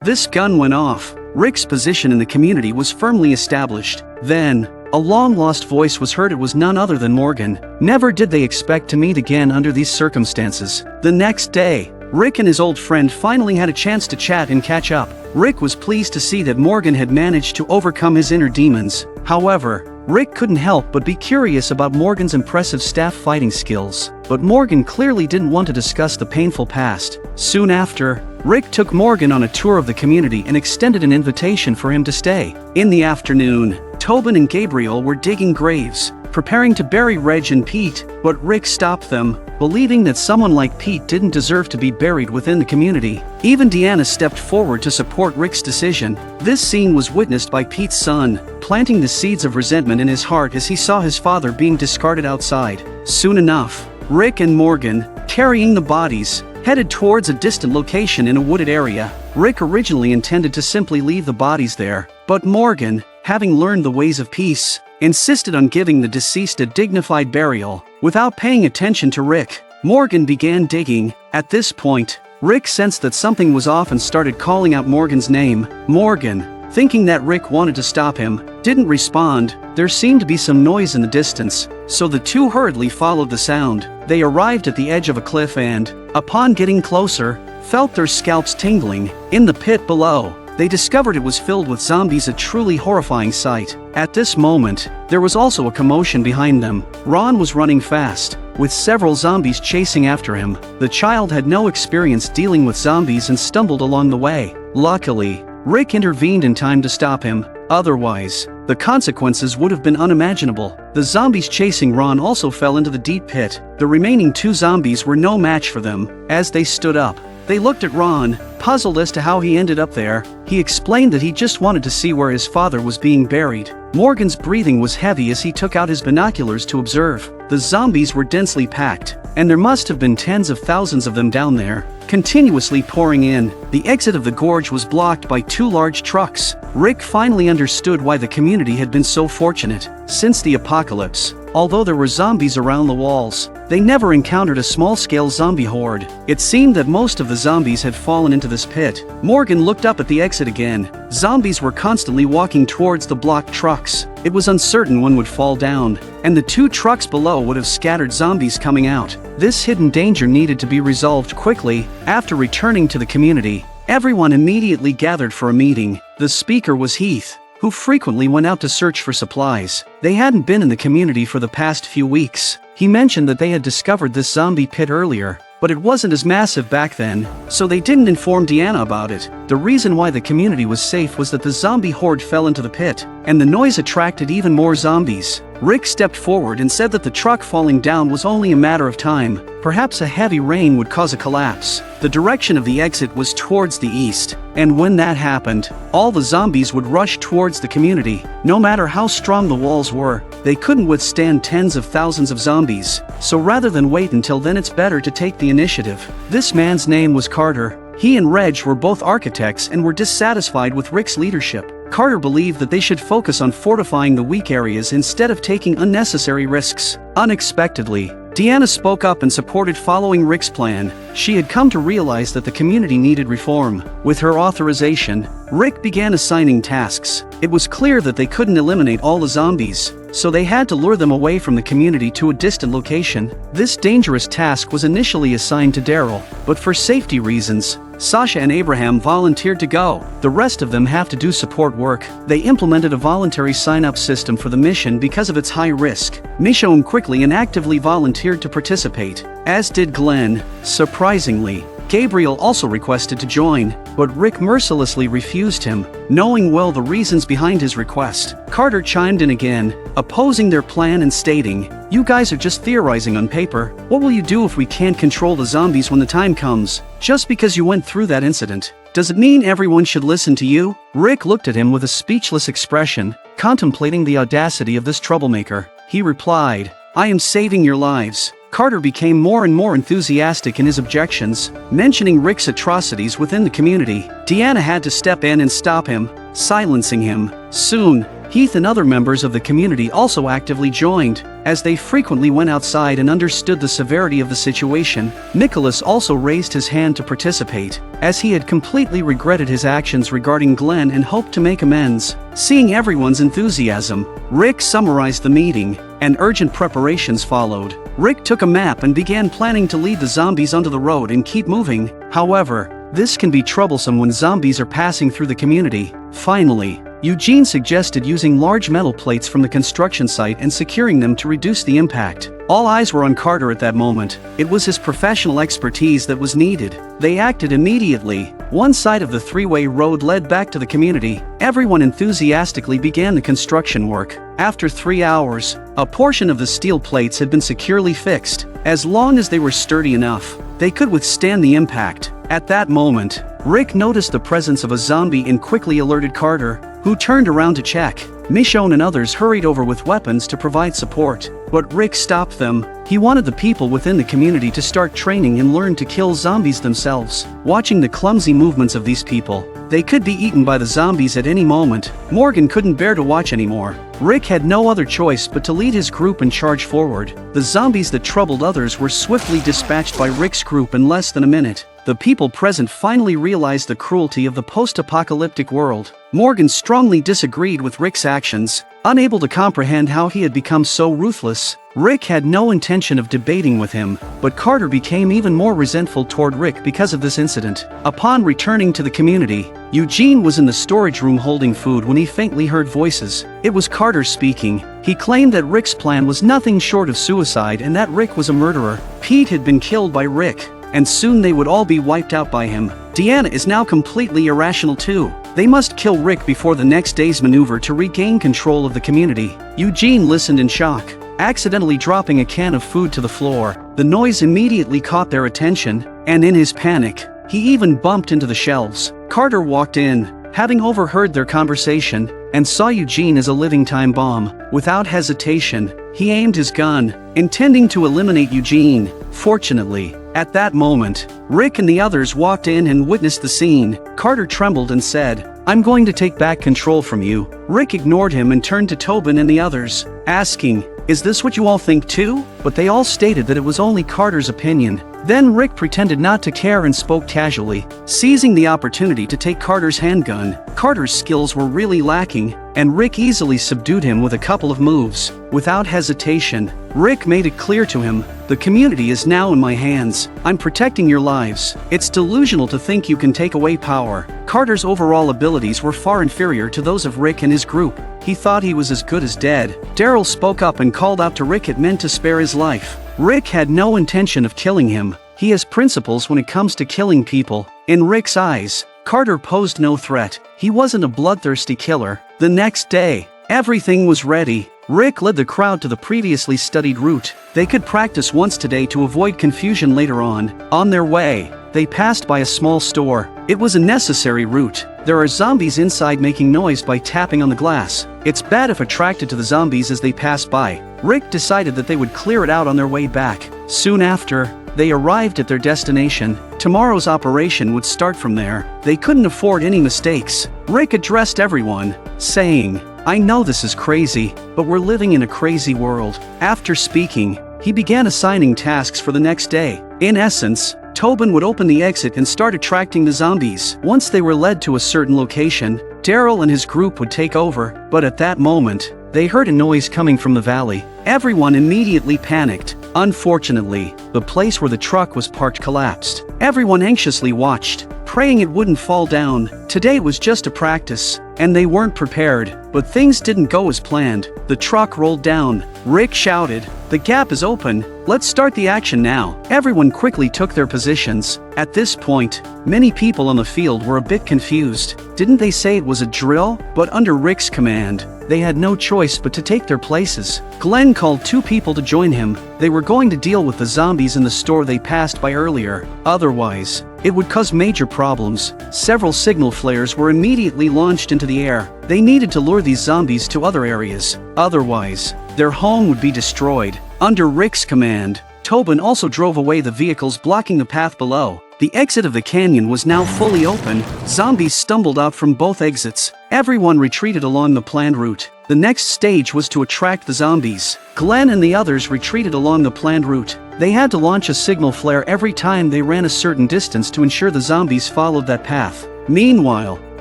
This gun went off. Rick's position in the community was firmly established. Then, a long-lost voice was heard. It was none other than Morgan. Never did they expect to meet again under these circumstances. The next day, Rick and his old friend finally had a chance to chat and catch up. Rick was pleased to see that Morgan had managed to overcome his inner demons. However, Rick couldn't help but be curious about Morgan's impressive staff fighting skills. But Morgan clearly didn't want to discuss the painful past. Soon after, Rick took Morgan on a tour of the community and extended an invitation for him to stay. In the afternoon, Tobin and Gabriel were digging graves, preparing to bury Reg and Pete, but Rick stopped them, believing that someone like Pete didn't deserve to be buried within the community. Even Deanna stepped forward to support Rick's decision. This scene was witnessed by Pete's son, planting the seeds of resentment in his heart as he saw his father being discarded outside. Soon enough, Rick and Morgan, carrying the bodies, headed towards a distant location in a wooded area. Rick originally intended to simply leave the bodies there, but Morgan, having learned the ways of peace, insisted on giving the deceased a dignified burial. Without paying attention to Rick, Morgan began digging. At this point, Rick sensed that something was off and started calling out Morgan's name. Morgan, thinking that Rick wanted to stop him, didn't respond. There seemed to be some noise in the distance, so the two hurriedly followed the sound. They arrived at the edge of a cliff and, upon getting closer, felt their scalps tingling. In the pit below, they discovered it was filled with zombies, a truly horrifying sight. At this moment, there was also a commotion behind them. Ron was running fast, with several zombies chasing after him. The child had no experience dealing with zombies and stumbled along the way. Luckily, Rick intervened in time to stop him. Otherwise, the consequences would have been unimaginable. The zombies chasing Ron also fell into the deep pit. The remaining two zombies were no match for them. As they stood up, they looked at Ron, puzzled as to how he ended up there. He explained that he just wanted to see where his father was being buried. Morgan's breathing was heavy as he took out his binoculars to observe. The zombies were densely packed, and there must have been tens of thousands of them down there, continuously pouring in. The exit of the gorge was blocked by two large trucks. Rick finally understood why the community had been so fortunate. Since the apocalypse, although there were zombies around the walls, they never encountered a small-scale zombie horde. It seemed that most of the zombies had fallen into this pit. Morgan looked up at the exit again. Zombies were constantly walking towards the blocked trucks. It was uncertain one would fall down, and the two trucks below would have scattered zombies coming out. This hidden danger needed to be resolved quickly. After returning to the community, everyone immediately gathered for a meeting. The speaker was Heath, who frequently went out to search for supplies. They hadn't been in the community for the past few weeks. He mentioned that they had discovered this zombie pit earlier, but it wasn't as massive back then, so they didn't inform Deanna about it. The reason why the community was safe was that the zombie horde fell into the pit, and the noise attracted even more zombies. Rick stepped forward and said that the truck falling down was only a matter of time. Perhaps a heavy rain would cause a collapse. The direction of the exit was towards the east, and when that happened, all the zombies would rush towards the community. No matter how strong the walls were, they couldn't withstand tens of thousands of zombies. So rather than wait until then, it's better to take the initiative. This man's name was Carter. He and Reg were both architects and were dissatisfied with Rick's leadership. Carter believed that they should focus on fortifying the weak areas instead of taking unnecessary risks. Unexpectedly, Deanna spoke up and supported following Rick's plan. She had come to realize that the community needed reform. With her authorization, Rick began assigning tasks. It was clear that they couldn't eliminate all the zombies, so they had to lure them away from the community to a distant location. This dangerous task was initially assigned to Daryl, but for safety reasons, Sasha and Abraham volunteered to go. The rest of them have to do support work. They implemented a voluntary sign-up system for the mission because of its high risk. Michonne quickly and actively volunteered to participate, as did Glenn. Surprisingly, Gabriel also requested to join, but Rick mercilessly refused him, knowing well the reasons behind his request. Carter chimed in again, opposing their plan and stating, "You guys are just theorizing on paper. What will you do if we can't control the zombies when the time comes? Just because you went through that incident, does it mean everyone should listen to you?" Rick looked at him with a speechless expression, contemplating the audacity of this troublemaker. He replied, "I am saving your lives." Carter became more and more enthusiastic in his objections, mentioning Rick's atrocities within the community. Deanna had to step in and stop him, silencing him. Soon, Heath and other members of the community also actively joined, as they frequently went outside and understood the severity of the situation. Nicholas also raised his hand to participate, as he had completely regretted his actions regarding Glenn and hoped to make amends. Seeing everyone's enthusiasm, Rick summarized the meeting, and urgent preparations followed. Rick took a map and began planning to lead the zombies onto the road and keep moving. However, this can be troublesome when zombies are passing through the community. Finally, Eugene suggested using large metal plates from the construction site and securing them to reduce the impact. All eyes were on Carter at that moment. It was his professional expertise that was needed. They acted immediately. One side of the three-way road led back to the community. Everyone enthusiastically began the construction work. After 3 hours, a portion of the steel plates had been securely fixed. As long as they were sturdy enough, they could withstand the impact. At that moment, Rick noticed the presence of a zombie and quickly alerted Carter, who turned around to check. Michonne and others hurried over with weapons to provide support, but Rick stopped them. He wanted the people within the community to start training and learn to kill zombies themselves. Watching the clumsy movements of these people, they could be eaten by the zombies at any moment. Morgan couldn't bear to watch anymore. Rick had no other choice but to lead his group and charge forward. The zombies that troubled others were swiftly dispatched by Rick's group in less than a minute. The people present finally realized the cruelty of the post-apocalyptic world. Morgan strongly disagreed with Rick's actions, unable to comprehend how he had become so ruthless. Rick had no intention of debating with him, but Carter became even more resentful toward Rick because of this incident. Upon returning to the community, Eugene was in the storage room holding food when he faintly heard voices. It was Carter speaking. He claimed that Rick's plan was nothing short of suicide and that Rick was a murderer. Pete had been killed by Rick, and soon they would all be wiped out by him. Deanna is now completely irrational too. They must kill Rick before the next day's maneuver to regain control of the community. Eugene listened in shock, accidentally dropping a can of food to the floor. The noise immediately caught their attention, and in his panic, he even bumped into the shelves. Carter walked in, having overheard their conversation, and saw Eugene as a living time bomb. Without hesitation, he aimed his gun, intending to eliminate Eugene. Fortunately, at that moment, Rick and the others walked in and witnessed the scene. Carter trembled and said, "I'm going to take back control from you." Rick ignored him and turned to Tobin and the others, asking, "Is this what you all think too?" But they all stated that it was only Carter's opinion. Then Rick pretended not to care and spoke casually, seizing the opportunity to take Carter's handgun. Carter's skills were really lacking, and Rick easily subdued him with a couple of moves. Without hesitation, Rick made it clear to him, "The community is now in my hands. I'm protecting your lives. It's delusional to think you can take away power." Carter's overall abilities were far inferior to those of Rick and his group. He thought he was as good as dead. Daryl spoke up and called out to Rick it meant to spare his life. Rick had no intention of killing him. He has principles when it comes to killing people. In Rick's eyes, Carter posed no threat. He wasn't a bloodthirsty killer. The next day, everything was ready. Rick led the crowd to the previously studied route. They could practice once today to avoid confusion later on. On their way, they passed by a small store. It was a necessary route. There are zombies inside making noise by tapping on the glass. It's bad if attracted to the zombies as they pass by. Rick decided that they would clear it out on their way back. Soon after, they arrived at their destination. Tomorrow's operation would start from there. They couldn't afford any mistakes. Rick addressed everyone, saying, "I know this is crazy, but we're living in a crazy world." After speaking, he began assigning tasks for the next day. In essence, Tobin would open the exit and start attracting the zombies. Once they were led to a certain location, Daryl and his group would take over, but at that moment, they heard a noise coming from the valley. Everyone immediately panicked. Unfortunately, the place where the truck was parked collapsed. Everyone anxiously watched, praying it wouldn't fall down. Today was just a practice, and they weren't prepared. But things didn't go as planned. The truck rolled down. Rick shouted, "The gap is open. Let's start the action now." Everyone quickly took their positions. At this point, many people on the field were a bit confused. Didn't they say it was a drill? But under Rick's command, they had no choice but to take their places. Glenn called 2 people to join him. They were going to deal with the zombies in the store they passed by earlier. Otherwise, it would cause major problems. Several signal flares were immediately launched into the air. They needed to lure these zombies to other areas. Otherwise, their home would be destroyed. Under Rick's command, Tobin also drove away the vehicles blocking the path below. The exit of the canyon was now fully open. Zombies stumbled out from both exits. Everyone retreated along the planned route. The next stage was to attract the zombies. Glenn and the others retreated along the planned route. They had to launch a signal flare every time they ran a certain distance to ensure the zombies followed that path. Meanwhile,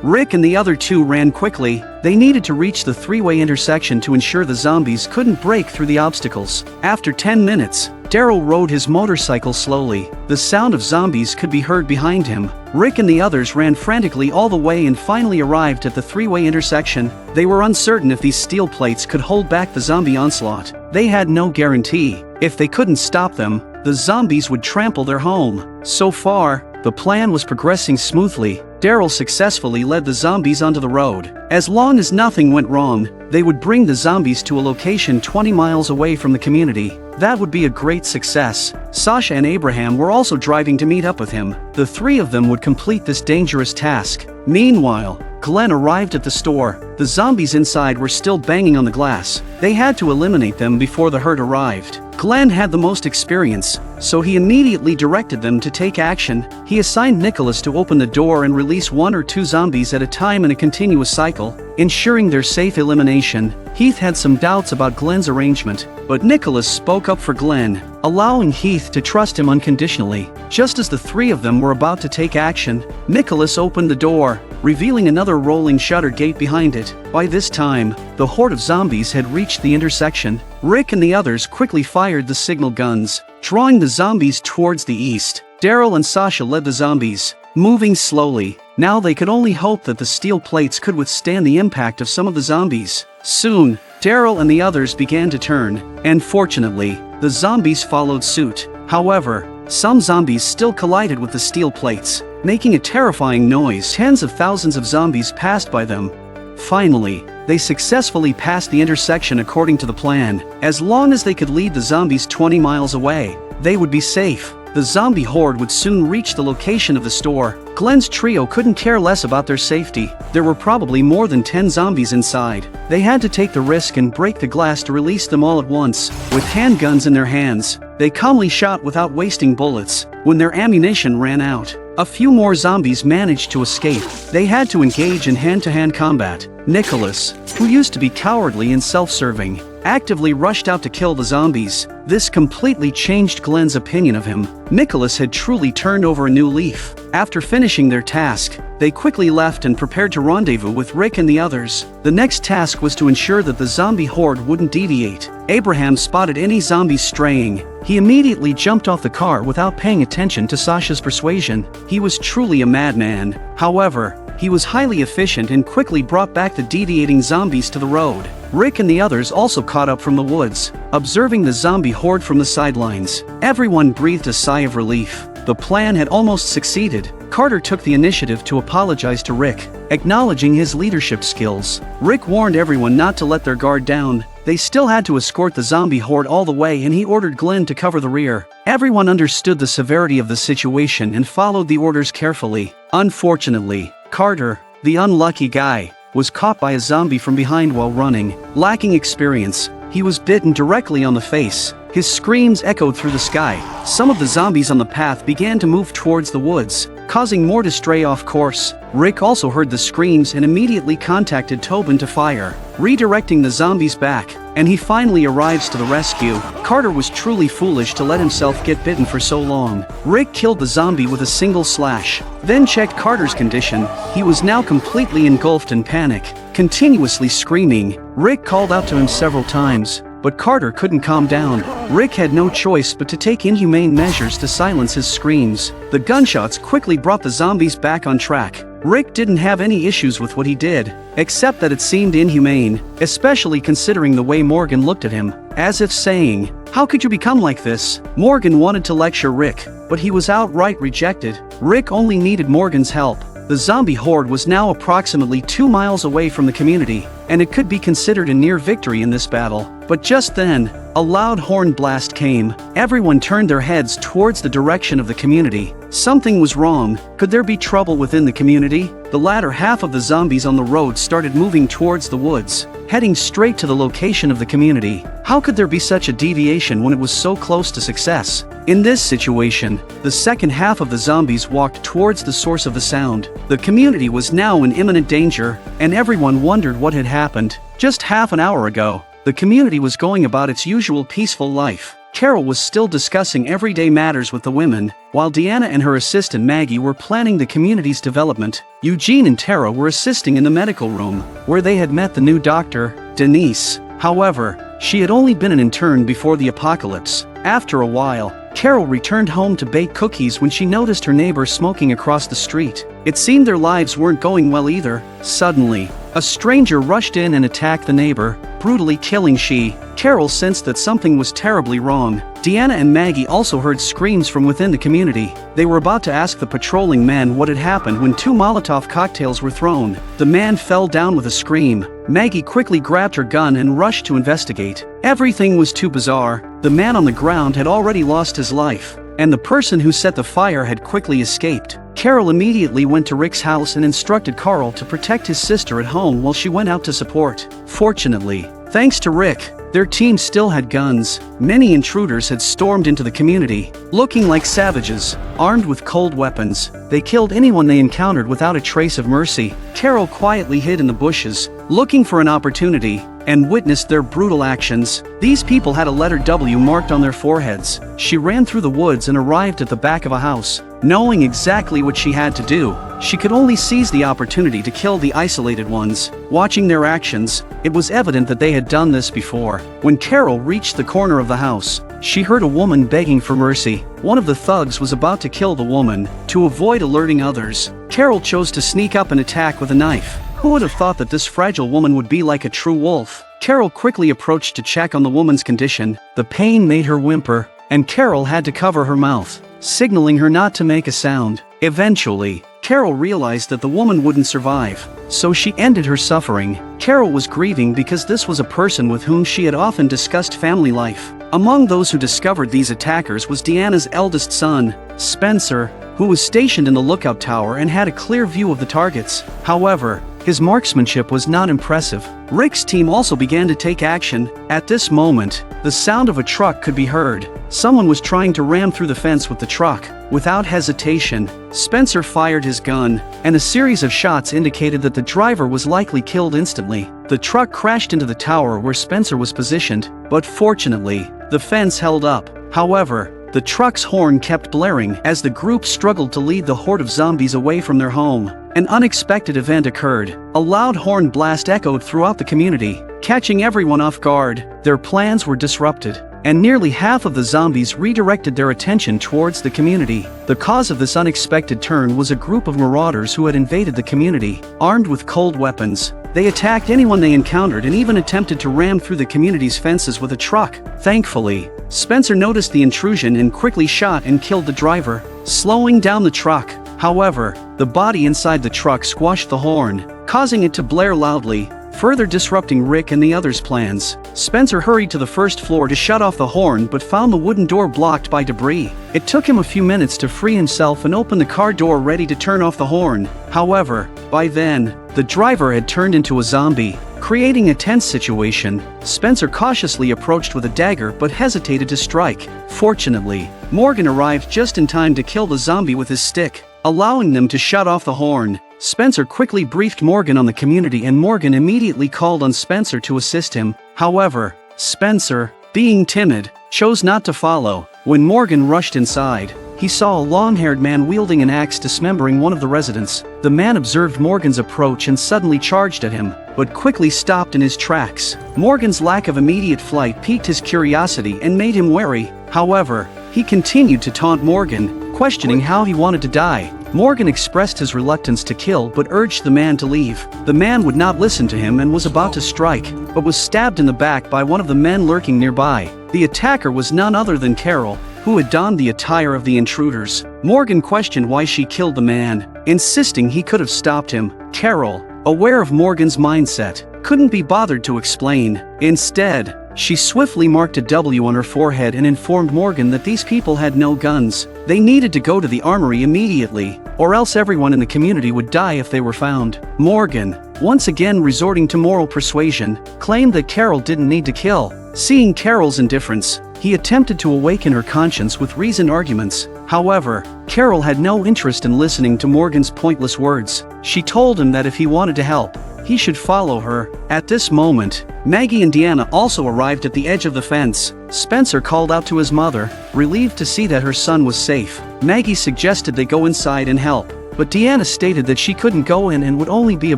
Rick and the other two ran quickly. They needed to reach the three-way intersection to ensure the zombies couldn't break through the obstacles. After 10 minutes, Daryl rode his motorcycle slowly. The sound of zombies could be heard behind him. Rick and the others ran frantically all the way and finally arrived at the three-way intersection. They were uncertain if these steel plates could hold back the zombie onslaught. They had no guarantee. If they couldn't stop them, the zombies would trample their home. So far, the plan was progressing smoothly. Daryl successfully led the zombies onto the road. As long as nothing went wrong, they would bring the zombies to a location 20 miles away from the community. That would be a great success. Sasha and Abraham were also driving to meet up with him. The three of them would complete this dangerous task. Meanwhile, Glenn arrived at the store. The zombies inside were still banging on the glass. They had to eliminate them before the herd arrived. Glenn had the most experience, so he immediately directed them to take action. He assigned Nicholas to open the door and release 1 or 2 zombies at a time in a continuous cycle, ensuring their safe elimination. Heath had some doubts about Glenn's arrangement, but Nicholas spoke up for Glenn, allowing Heath to trust him unconditionally. Just as the three of them were about to take action, Nicholas opened the door, revealing another rolling shutter gate behind it. By this time, the horde of zombies had reached the intersection. Rick and the others quickly fired the signal guns, drawing the zombies towards the east. Daryl and Sasha led the zombies, moving slowly. Now they could only hope that the steel plates could withstand the impact of some of the zombies. Soon, Daryl and the others began to turn, and fortunately, the zombies followed suit. However, some zombies still collided with the steel plates, making a terrifying noise. Tens of thousands of zombies passed by them. Finally, they successfully passed the intersection according to the plan. As long as they could lead the zombies 20 miles away, they would be safe. The zombie horde would soon reach the location of the store. Glenn's trio couldn't care less about their safety. There were probably more than 10 zombies inside. They had to take the risk and break the glass to release them all at once. With handguns in their hands, they calmly shot without wasting bullets. When their ammunition ran out, a few more zombies managed to escape. They had to engage in hand-to-hand combat. Nicholas, who used to be cowardly and self-serving, actively rushed out to kill the zombies. This completely changed Glenn's opinion of him. Nicholas had truly turned over a new leaf. After finishing their task, they quickly left and prepared to rendezvous with Rick and the others. The next task was to ensure that the zombie horde wouldn't deviate. Abraham spotted any zombies straying. He immediately jumped off the car without paying attention to Sasha's persuasion. He was truly a madman. However, he was highly efficient and quickly brought back the deviating zombies to the road. Rick and the others also caught up from the woods, observing the zombie horde from the sidelines. Everyone breathed a sigh of relief. The plan had almost succeeded. Carter took the initiative to apologize to Rick, acknowledging his leadership skills. Rick warned everyone not to let their guard down. They still had to escort the zombie horde all the way, and he ordered Glenn to cover the rear. Everyone understood the severity of the situation and followed the orders carefully. Unfortunately, Carter, the unlucky guy, was caught by a zombie from behind while running. Lacking experience, he was bitten directly on the face. His screams echoed through the sky. Some of the zombies on the path began to move towards the woods, causing more to stray off course. Rick also heard the screams and immediately contacted Tobin to fire, redirecting the zombies back, and he finally arrives to the rescue. Carter was truly foolish to let himself get bitten for so long. Rick killed the zombie with a single slash, then checked Carter's condition. He was now completely engulfed in panic, continuously screaming. Rick called out to him several times, but Carter couldn't calm down. Rick had no choice but to take inhumane measures to silence his screams. The gunshots quickly brought the zombies back on track. Rick didn't have any issues with what he did, except that it seemed inhumane, especially considering the way Morgan looked at him, as if saying, "How could you become like this?" Morgan wanted to lecture Rick, but he was outright rejected. Rick only needed Morgan's help. The zombie horde was now approximately 2 miles away from the community, and it could be considered a near victory in this battle. But just then, a loud horn blast came. Everyone turned their heads towards the direction of the community. Something was wrong. Could there be trouble within the community? The latter half of the zombies on the road started moving towards the woods, heading straight to the location of the community. How could there be such a deviation when it was so close to success? In this situation, the second half of the zombies walked towards the source of the sound. The community was now in imminent danger, and everyone wondered what had happened. Just half an hour ago, the community was going about its usual peaceful life. Carol was still discussing everyday matters with the women, while Deanna and her assistant Maggie were planning the community's development. Eugene and Tara were assisting in the medical room, where they had met the new doctor, Denise. However, she had only been an intern before the apocalypse. After a while, Carol returned home to bake cookies when she noticed her neighbor smoking across the street. It seemed their lives weren't going well either. Suddenly, a stranger rushed in and attacked the neighbor, brutally killing she. Carol sensed that something was terribly wrong. Deanna and Maggie also heard screams from within the community. They were about to ask the patrolling men what had happened when 2 Molotov cocktails were thrown. The man fell down with a scream. Maggie quickly grabbed her gun and rushed to investigate. Everything was too bizarre. The man on the ground had already lost his life, and the person who set the fire had quickly escaped. Carol immediately went to Rick's house and instructed Carl to protect his sister at home while she went out to support. Fortunately, thanks to Rick, their team still had guns. Many intruders had stormed into the community, looking like savages, armed with cold weapons. They killed anyone they encountered without a trace of mercy. Carol quietly hid in the bushes, looking for an opportunity, and witnessed their brutal actions. These people had a letter W marked on their foreheads. She ran through the woods and arrived at the back of a house. Knowing exactly what she had to do, she could only seize the opportunity to kill the isolated ones. Watching their actions, it was evident that they had done this before. When Carol reached the corner of the house, she heard a woman begging for mercy. One of the thugs was about to kill the woman. To avoid alerting others, Carol chose to sneak up and attack with a knife. Who would have thought that this fragile woman would be like a true wolf? Carol quickly approached to check on the woman's condition. The pain made her whimper, and Carol had to cover her mouth, signaling her not to make a sound. Eventually, Carol realized that the woman wouldn't survive, so she ended her suffering. Carol was grieving because this was a person with whom she had often discussed family life. Among those who discovered these attackers was Deanna's eldest son, Spencer, who was stationed in the lookout tower and had a clear view of the targets. However, his marksmanship was not impressive. Rick's team also began to take action. At this moment, the sound of a truck could be heard. Someone was trying to ram through the fence with the truck. Without hesitation, Spencer fired his gun, and a series of shots indicated that the driver was likely killed instantly. The truck crashed into the tower where Spencer was positioned, but fortunately, the fence held up. However, the truck's horn kept blaring as the group struggled to lead the horde of zombies away from their home. An unexpected event occurred. A loud horn blast echoed throughout the community, catching everyone off guard. Their plans were disrupted, and nearly half of the zombies redirected their attention towards the community. The cause of this unexpected turn was a group of marauders who had invaded the community. Armed with cold weapons, they attacked anyone they encountered and even attempted to ram through the community's fences with a truck. Thankfully, Spencer noticed the intrusion and quickly shot and killed the driver, slowing down the truck. However, the body inside the truck squashed the horn, causing it to blare loudly, further disrupting Rick and the others' plans. Spencer hurried to the first floor to shut off the horn but found the wooden door blocked by debris. It took him a few minutes to free himself and open the car door ready to turn off the horn. However, by then, the driver had turned into a zombie, creating a tense situation. Spencer cautiously approached with a dagger but hesitated to strike. Fortunately, Morgan arrived just in time to kill the zombie with his stick, allowing them to shut off the horn. Spencer quickly briefed Morgan on the community and Morgan immediately called on Spencer to assist him. However, Spencer, being timid, chose not to follow. When Morgan rushed inside, he saw a long-haired man wielding an axe dismembering one of the residents. The man observed Morgan's approach and suddenly charged at him, but quickly stopped in his tracks. Morgan's lack of immediate flight piqued his curiosity and made him wary. However, he continued to taunt Morgan, questioning how he wanted to die. Morgan expressed his reluctance to kill but urged the man to leave. The man would not listen to him and was about to strike, but was stabbed in the back by one of the men lurking nearby. The attacker was none other than Carol, who had donned the attire of the intruders. Morgan questioned why she killed the man, insisting he could have stopped him. Carol, aware of Morgan's mindset, couldn't be bothered to explain. Instead, She swiftly marked a W on her forehead and informed Morgan that these people had no guns. They needed to go to the armory immediately, or else everyone in the community would die if they were found. Morgan, once again resorting to moral persuasion, claimed that Carol didn't need to kill. Seeing Carol's indifference, he attempted to awaken her conscience with reasoned arguments. However, Carol had no interest in listening to Morgan's pointless words. She told him that if he wanted to help, he should follow her. At this moment, Maggie and Deanna also arrived at the edge of the fence. Spencer called out to his mother, relieved to see that her son was safe. Maggie suggested they go inside and help, but Deanna stated that she couldn't go in and would only be a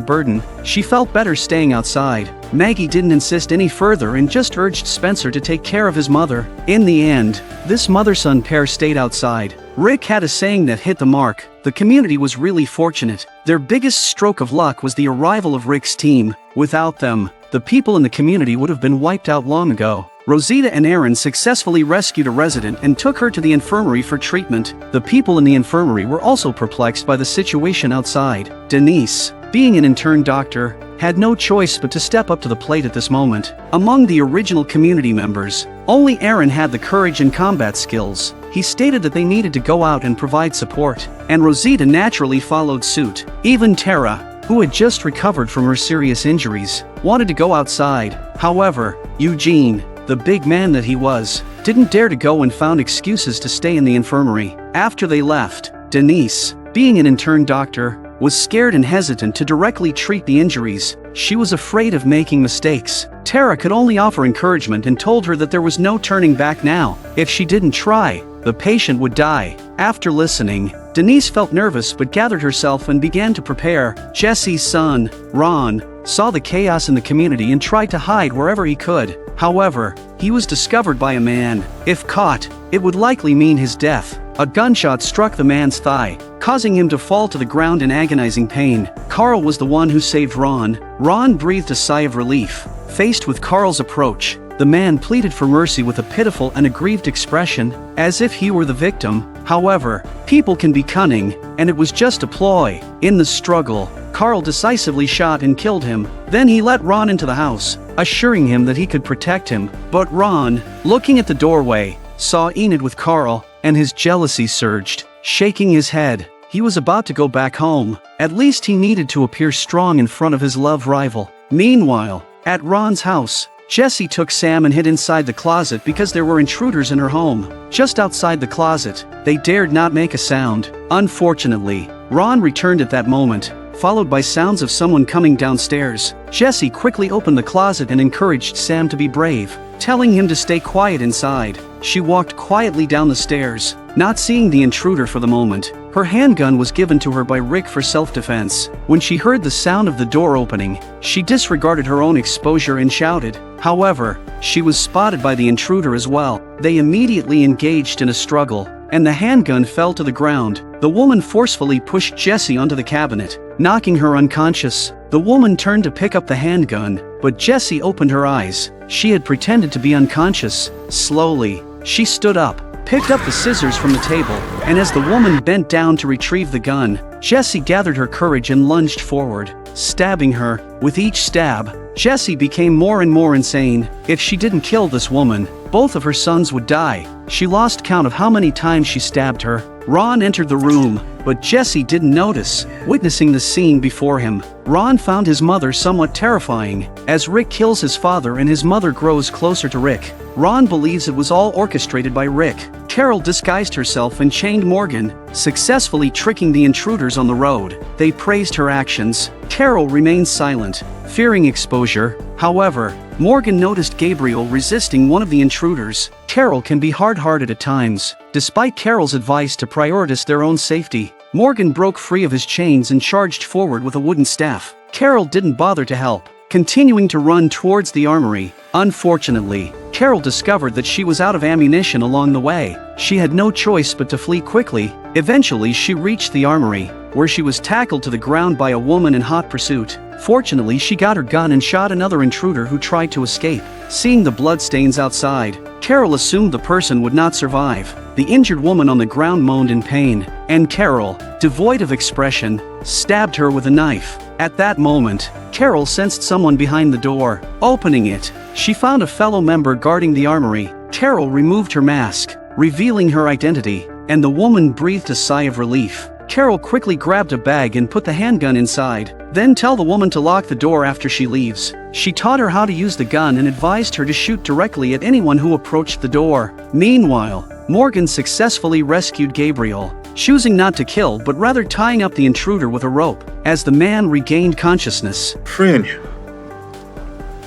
burden. She felt better staying outside. Maggie didn't insist any further and just urged Spencer to take care of his mother. In the end, this mother-son pair stayed outside. Rick had a saying that hit the mark. The community was really fortunate. Their biggest stroke of luck was the arrival of Rick's team. Without them, the people in the community would have been wiped out long ago. Rosita and Aaron successfully rescued a resident and took her to the infirmary for treatment. The people in the infirmary were also perplexed by the situation outside. Denise, being an intern doctor, had no choice but to step up to the plate at this moment. Among the original community members, only Aaron had the courage and combat skills. He stated that they needed to go out and provide support, and Rosita naturally followed suit. Even Tara, who had just recovered from her serious injuries, wanted to go outside. However, Eugene, the big man that he was, didn't dare to go and found excuses to stay in the infirmary. After they left, Denise, being an intern doctor, was scared and hesitant to directly treat the injuries. She was afraid of making mistakes. Tara could only offer encouragement and told her that there was no turning back now. If she didn't try, the patient would die. After listening, Denise felt nervous but gathered herself and began to prepare. Jesse's son, Ron, saw the chaos in the community and tried to hide wherever he could. However, he was discovered by a man. If caught, it would likely mean his death. A gunshot struck the man's thigh, causing him to fall to the ground in agonizing pain. Carl was the one who saved Ron. Ron breathed a sigh of relief. Faced with Carl's approach, the man pleaded for mercy with a pitiful and aggrieved expression, as if he were the victim. However, people can be cunning, and it was just a ploy. In the struggle, Carl decisively shot and killed him. Then he let Ron into the house, assuring him that he could protect him. But Ron, looking at the doorway, saw Enid with Carl, and his jealousy surged. Shaking his head, he was about to go back home. At least he needed to appear strong in front of his love rival. Meanwhile, at Ron's house, Jessie took Sam and hid inside the closet because there were intruders in her home. Just outside the closet, they dared not make a sound. Unfortunately, Ron returned at that moment, followed by sounds of someone coming downstairs. Jessie quickly opened the closet and encouraged Sam to be brave, telling him to stay quiet inside. She walked quietly down the stairs, not seeing the intruder for the moment. Her handgun was given to her by Rick for self-defense. When she heard the sound of the door opening, she disregarded her own exposure and shouted. However, she was spotted by the intruder as well. They immediately engaged in a struggle, and the handgun fell to the ground. The woman forcefully pushed Jessie onto the cabinet, knocking her unconscious. The woman turned to pick up the handgun, but Jessie opened her eyes. She had pretended to be unconscious. Slowly, she stood up, picked up the scissors from the table, and as the woman bent down to retrieve the gun, Jessie gathered her courage and lunged forward, stabbing her. With each stab, Jessie became more and more insane. If she didn't kill this woman, both of her sons would die. She lost count of how many times she stabbed her. Ron entered the room, but Jessie didn't notice. Witnessing the scene before him, Ron found his mother somewhat terrifying. As Rick kills his father and his mother grows closer to Rick, Ron believes it was all orchestrated by Rick. Carol disguised herself and chained Morgan, successfully tricking the intruders on the road. They praised her actions. Carol remained silent, fearing exposure. However, Morgan noticed Gabriel resisting one of the intruders. Carol can be hard-hearted at times. Despite Carol's advice to prioritize their own safety, Morgan broke free of his chains and charged forward with a wooden staff. Carol didn't bother to help, continuing to run towards the armory. Unfortunately, Carol discovered that she was out of ammunition along the way. She had no choice but to flee quickly. Eventually, she reached the armory, where she was tackled to the ground by a woman in hot pursuit. Fortunately, she got her gun and shot another intruder who tried to escape. Seeing the bloodstains outside, Carol assumed the person would not survive. The injured woman on the ground moaned in pain, and Carol, devoid of expression, stabbed her with a knife. At that moment, Carol sensed someone behind the door. Opening it, She found a fellow member guarding the armory. Carol removed her mask, revealing her identity, and the woman breathed a sigh of relief. Carol quickly grabbed a bag and put the handgun inside, then tell the woman to lock the door after she leaves. She taught her how to use the gun and advised her to shoot directly at anyone who approached the door. Meanwhile, Morgan successfully rescued Gabriel, choosing not to kill but rather tying up the intruder with a rope. As the man regained consciousness, Freeing you.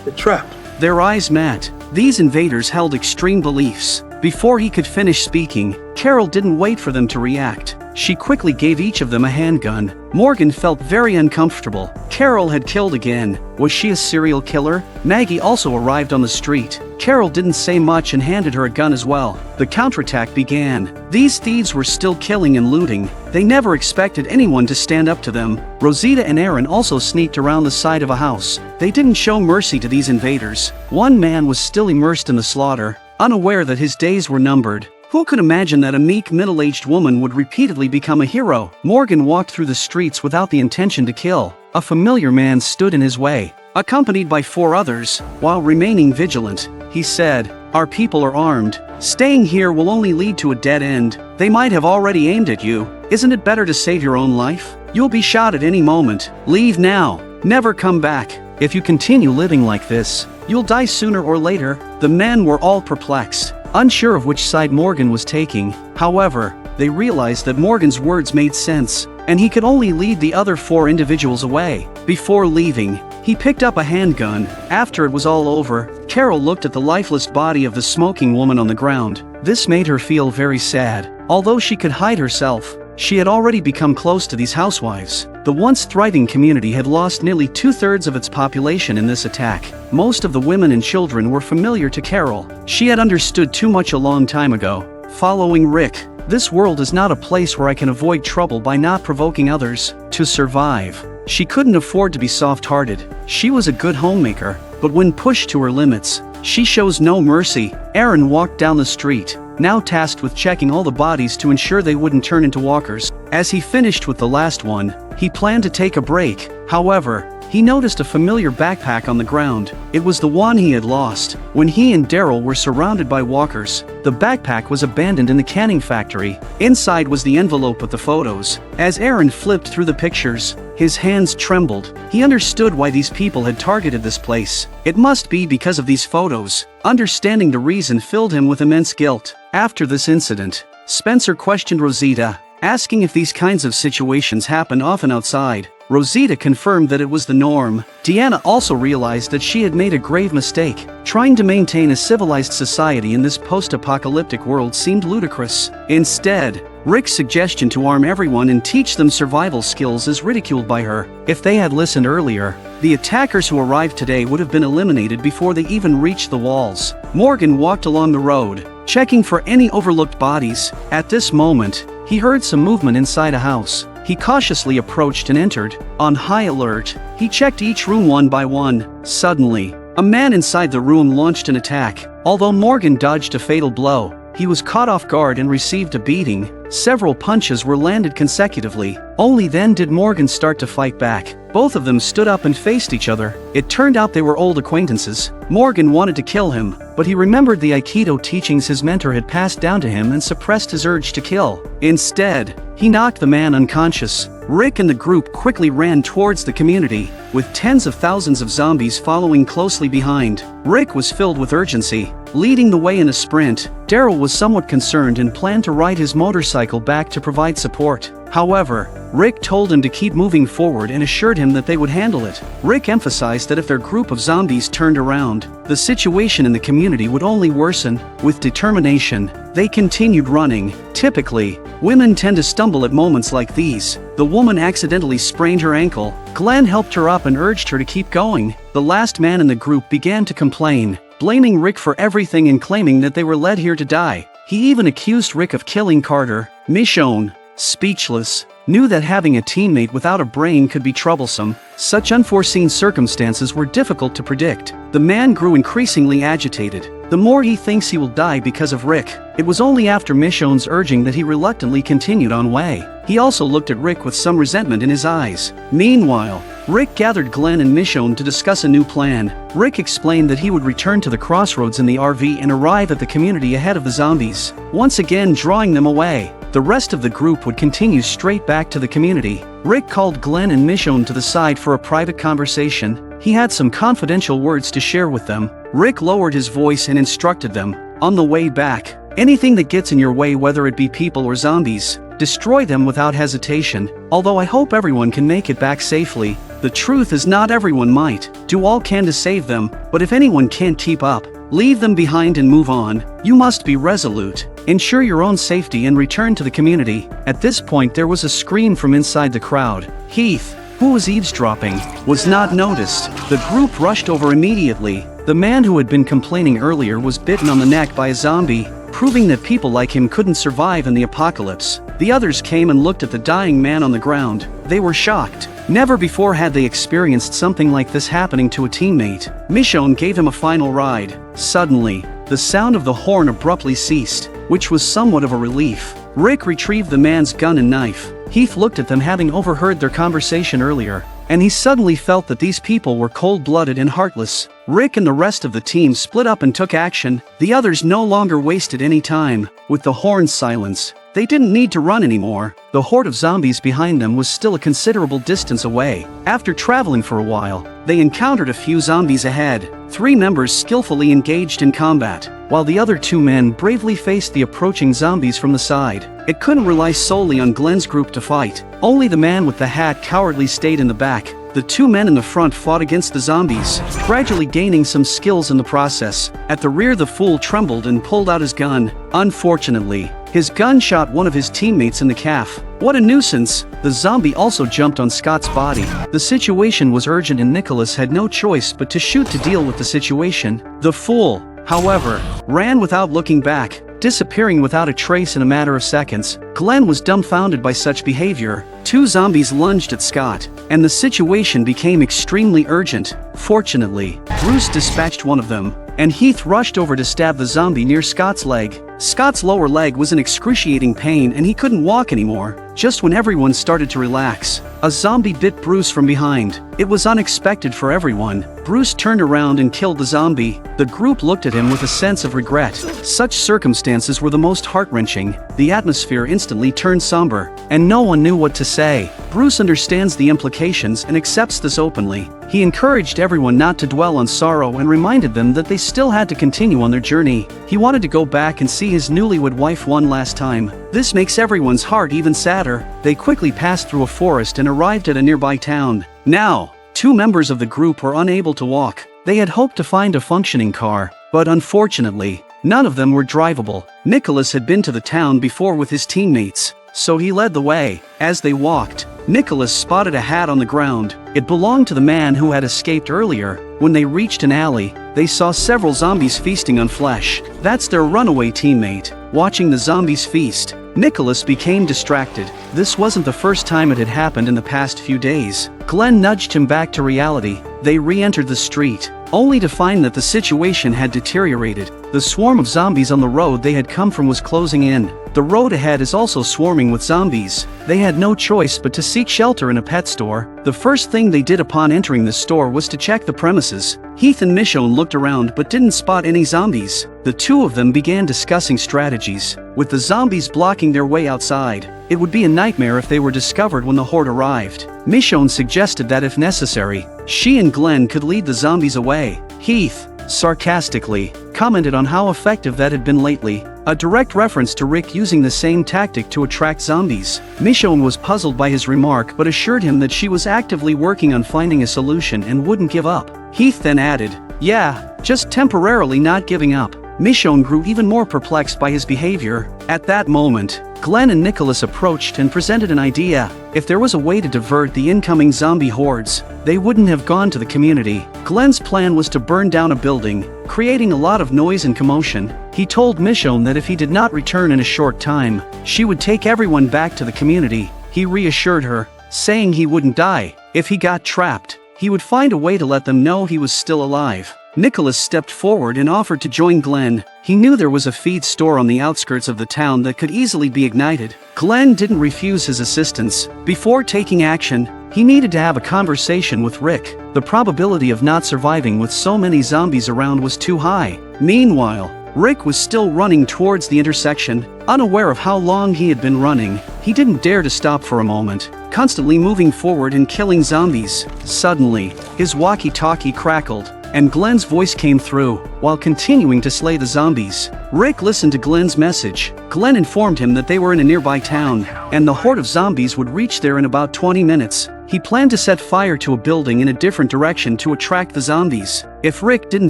You're trapped. their eyes met. These invaders held extreme beliefs. Before he could finish speaking, Carol didn't wait for them to react. She quickly gave each of them a handgun. Morgan felt very uncomfortable. Carol had killed again. Was she a serial killer? Maggie also arrived on the street. Carol didn't say much and handed her a gun as well. The counterattack began. These thieves were still killing and looting. They never expected anyone to stand up to them. Rosita and Aaron also sneaked around the side of a house. They didn't show mercy to these invaders. One man was still immersed in the slaughter, unaware that his days were numbered. Who could imagine that a meek, middle-aged woman would repeatedly become a hero? Morgan walked through the streets without the intention to kill. A familiar man stood in his way, accompanied by 4 others. While remaining vigilant, he said, "Our people are armed. Staying here will only lead to a dead end. They might have already aimed at you. Isn't it better to save your own life? You'll be shot at any moment. Leave now. Never come back. If you continue living like this, you'll die sooner or later." The men were all perplexed, unsure of which side Morgan was taking. However, they realized that Morgan's words made sense, and he could only lead the other 4 individuals away. Before leaving, he picked up a handgun. After it was all over, Carol looked at the lifeless body of the smoking woman on the ground. This made her feel very sad. Although she could hide herself, she had already become close to these housewives. The once thriving community had lost nearly 2/3 of its population in this attack. Most of the women and children were familiar to Carol. She had understood too much a long time ago. Following Rick, this world is not a place where I can avoid trouble by not provoking others to survive. She couldn't afford to be soft-hearted. She was a good homemaker, but when pushed to her limits, she shows no mercy. Aaron walked down the street, now tasked with checking all the bodies to ensure they wouldn't turn into walkers. As he finished with the last one, he planned to take a break. However, he noticed a familiar backpack on the ground. It was the one he had lost when he and Daryl were surrounded by walkers. The backpack was abandoned in the canning factory. Inside was the envelope with the photos. As Aaron flipped through the pictures, his hands trembled. He understood why these people had targeted this place. It must be because of these photos. Understanding the reason filled him with immense guilt. After this incident, Spencer questioned Rosita, asking if these kinds of situations happen often outside. Rosita confirmed that it was the norm. Deanna also realized that she had made a grave mistake. Trying to maintain a civilized society in this post-apocalyptic world seemed ludicrous. Instead, Rick's suggestion to arm everyone and teach them survival skills is ridiculed by her. If they had listened earlier, the attackers who arrived today would have been eliminated before they even reached the walls. Morgan walked along the road, checking for any overlooked bodies. At this moment, he heard some movement inside a house. He cautiously approached and entered. On high alert, he checked each room one by one. Suddenly, a man inside the room launched an attack. Although Morgan dodged a fatal blow, he was caught off guard and received a beating. Several punches were landed consecutively. Only then did Morgan start to fight back. Both of them stood up and faced each other. It turned out they were old acquaintances. Morgan wanted to kill him, but he remembered the Aikido teachings his mentor had passed down to him and suppressed his urge to kill. Instead, he knocked the man unconscious. Rick and the group quickly ran towards the community, with tens of thousands of zombies following closely behind. Rick was filled with urgency, leading the way in a sprint. Daryl was somewhat concerned and planned to ride his motorcycle back to provide support. However, Rick told him to keep moving forward and assured him that they would handle it. Rick emphasized that if their group of zombies turned around, the situation in the community would only worsen. With determination, they continued running. Typically, women tend to stumble at moments like these. The woman accidentally sprained her ankle. Glenn helped her up and urged her to keep going. The last man in the group began to complain, blaming Rick for everything and claiming that they were led here to die. He even accused Rick of killing Carter. Michonne, speechless, knew that having a teammate without a brain could be troublesome. Such unforeseen circumstances were difficult to predict. The man grew increasingly agitated. The more he thinks he will die because of Rick. It was only after Michonne's urging that he reluctantly continued on way. He also looked at Rick with some resentment in his eyes. Meanwhile, Rick gathered Glenn and Michonne to discuss a new plan. Rick explained that he would return to the crossroads in the RV and arrive at the community ahead of the zombies, once again drawing them away. The rest of the group would continue straight back to the community. Rick called Glenn and Michonne to the side for a private conversation. He had some confidential words to share with them. Rick lowered his voice and instructed them, on the way back, anything that gets in your way, whether it be people or zombies, destroy them without hesitation. Although I hope everyone can make it back safely, the truth is not everyone might. Do all can to save them, but if anyone can't keep up, leave them behind and move on. You must be resolute. Ensure your own safety and return to the community. At this point there was a scream from inside the crowd. Heath, who was eavesdropping, was not noticed. The group rushed over immediately. The man who had been complaining earlier was bitten on the neck by a zombie, proving that people like him couldn't survive in the apocalypse. The others came and looked at the dying man on the ground. They were shocked. Never before had they experienced something like this happening to a teammate. Michonne gave him a final ride. Suddenly, the sound of the horn abruptly ceased, which was somewhat of a relief. Rick retrieved the man's gun and knife. Heath looked at them, having overheard their conversation earlier, and he suddenly felt that these people were cold-blooded and heartless. Rick and the rest of the team split up and took action. The others no longer wasted any time. With the horn silenced, they didn't need to run anymore. The horde of zombies behind them was still a considerable distance away. After traveling for a while, they encountered a few zombies ahead. 3 members skillfully engaged in combat, while the other 2 men bravely faced the approaching zombies from the side. It couldn't rely solely on Glenn's group to fight. Only the man with the hat cowardly stayed in the back. The 2 men in the front fought against the zombies, gradually gaining some skills in the process. At the rear, the fool trembled and pulled out his gun. Unfortunately, his gun shot one of his teammates in the calf. What a nuisance! The zombie also jumped on Scott's body. The situation was urgent and Nicholas had no choice but to shoot to deal with the situation. The fool, however, ran without looking back, disappearing without a trace in a matter of seconds. Glenn was dumbfounded by such behavior. 2 zombies lunged at Scott, and the situation became extremely urgent. Fortunately, Bruce dispatched one of them, and Heath rushed over to stab the zombie near Scott's leg. Scott's lower leg was in excruciating pain and he couldn't walk anymore. Just when everyone started to relax, a zombie bit Bruce from behind. It was unexpected for everyone. Bruce turned around and killed the zombie. The group looked at him with a sense of regret. Such circumstances were the most heart-wrenching. The atmosphere instantly turned somber, and no one knew what to say. Bruce understands the implications and accepts this openly. He encouraged everyone not to dwell on sorrow and reminded them that they still had to continue on their journey. He wanted to go back and see his newlywed wife one last time. This makes everyone's heart even sadder. They quickly passed through a forest and arrived at a nearby town. Now, 2 members of the group were unable to walk. They had hoped to find a functioning car, but unfortunately, none of them were drivable. Nicholas had been to the town before with his teammates, so he led the way. As they walked, Nicholas spotted a hat on the ground. It belonged to the man who had escaped earlier. When they reached an alley, they saw several zombies feasting on flesh. That's their runaway teammate. Watching the zombies feast, Nicholas became distracted. This wasn't the first time it had happened in the past few days. Glenn nudged him back to reality. They re-entered the street, only to find that the situation had deteriorated. The swarm of zombies on the road they had come from was closing in. The road ahead is also swarming with zombies. They had no choice but to seek shelter in a pet store. The first thing they did upon entering the store was to check the premises. Heath and Michonne looked around but didn't spot any zombies. The 2 of them began discussing strategies. With the zombies blocking their way outside, it would be a nightmare if they were discovered when the horde arrived. Michonne suggested that if necessary, she and Glenn could lead the zombies away. Heath, sarcastically, commented on how effective that had been lately, a direct reference to Rick using the same tactic to attract zombies. Michonne was puzzled by his remark but assured him that she was actively working on finding a solution and wouldn't give up. Heath then added, "Yeah, just temporarily not giving up." Michonne grew even more perplexed by his behavior. At that moment, Glenn and Nicholas approached and presented an idea. If there was a way to divert the incoming zombie hordes, they wouldn't have gone to the community. Glenn's plan was to burn down a building, creating a lot of noise and commotion. He told Michonne that if he did not return in a short time, she would take everyone back to the community. He reassured her, saying he wouldn't die. If he got trapped, he would find a way to let them know he was still alive. Nicholas stepped forward and offered to join Glenn. He knew there was a feed store on the outskirts of the town that could easily be ignited. Glenn didn't refuse his assistance. Before taking action, he needed to have a conversation with Rick. The probability of not surviving with so many zombies around was too high. Meanwhile, Rick was still running towards the intersection, unaware of how long he had been running. He didn't dare to stop for a moment, constantly moving forward and killing zombies. Suddenly, his walkie-talkie crackled, and Glenn's voice came through, while continuing to slay the zombies. Rick listened to Glenn's message. Glenn informed him that they were in a nearby town, and the horde of zombies would reach there in about 20 minutes. He planned to set fire to a building in a different direction to attract the zombies. If Rick didn't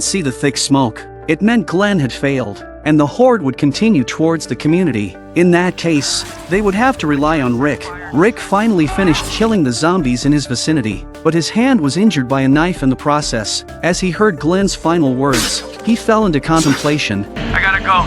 see the thick smoke, it meant Glenn had failed, and the horde would continue towards the community. In that case, they would have to rely on Rick. Rick finally finished killing the zombies in his vicinity, but his hand was injured by a knife in the process. As he heard Glenn's final words, he fell into contemplation. I gotta go.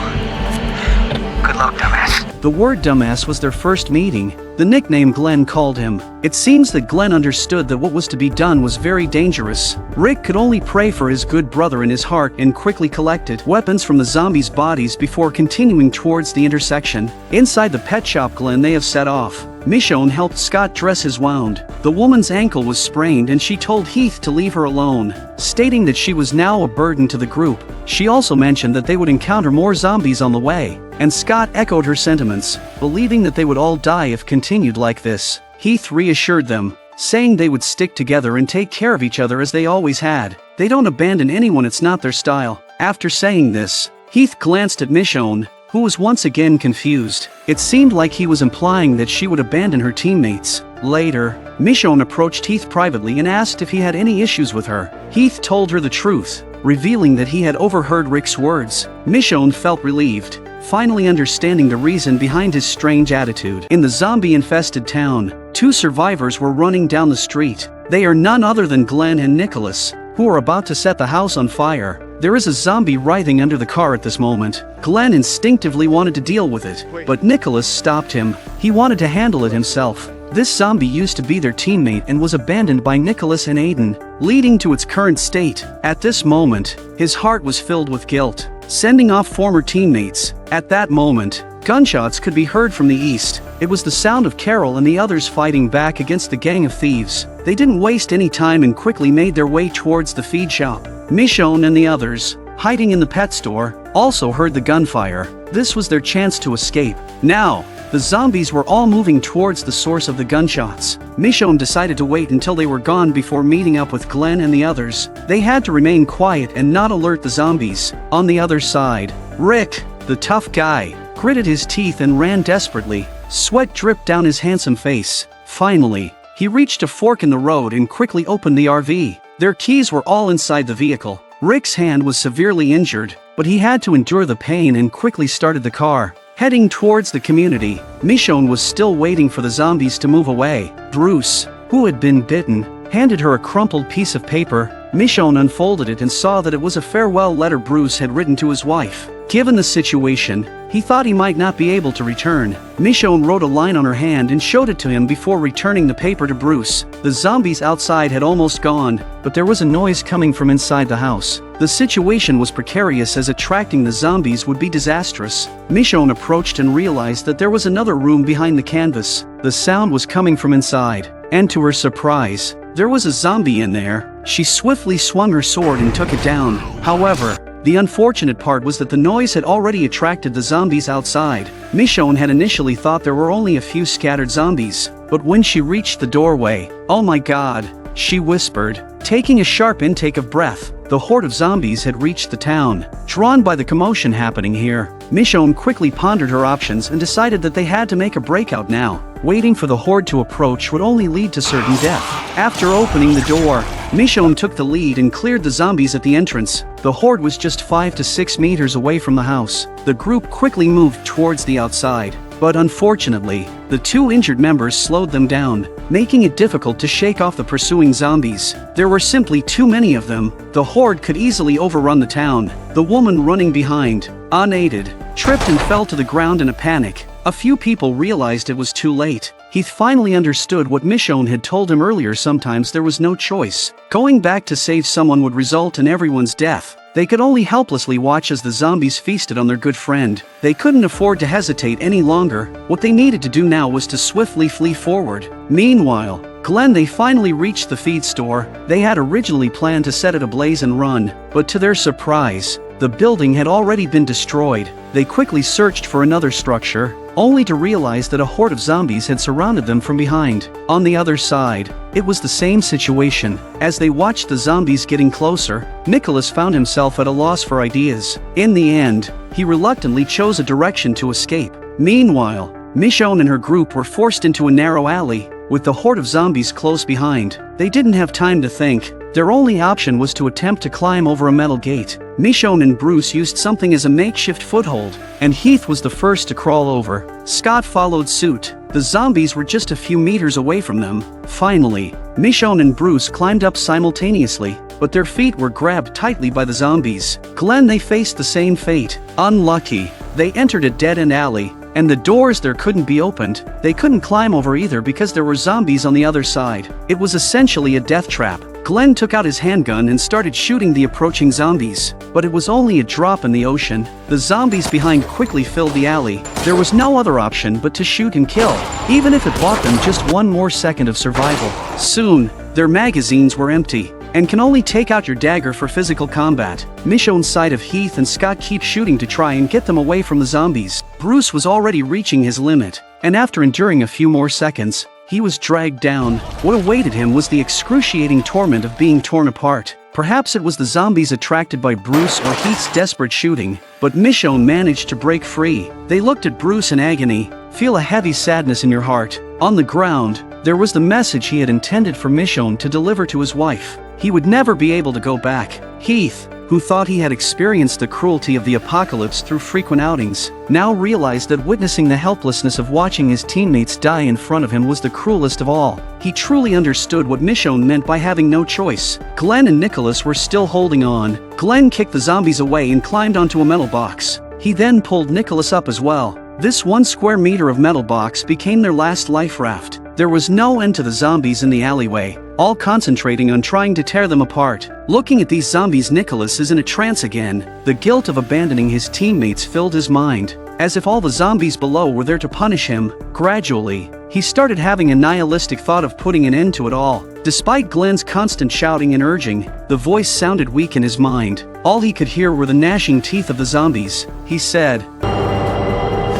Good luck, dumbass. The word dumbass was their first meeting, the nickname Glenn called him. It seems that Glenn understood that what was to be done was very dangerous. Rick could only pray for his good brother in his heart and quickly collected weapons from the zombies' bodies before continuing towards the intersection. Inside the pet shop Glenn they have set off. Michonne helped Scott dress his wound. The woman's ankle was sprained and she told Heath to leave her alone, stating that she was now a burden to the group. She also mentioned that they would encounter more zombies on the way, and Scott echoed her sentiments, believing that they would all die if continued like this. Heath reassured them, saying they would stick together and take care of each other as they always had. They don't abandon anyone, it's not their style. After saying this, Heath glanced at Michonne, who was once again confused. It seemed like he was implying that she would abandon her teammates. Later, Michonne approached Heath privately and asked if he had any issues with her. Heath told her the truth, revealing that he had overheard Rick's words. Michonne felt relieved, finally understanding the reason behind his strange attitude. In the zombie-infested town, two survivors were running down the street. They are none other than Glenn and Nicholas, who are about to set the house on fire. There is a zombie writhing under the car at this moment. Glenn instinctively wanted to deal with it, but Nicholas stopped him. He wanted to handle it himself. This zombie used to be their teammate and was abandoned by Nicholas and Aiden, leading to its current state. At this moment, his heart was filled with guilt, sending off former teammates. At that moment, gunshots could be heard from the east. It was the sound of Carol and the others fighting back against the gang of thieves. They didn't waste any time and quickly made their way towards the feed shop. Michonne and the others, hiding in the pet store, also heard the gunfire. This was their chance to escape. Now, the zombies were all moving towards the source of the gunshots. Michonne decided to wait until they were gone before meeting up with Glenn and the others. They had to remain quiet and not alert the zombies. On the other side, Rick, the tough guy, gritted his teeth and ran desperately. Sweat dripped down his handsome face. Finally, he reached a fork in the road and quickly opened the RV. Their keys were all inside the vehicle. Rick's hand was severely injured, but he had to endure the pain and quickly started the car. Heading towards the community, Michonne was still waiting for the zombies to move away. Bruce, who had been bitten, handed her a crumpled piece of paper. Michonne unfolded it and saw that it was a farewell letter Bruce had written to his wife. Given the situation, he thought he might not be able to return. Michonne wrote a line on her hand and showed it to him before returning the paper to Bruce. The zombies outside had almost gone, but there was a noise coming from inside the house. The situation was precarious as attracting the zombies would be disastrous. Michonne approached and realized that there was another room behind the canvas. The sound was coming from inside, and to her surprise, there was a zombie in there. She swiftly swung her sword and took it down. However, the unfortunate part was that the noise had already attracted the zombies outside. Michonne had initially thought there were only a few scattered zombies, but when she reached the doorway, "Oh my God," she whispered, taking a sharp intake of breath. The horde of zombies had reached the town. Drawn by the commotion happening here, Michonne quickly pondered her options and decided that they had to make a breakout now. Waiting for the horde to approach would only lead to certain death. After opening the door, Michonne took the lead and cleared the zombies at the entrance. The horde was just 5 to 6 meters away from the house. The group quickly moved towards the outside, but unfortunately, the two injured members slowed them down, making it difficult to shake off the pursuing zombies. There were simply too many of them. The horde could easily overrun the town. The woman running behind, unaided, tripped and fell to the ground in a panic. A few people realized it was too late. Heath finally understood what Michonne had told him earlier. Sometimes there was no choice. Going back to save someone would result in everyone's death. They could only helplessly watch as the zombies feasted on their good friend. They couldn't afford to hesitate any longer. What they needed to do now was to swiftly flee forward. Meanwhile, they finally reached the feed store. They had originally planned to set it ablaze and run, but to their surprise, the building had already been destroyed. They quickly searched for another structure, only to realize that a horde of zombies had surrounded them from behind. On the other side, it was the same situation. As they watched the zombies getting closer, Nicholas found himself at a loss for ideas. In the end, he reluctantly chose a direction to escape. Meanwhile, Michonne and her group were forced into a narrow alley, with the horde of zombies close behind. They didn't have time to think. Their only option was to attempt to climb over a metal gate. Michonne and Bruce used something as a makeshift foothold, and Heath was the first to crawl over. Scott followed suit. The zombies were just a few meters away from them. Finally, Michonne and Bruce climbed up simultaneously, but their feet were grabbed tightly by the zombies. They faced the same fate. Unlucky, they entered a dead-end alley, and the doors there couldn't be opened. They couldn't climb over either because there were zombies on the other side. It was essentially a death trap. Glenn took out his handgun and started shooting the approaching zombies, but it was only a drop in the ocean. The zombies behind quickly filled the alley. There was no other option but to shoot and kill, even if it bought them just one more second of survival. Soon, their magazines were empty, and can only take out your dagger for physical combat. Michonne's side of Heath and Scott keep shooting to try and get them away from the zombies. Bruce was already reaching his limit, and after enduring a few more seconds, he was dragged down. What awaited him was the excruciating torment of being torn apart. Perhaps it was the zombies attracted by Bruce or Heath's desperate shooting, but Michonne managed to break free. They looked at Bruce in agony. Feel a heavy sadness in your heart. On the ground, there was the message he had intended for Michonne to deliver to his wife. He would never be able to go back. Heath, who thought he had experienced the cruelty of the apocalypse through frequent outings, now realized that witnessing the helplessness of watching his teammates die in front of him was the cruelest of all. He truly understood what Michonne meant by having no choice. Glenn and Nicholas were still holding on. Glenn kicked the zombies away and climbed onto a metal box. He then pulled Nicholas up as well. This 1 square meter of metal box became their last life raft. There was no end to the zombies in the alleyway, all concentrating on trying to tear them apart. Looking at these zombies, Nicholas is in a trance again. The guilt of abandoning his teammates filled his mind, as if all the zombies below were there to punish him. Gradually, he started having a nihilistic thought of putting an end to it all. Despite Glenn's constant shouting and urging, the voice sounded weak in his mind. All he could hear were the gnashing teeth of the zombies. He said,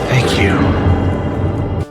Thank you.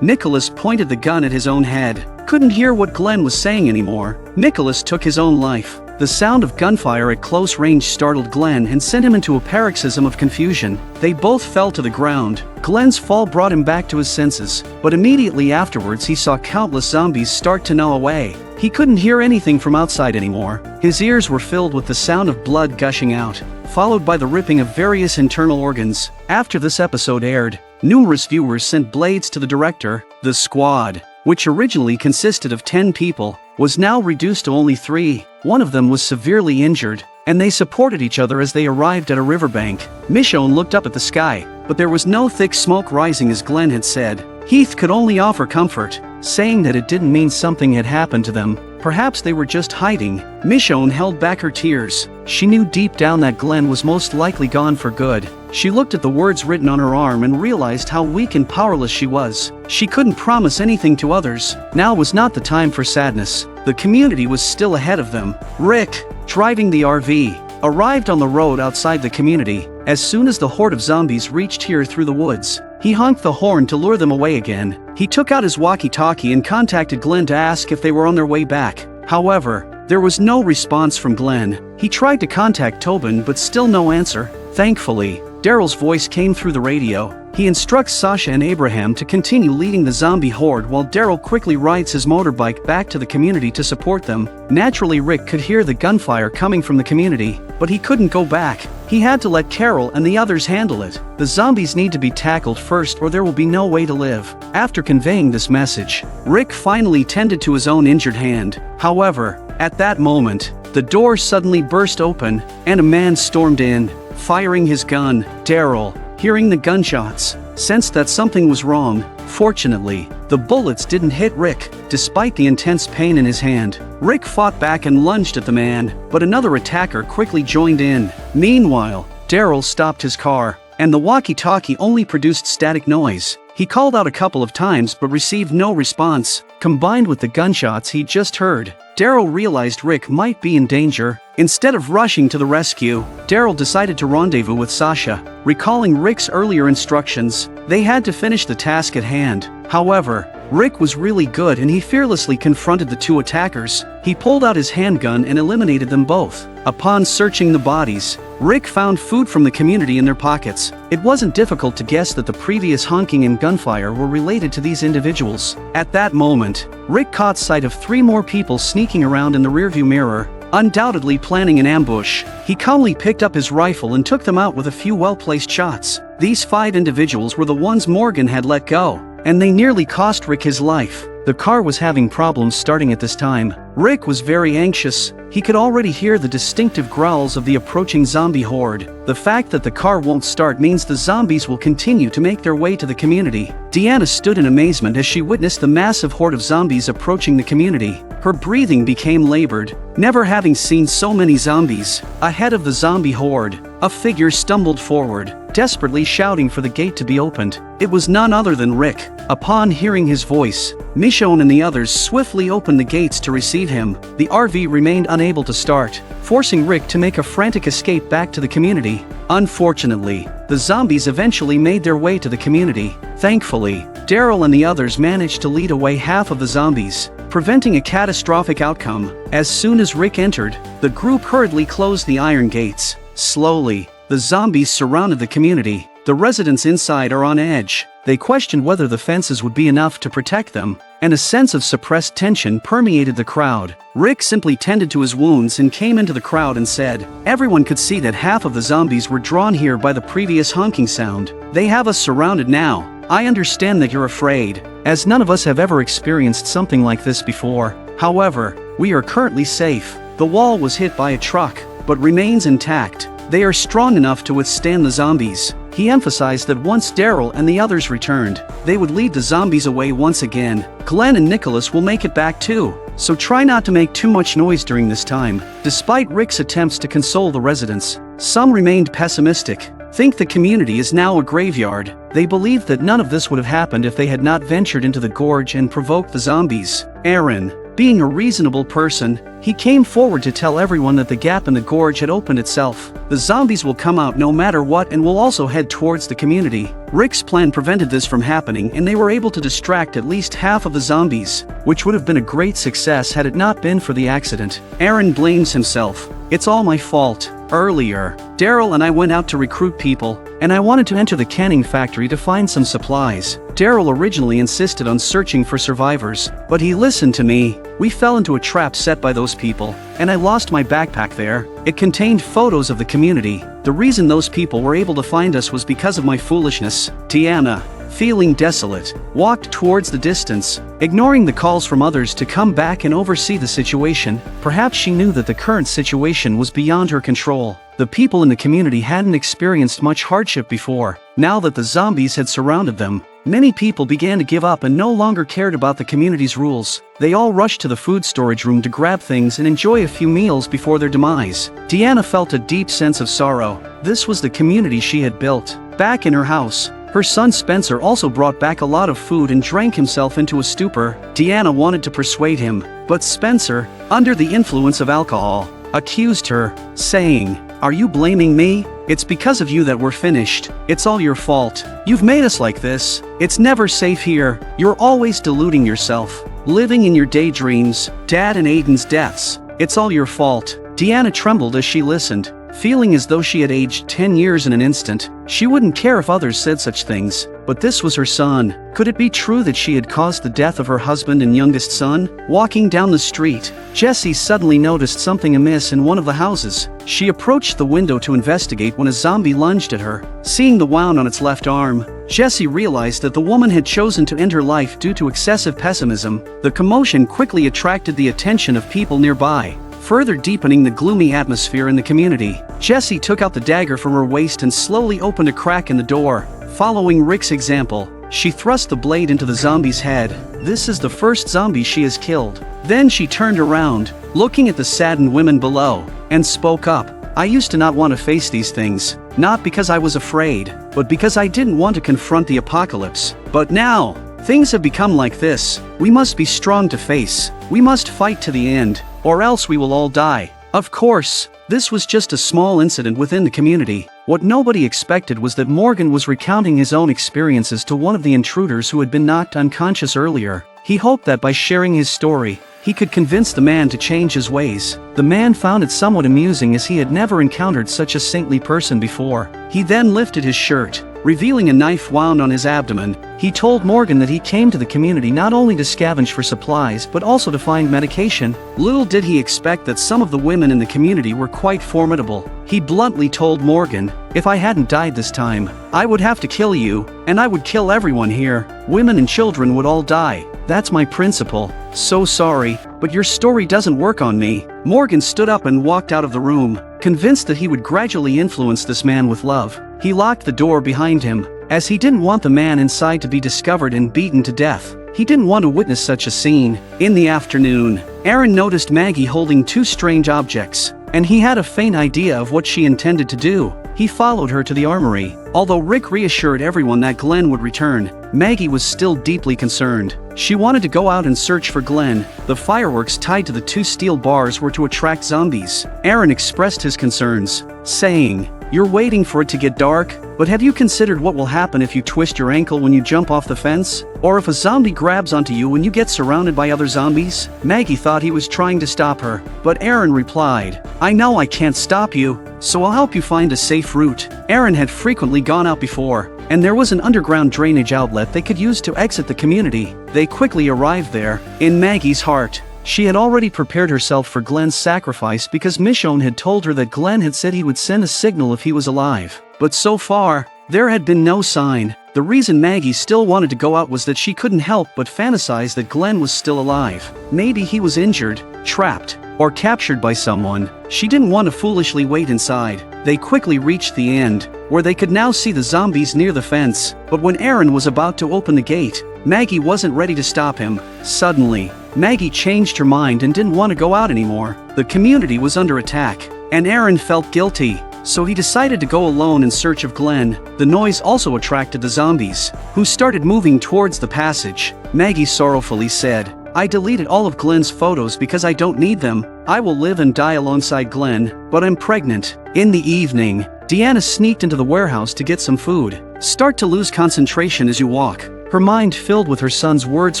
Nicholas pointed the gun at his own head. Couldn't hear what Glenn was saying anymore. Nicholas took his own life. The sound of gunfire at close range startled Glenn and sent him into a paroxysm of confusion. They both fell to the ground. Glenn's fall brought him back to his senses, but immediately afterwards he saw countless zombies start to gnaw away. He couldn't hear anything from outside anymore. His ears were filled with the sound of blood gushing out, followed by the ripping of various internal organs. After this episode aired, numerous viewers sent blades to the director. The squad, which originally consisted of 10 people, was now reduced to only 3. One of them was severely injured, and they supported each other as they arrived at a riverbank. Michonne looked up at the sky, but there was no thick smoke rising as Glenn had said. Heath could only offer comfort, saying that it didn't mean something had happened to them. Perhaps they were just hiding. Michonne held back her tears. She knew deep down that Glenn was most likely gone for good. She looked at the words written on her arm and realized how weak and powerless she was. She couldn't promise anything to others. Now was not the time for sadness. The community was still ahead of them. Rick, driving the RV, arrived on the road outside the community. As soon as the horde of zombies reached here through the woods, he honked the horn to lure them away again. He took out his walkie-talkie and contacted Glenn to ask if they were on their way back. However, there was no response from Glenn. He tried to contact Tobin but still no answer. Thankfully, Daryl's voice came through the radio. He instructs Sasha and Abraham to continue leading the zombie horde while Daryl quickly rides his motorbike back to the community to support them. Naturally, Rick could hear the gunfire coming from the community, but he couldn't go back. He had to let Carol and the others handle it. The zombies need to be tackled first or there will be no way to live. After conveying this message, Rick finally tended to his own injured hand. However, at that moment, the door suddenly burst open, and a man stormed in, firing his gun. Daryl, hearing the gunshots, sensed that something was wrong. Fortunately, the bullets didn't hit Rick, despite the intense pain in his hand. Rick fought back and lunged at the man, but another attacker quickly joined in. Meanwhile, Daryl stopped his car, and the walkie-talkie only produced static noise. He called out a couple of times but received no response. Combined with the gunshots he just heard, Daryl realized Rick might be in danger. Instead of rushing to the rescue, Daryl decided to rendezvous with Sasha. Recalling Rick's earlier instructions, they had to finish the task at hand. However, Rick was really good and he fearlessly confronted the two attackers. He pulled out his handgun and eliminated them both. Upon searching the bodies, Rick found food from the community in their pockets. It wasn't difficult to guess that the previous honking and gunfire were related to these individuals. At that moment, Rick caught sight of 3 more people sneaking around in the rearview mirror, undoubtedly planning an ambush. He calmly picked up his rifle and took them out with a few well-placed shots. These 5 individuals were the ones Morgan had let go, and they nearly cost Rick his life. The car was having problems starting at this time. Rick was very anxious. He could already hear the distinctive growls of the approaching zombie horde. The fact that the car won't start means the zombies will continue to make their way to the community. Deanna stood in amazement as she witnessed the massive horde of zombies approaching the community. Her breathing became labored, never having seen so many zombies. Ahead of the zombie horde, a figure stumbled forward, desperately shouting for the gate to be opened. It was none other than Rick. Upon hearing his voice, Michonne and the others swiftly opened the gates to receive him. The RV remained unable to start, forcing Rick to make a frantic escape back to the community. Unfortunately, the zombies eventually made their way to the community. Thankfully, Daryl and the others managed to lead away half of the zombies, preventing a catastrophic outcome. As soon as Rick entered, the group hurriedly closed the iron gates. Slowly, the zombies surrounded the community. The residents inside are on edge. They questioned whether the fences would be enough to protect them, and a sense of suppressed tension permeated the crowd. Rick simply tended to his wounds and came into the crowd and said, "Everyone could see that half of the zombies were drawn here by the previous honking sound. They have us surrounded now. I understand that you're afraid, as none of us have ever experienced something like this before. However, we are currently safe. The wall was hit by a truck, but remains intact. They are strong enough to withstand the zombies." He emphasized that once Daryl and the others returned, they would lead the zombies away once again. Glenn and Nicholas will make it back too, so try not to make too much noise during this time. Despite Rick's attempts to console the residents, some remained pessimistic. Think the community is now a graveyard. They believed that none of this would have happened if they had not ventured into the gorge and provoked the zombies. Aaron, being a reasonable person, he came forward to tell everyone that the gap in the gorge had opened itself. The zombies will come out no matter what and will also head towards the community. Rick's plan prevented this from happening and they were able to distract at least half of the zombies, which would have been a great success had it not been for the accident. Aaron blames himself. "It's all my fault. Earlier, Daryl and I went out to recruit people, and I wanted to enter the canning factory to find some supplies. Daryl originally insisted on searching for survivors, but he listened to me. We fell into a trap set by those people, and I lost my backpack there. It contained photos of the community. The reason those people were able to find us was because of my foolishness." Tiana, feeling desolate, walked towards the distance, ignoring the calls from others to come back and oversee the situation. Perhaps she knew that the current situation was beyond her control. The people in the community hadn't experienced much hardship before. Now that the zombies had surrounded them, many people began to give up and no longer cared about the community's rules. They all rushed to the food storage room to grab things and enjoy a few meals before their demise. Deanna felt a deep sense of sorrow. This was the community she had built. Back in her house, her son Spencer also brought back a lot of food and drank himself into a stupor. Deanna wanted to persuade him, but Spencer, under the influence of alcohol, accused her, saying, "Are you blaming me? It's because of you that we're finished. It's all your fault. You've made us like this. It's never safe here. You're always deluding yourself, living in your daydreams. Dad and Aiden's deaths. It's all your fault." Deanna trembled as she listened, feeling as though she had aged 10 years in an instant. She wouldn't care if others said such things, but this was her son. Could it be true that she had caused the death of her husband and youngest son? Walking down the street, Jessie suddenly noticed something amiss in one of the houses. She approached the window to investigate when a zombie lunged at her. Seeing the wound on its left arm, Jessie realized that the woman had chosen to end her life due to excessive pessimism. The commotion quickly attracted the attention of people nearby. further deepening the gloomy atmosphere in the community. Jessie took out the dagger from her waist and slowly opened a crack in the door. Following Rick's example, she thrust the blade into the zombie's head. This is the first zombie she has killed. Then she turned around, looking at the saddened women below, and spoke up. I used to not want to face these things, not because I was afraid, but because I didn't want to confront the apocalypse. But now, things have become like this. We must be strong to face. We must fight to the end, or else we will all die. Of course, this was just a small incident within the community. What nobody expected was that Morgan was recounting his own experiences to one of the intruders who had been knocked unconscious earlier. He hoped that by sharing his story, he could convince the man to change his ways. The man found it somewhat amusing as he had never encountered such a saintly person before. He then lifted his shirt, revealing a knife wound on his abdomen. He told Morgan that he came to the community not only to scavenge for supplies but also to find medication. Little did he expect that some of the women in the community were quite formidable. He bluntly told Morgan, "If I hadn't died this time, I would have to kill you, and I would kill everyone here. Women and children would all die. That's my principle. So sorry, but your story doesn't work on me." Morgan stood up and walked out of the room, convinced that he would gradually influence this man with love. He locked the door behind him, as he didn't want the man inside to be discovered and beaten to death. He didn't want to witness such a scene. In the afternoon, Aaron noticed Maggie holding two strange objects, and he had a faint idea of what she intended to do. He followed her to the armory. Although Rick reassured everyone that Glenn would return, Maggie was still deeply concerned. She wanted to go out and search for Glenn. The fireworks tied to the two steel bars were to attract zombies. Aaron expressed his concerns, saying, "You're waiting for it to get dark, but have you considered what will happen if you twist your ankle when you jump off the fence? Or if a zombie grabs onto you when you get surrounded by other zombies?" Maggie thought he was trying to stop her, but Aaron replied, "I know I can't stop you, so I'll help you find a safe route." Aaron had frequently gone out before, and there was an underground drainage outlet they could use to exit the community. They quickly arrived there. In Maggie's heart, she had already prepared herself for Glenn's sacrifice because Michonne had told her that Glenn had said he would send a signal if he was alive. But so far, there had been no sign. The reason Maggie still wanted to go out was that she couldn't help but fantasize that Glenn was still alive. Maybe he was injured, trapped, or captured by someone. She didn't want to foolishly wait inside. They quickly reached the end, where they could now see the zombies near the fence. But when Aaron was about to open the gate, Maggie wasn't ready to stop him. Suddenly, Maggie changed her mind and didn't want to go out anymore. The community was under attack, and Aaron felt guilty. So he decided to go alone in search of Glenn. The noise also attracted the zombies, who started moving towards the passage. Maggie sorrowfully said, "I deleted all of Glenn's photos because I don't need them. I will live and die alongside Glenn, but I'm pregnant." In the evening, Deanna sneaked into the warehouse to get some food. Start to lose concentration as you walk. Her mind filled with her son's words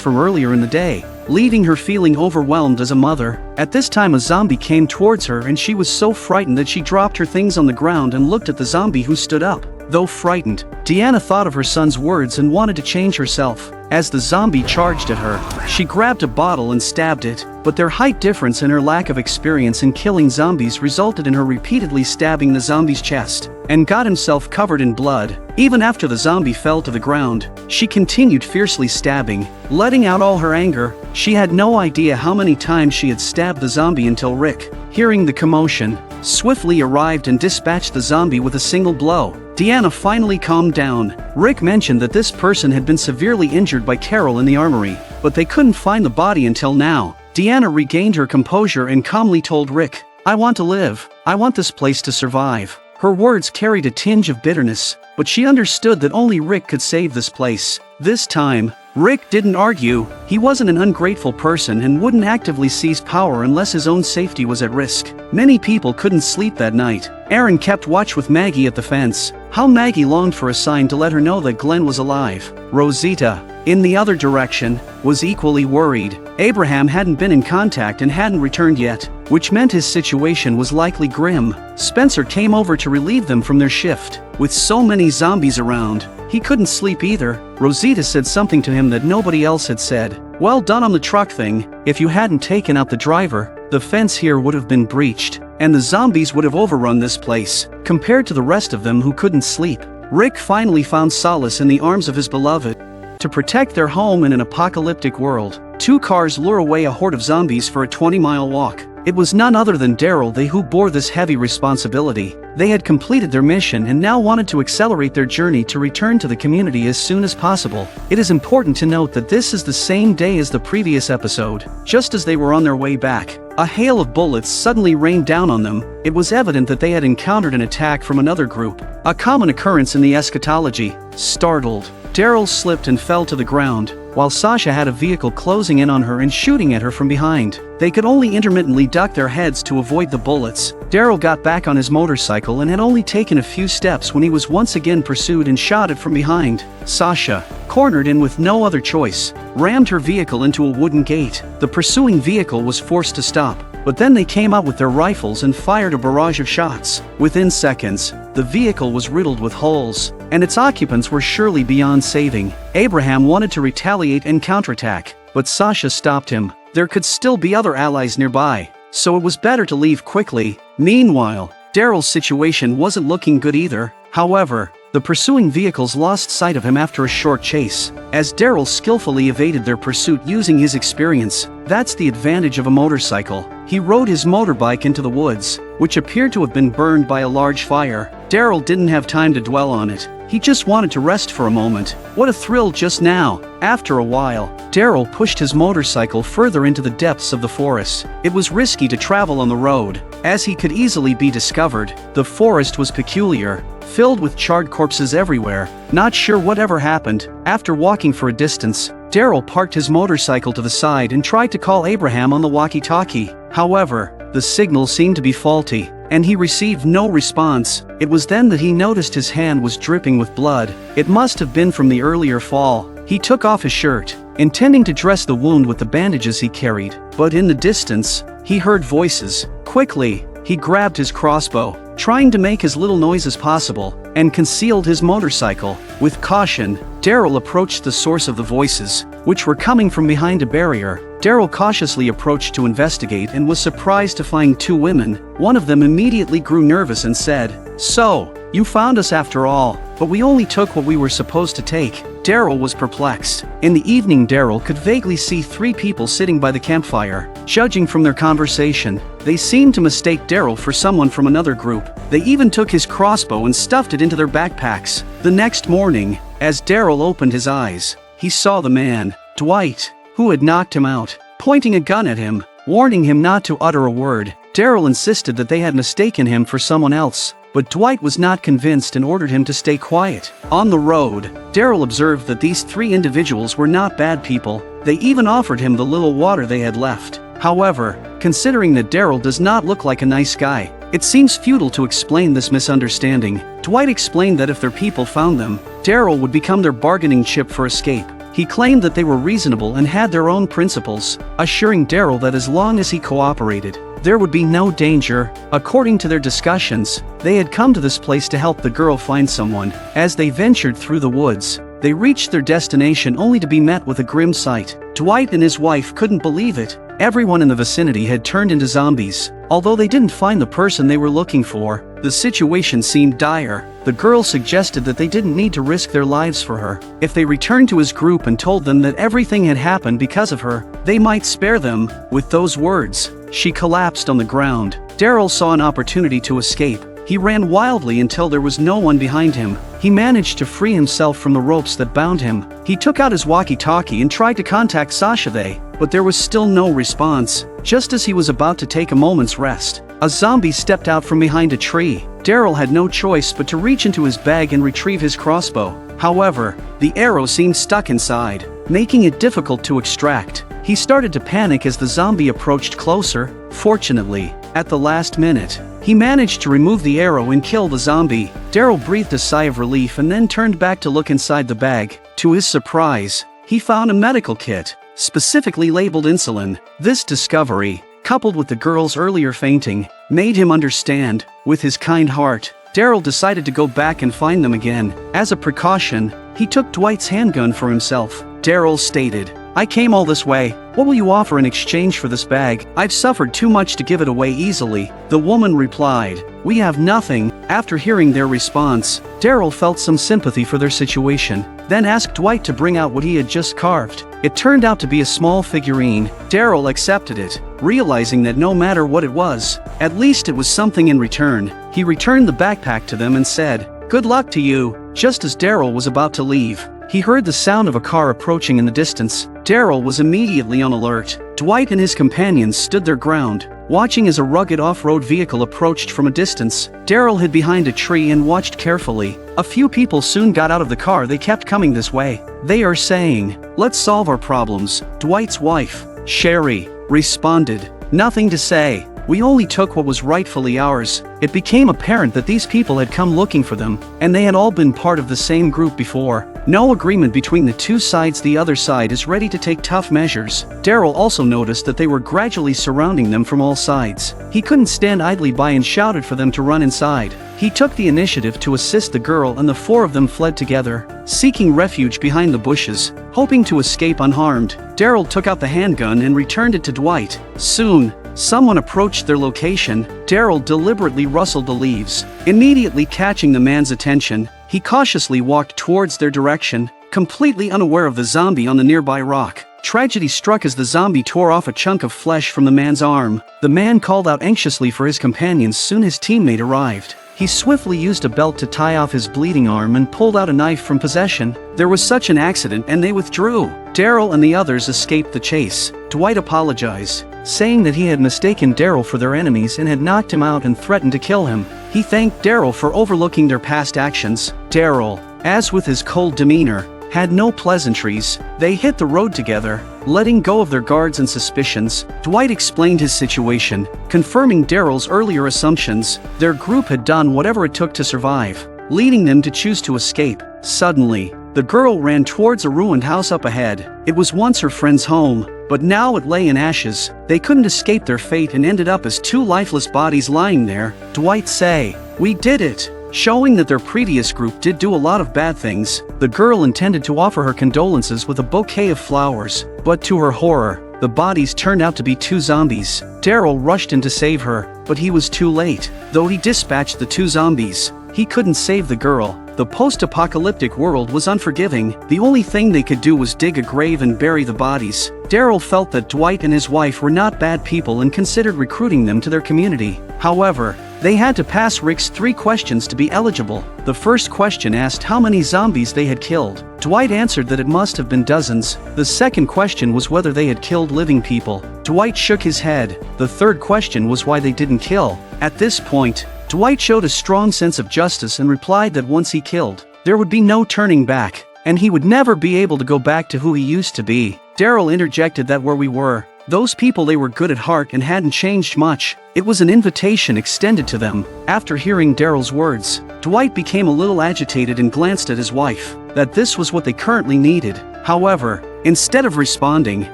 from earlier in the day, leaving her feeling overwhelmed as a mother. At this time a zombie came towards her and she was so frightened that she dropped her things on the ground and looked at the zombie who stood up. Though frightened, Deanna thought of her son's words and wanted to change herself. As the zombie charged at her, she grabbed a bottle and stabbed it, but their height difference and her lack of experience in killing zombies resulted in her repeatedly stabbing the zombie's chest, and got himself covered in blood. Even after the zombie fell to the ground, she continued fiercely stabbing, letting out all her anger. She had no idea how many times she had stabbed the zombie until Rick, hearing the commotion, swiftly arrived and dispatched the zombie with a single blow. Deanna finally calmed down. Rick mentioned that this person had been severely injured by Carol in the armory, but they couldn't find the body until now. Deanna regained her composure and calmly told Rick, "I want to live. I want this place to survive." Her words carried a tinge of bitterness, but she understood that only Rick could save this place. This time, Rick didn't argue. He wasn't an ungrateful person and wouldn't actively seize power unless his own safety was at risk. Many people couldn't sleep that night. Aaron kept watch with Maggie at the fence. How Maggie longed for a sign to let her know that Glenn was alive. Rosita, in the other direction, was equally worried. Abraham hadn't been in contact and hadn't returned yet, which meant his situation was likely grim. Spencer came over to relieve them from their shift. With so many zombies around, he couldn't sleep either. Rosita said something to him that nobody else had said. "Well done on the truck thing. If you hadn't taken out the driver, the fence here would have been breached, and the zombies would have overrun this place, compared to the rest of them who couldn't sleep." Rick finally found solace in the arms of his beloved. To protect their home in an apocalyptic world, two cars lure away a horde of zombies for a 20-mile walk. It was none other than Daryl they who bore this heavy responsibility. They had completed their mission and now wanted to accelerate their journey to return to the community as soon as possible. It is important to note that this is the same day as the previous episode. Just as they were on their way back, a hail of bullets suddenly rained down on them. It was evident that they had encountered an attack from another group, a common occurrence in the eschatology. Startled, Daryl slipped and fell to the ground, while Sasha had a vehicle closing in on her and shooting at her from behind. They could only intermittently duck their heads to avoid the bullets. Daryl got back on his motorcycle and had only taken a few steps when he was once again pursued and shot at from behind. Sasha, cornered and with no other choice, rammed her vehicle into a wooden gate. The pursuing vehicle was forced to stop, but then they came out with their rifles and fired a barrage of shots. Within seconds, the vehicle was riddled with holes, and its occupants were surely beyond saving. Abraham wanted to retaliate and counterattack, but Sasha stopped him. There could still be other allies nearby, so it was better to leave quickly. Meanwhile, Daryl's situation wasn't looking good either. However, the pursuing vehicles lost sight of him after a short chase, as Daryl skillfully evaded their pursuit using his experience. That's the advantage of a motorcycle. He rode his motorbike into the woods, which appeared to have been burned by a large fire. Daryl didn't have time to dwell on it. He just wanted to rest for a moment. What a thrill just now. After a while, Daryl pushed his motorcycle further into the depths of the forest. It was risky to travel on the road, as he could easily be discovered. The forest was peculiar, filled with charred corpses everywhere. Not sure whatever happened. After walking for a distance, Daryl parked his motorcycle to the side and tried to call Abraham on the walkie-talkie. However, the signal seemed to be faulty, and he received no response. It was then that he noticed his hand was dripping with blood. It must have been from the earlier fall. He took off his shirt, intending to dress the wound with the bandages he carried, but in the distance, he heard voices. Quickly, he grabbed his crossbow, trying to make as little noise as possible, and concealed his motorcycle. With caution, Daryl approached the source of the voices, which were coming from behind a barrier. Daryl cautiously approached to investigate and was surprised to find two women. One of them immediately grew nervous and said, "So, you found us after all, but we only took what we were supposed to take." Daryl was perplexed. In the evening, Daryl could vaguely see three people sitting by the campfire. Judging from their conversation, they seemed to mistake Daryl for someone from another group. They even took his crossbow and stuffed it into their backpacks. The next morning, as Daryl opened his eyes, he saw the man, Dwight, who had knocked him out, pointing a gun at him, warning him not to utter a word. Daryl insisted that they had mistaken him for someone else, but Dwight was not convinced and ordered him to stay quiet. On the road, Daryl observed that these three individuals were not bad people. They even offered him the little water they had left. However, considering that Daryl does not look like a nice guy, it seems futile to explain this misunderstanding. Dwight explained that if their people found them, Daryl would become their bargaining chip for escape. He claimed that they were reasonable and had their own principles, assuring Daryl that as long as he cooperated, there would be no danger. According to their discussions, they had come to this place to help the girl find someone. As they ventured through the woods, they reached their destination only to be met with a grim sight. Dwight and his wife couldn't believe it. Everyone in the vicinity had turned into zombies. Although they didn't find the person they were looking for, the situation seemed dire. The girl suggested that they didn't need to risk their lives for her. If they returned to his group and told them that everything had happened because of her, they might spare them. With those words, she collapsed on the ground. Daryl saw an opportunity to escape. He ran wildly until there was no one behind him. He managed to free himself from the ropes that bound him. He took out his walkie-talkie and tried to contact Sasha, but there was still no response. Just as he was about to take a moment's rest, a zombie stepped out from behind a tree. Daryl had no choice but to reach into his bag and retrieve his crossbow. However, the arrow seemed stuck inside, making it difficult to extract. He started to panic as the zombie approached closer. Fortunately, at the last minute, he managed to remove the arrow and kill the zombie. Daryl breathed a sigh of relief and then turned back to look inside the bag. To his surprise, he found a medical kit, specifically labeled insulin. This discovery, coupled with the girl's earlier fainting, made him understand. With his kind heart, Daryl decided to go back and find them again. As a precaution, he took Dwight's handgun for himself. Daryl stated, "I came all this way. What will you offer in exchange for this bag? I've suffered too much to give it away easily." The woman replied, "We have nothing." After hearing their response, Daryl felt some sympathy for their situation. then asked Dwight to bring out what he had just carved. It turned out to be a small figurine. Daryl accepted it, realizing that no matter what it was, at least it was something in return. He returned the backpack to them and said, "Good luck to you." Just as Daryl was about to leave, he heard the sound of a car approaching in the distance. Daryl was immediately on alert. Dwight and his companions stood their ground, watching as a rugged off-road vehicle approached from a distance. Daryl hid behind a tree and watched carefully. A few people soon got out of the car. They kept coming this way. "They are saying, 'Let's solve our problems.'" Dwight's wife, Sherry, responded, "Nothing to say. We only took what was rightfully ours." It became apparent that these people had come looking for them, and they had all been part of the same group before. No agreement between the two sides. The other side is ready to take tough measures. Daryl also noticed that they were gradually surrounding them from all sides. He couldn't stand idly by and shouted for them to run inside. He took the initiative to assist the girl, and the four of them fled together, seeking refuge behind the bushes, hoping to escape unharmed. Daryl took out the handgun and returned it to Dwight. Soon, someone approached their location. Daryl deliberately rustled the leaves, immediately catching the man's attention. He cautiously walked towards their direction, completely unaware of the zombie on the nearby rock. Tragedy struck as the zombie tore off a chunk of flesh from the man's arm. The man called out anxiously for his companions. Soon his teammate arrived. He swiftly used a belt to tie off his bleeding arm and pulled out a knife from possession. There was such an accident and they withdrew. Daryl and the others escaped the chase. Dwight apologized, saying that he had mistaken Daryl for their enemies and had knocked him out and threatened to kill him. He thanked Daryl for overlooking their past actions. Daryl, as with his cold demeanor, had no pleasantries. They hit the road together, letting go of their guards and suspicions. Dwight explained his situation, confirming Daryl's earlier assumptions. Their group had done whatever it took to survive, leading them to choose to escape. Suddenly, the girl ran towards a ruined house up ahead. It was once her friend's home, but now it lay in ashes. They couldn't escape their fate and ended up as two lifeless bodies lying there. Dwight said, "We did it," showing that their previous group did do a lot of bad things. The girl intended to offer her condolences with a bouquet of flowers, but to her horror, the bodies turned out to be two zombies. Daryl rushed in to save her, but he was too late. Though he dispatched the two zombies, he couldn't save the girl. The post-apocalyptic world was unforgiving. The only thing they could do was dig a grave and bury the bodies. Daryl felt that Dwight and his wife were not bad people and considered recruiting them to their community. However, they had to pass Rick's 3 questions to be eligible. The first question asked how many zombies they had killed. Dwight answered that it must have been dozens. The second question was whether they had killed living people. Dwight shook his head. The third question was why they didn't kill. At this point, Dwight showed a strong sense of justice and replied that once he killed, there would be no turning back, and he would never be able to go back to who he used to be. Daryl interjected that where we were, those people, they were good at heart and hadn't changed much. It was an invitation extended to them. After hearing Daryl's words, Dwight became a little agitated and glanced at his wife, that this was what they currently needed. However, instead of responding,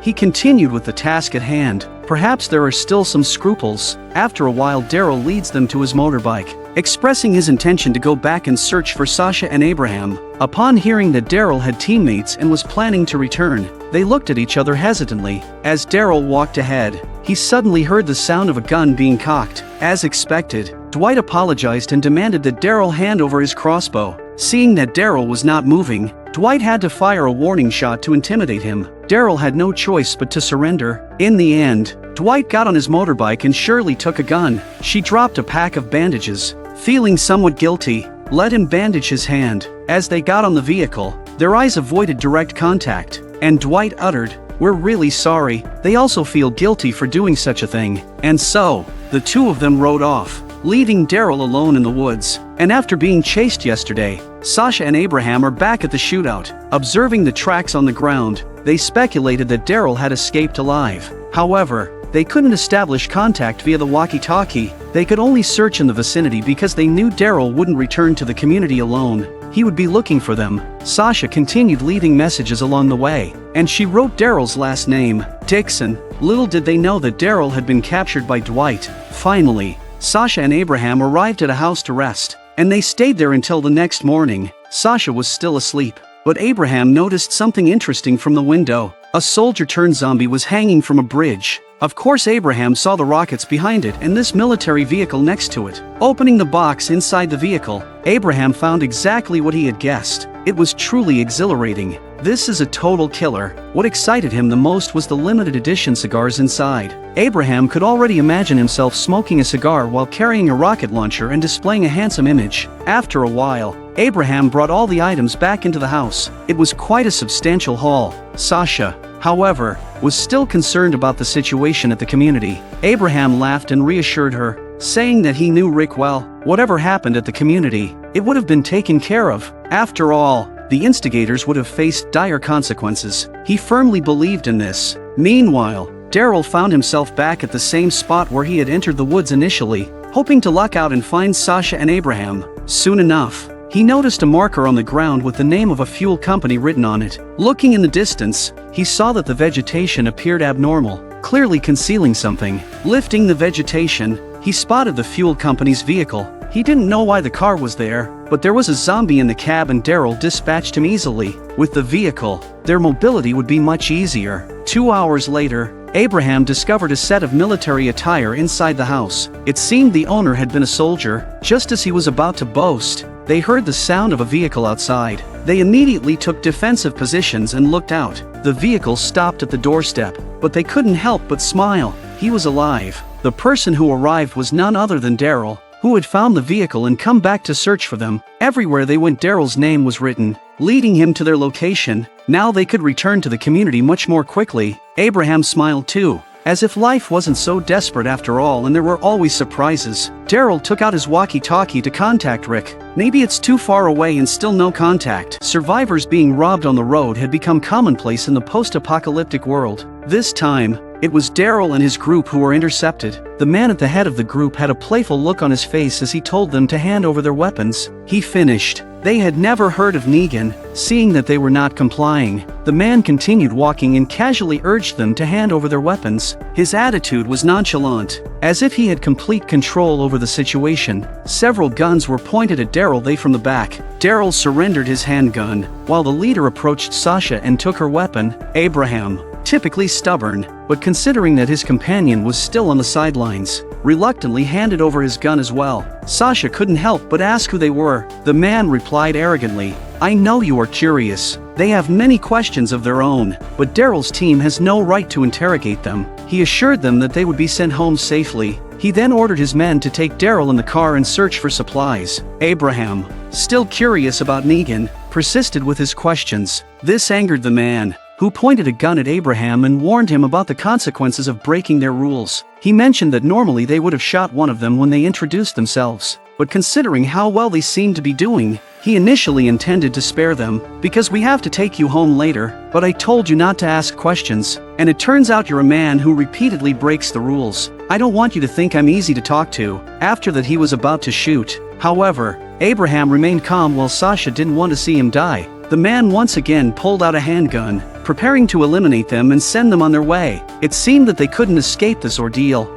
he continued with the task at hand. Perhaps there are still some scruples. After a while, Daryl leads them to his motorbike, expressing his intention to go back and search for Sasha and Abraham. Upon hearing that Daryl had teammates and was planning to return, they looked at each other hesitantly. As Daryl walked ahead, he suddenly heard the sound of a gun being cocked. As expected, Dwight apologized and demanded that Daryl hand over his crossbow. Seeing that Daryl was not moving, Dwight had to fire a warning shot to intimidate him. Daryl had no choice but to surrender. In the end, Dwight got on his motorbike and Shirley took a gun. She dropped a pack of bandages. Feeling somewhat guilty, let him bandage his hand. As they got on the vehicle, their eyes avoided direct contact, and Dwight uttered, "We're really sorry." They also feel guilty for doing such a thing. And so, the two of them rode off, leaving Daryl alone in the woods. And after being chased yesterday, Sasha and Abraham are back at the shootout. Observing the tracks on the ground, they speculated that Daryl had escaped alive. However, they couldn't establish contact via the walkie-talkie. They could only search in the vicinity because they knew Daryl wouldn't return to the community alone. He would be looking for them. Sasha continued leaving messages along the way, and she wrote Daryl's last name, Dixon. Little did they know that Daryl had been captured by Dwight. Finally, Sasha and Abraham arrived at a house to rest, and they stayed there until the next morning. Sasha was still asleep, but Abraham noticed something interesting from the window. A soldier-turned-zombie was hanging from a bridge. Of course, Abraham saw the rockets behind it and this military vehicle next to it. Opening the box inside the vehicle, Abraham found exactly what he had guessed. It was truly exhilarating. This is a total killer. What excited him the most was the limited edition cigars inside. Abraham could already imagine himself smoking a cigar while carrying a rocket launcher and displaying a handsome image. After a while, Abraham brought all the items back into the house. It was quite a substantial haul. Sasha, however, was still concerned about the situation at the community. Abraham laughed and reassured her, saying that he knew Rick well. Whatever happened at the community, it would have been taken care of. After all, the instigators would have faced dire consequences. He firmly believed in this. Meanwhile, Daryl found himself back at the same spot where he had entered the woods initially, hoping to luck out and find Sasha and Abraham. Soon enough, he noticed a marker on the ground with the name of a fuel company written on it. Looking in the distance, he saw that the vegetation appeared abnormal, clearly concealing something. Lifting the vegetation, he spotted the fuel company's vehicle. He didn't know why the car was there, but there was a zombie in the cab and Daryl dispatched him easily. With the vehicle, their mobility would be much easier. 2 hours later, Abraham discovered a set of military attire inside the house. It seemed the owner had been a soldier. Just as he was about to boast, they heard the sound of a vehicle outside. They immediately took defensive positions and looked out. The vehicle stopped at the doorstep, but they couldn't help but smile. He was alive. The person who arrived was none other than Daryl, who had found the vehicle and come back to search for them. Everywhere they went, Daryl's name was written, leading him to their location. Now they could return to the community much more quickly. Abraham smiled too, as if life wasn't so desperate after all and there were always surprises. Daryl took out his walkie-talkie to contact Rick. Maybe it's too far away and still no contact. Survivors being robbed on the road had become commonplace in the post-apocalyptic world. This time, it was Daryl and his group who were intercepted. The man at the head of the group had a playful look on his face as he told them to hand over their weapons. He finished. They had never heard of Negan. Seeing that they were not complying, the man continued walking and casually urged them to hand over their weapons. His attitude was nonchalant, as if he had complete control over the situation. Several guns were pointed at Daryl from the back. Daryl surrendered his handgun, while the leader approached Sasha and took her weapon. Abraham, typically stubborn, but considering that his companion was still on the sidelines, reluctantly handed over his gun as well. Sasha couldn't help but ask who they were. The man replied arrogantly, "I know you are curious. They have many questions of their own, but Daryl's team has no right to interrogate them." He assured them that they would be sent home safely. He then ordered his men to take Daryl in the car and search for supplies. Abraham, still curious about Negan, persisted with his questions. This angered the man, who pointed a gun at Abraham and warned him about the consequences of breaking their rules. He mentioned that normally they would have shot one of them when they introduced themselves, but considering how well they seemed to be doing, he initially intended to spare them. "Because we have to take you home later, but I told you not to ask questions, and it turns out you're a man who repeatedly breaks the rules. I don't want you to think I'm easy to talk to." After that, he was about to shoot. However, Abraham remained calm while Sasha didn't want to see him die. The man once again pulled out a handgun, preparing to eliminate them and send them on their way. It seemed that they couldn't escape this ordeal.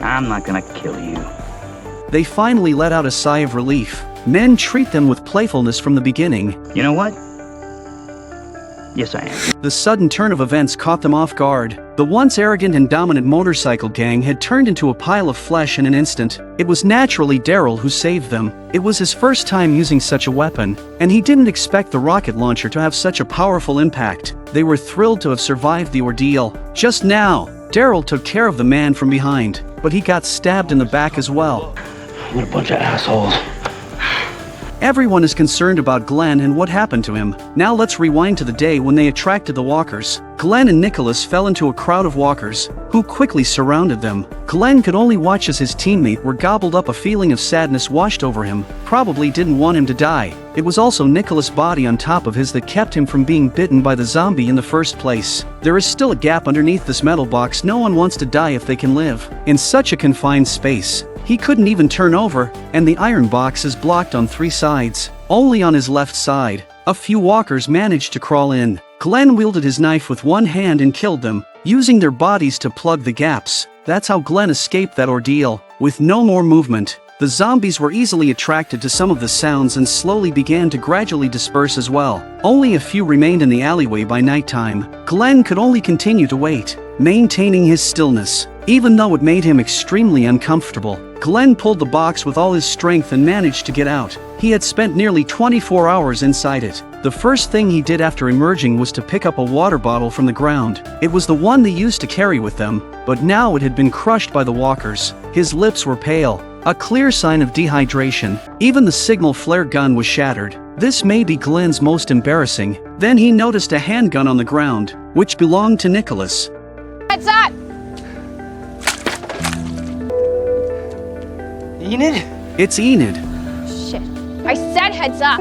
I'm not gonna kill you. They finally let out a sigh of relief. Men treat them with playfulness from the beginning. You know what? Yes, I am. The sudden turn of events caught them off guard. The once arrogant and dominant motorcycle gang had turned into a pile of flesh in an instant. It was naturally Daryl who saved them. It was his first time using such a weapon, and he didn't expect the rocket launcher to have such a powerful impact. They were thrilled to have survived the ordeal. Just now, Daryl took care of the man from behind, but he got stabbed in the back as well. What a bunch of assholes. Everyone is concerned about Glenn and what happened to him. Now let's rewind to the day when they attracted the walkers. Glenn and Nicholas fell into a crowd of walkers, who quickly surrounded them. Glenn could only watch as his teammate were gobbled up. A feeling of sadness washed over him. Probably didn't want him to die. It was also Nicholas' body on top of his that kept him from being bitten by the zombie in the first place. There is still a gap underneath this metal box. No one wants to die if they can live in such a confined space. He couldn't even turn over, and the iron box is blocked on 3 sides. Only on his left side, a few walkers managed to crawl in. Glenn wielded his knife with one hand and killed them, using their bodies to plug the gaps. That's how Glenn escaped that ordeal. With no more movement, the zombies were easily attracted to some of the sounds and slowly began to gradually disperse as well. Only a few remained in the alleyway by nighttime. Glenn could only continue to wait, maintaining his stillness, even though it made him extremely uncomfortable. Glenn pulled the box with all his strength and managed to get out. He had spent nearly 24 hours inside it. The first thing he did after emerging was to pick up a water bottle from the ground. It was the one they used to carry with them, but now it had been crushed by the walkers. His lips were pale, a clear sign of dehydration. Even the signal flare gun was shattered. This may be Glenn's most embarrassing. Then he noticed a handgun on the ground, which belonged to Nicholas. Heads up! Enid? It's Enid. Shit. I said heads up!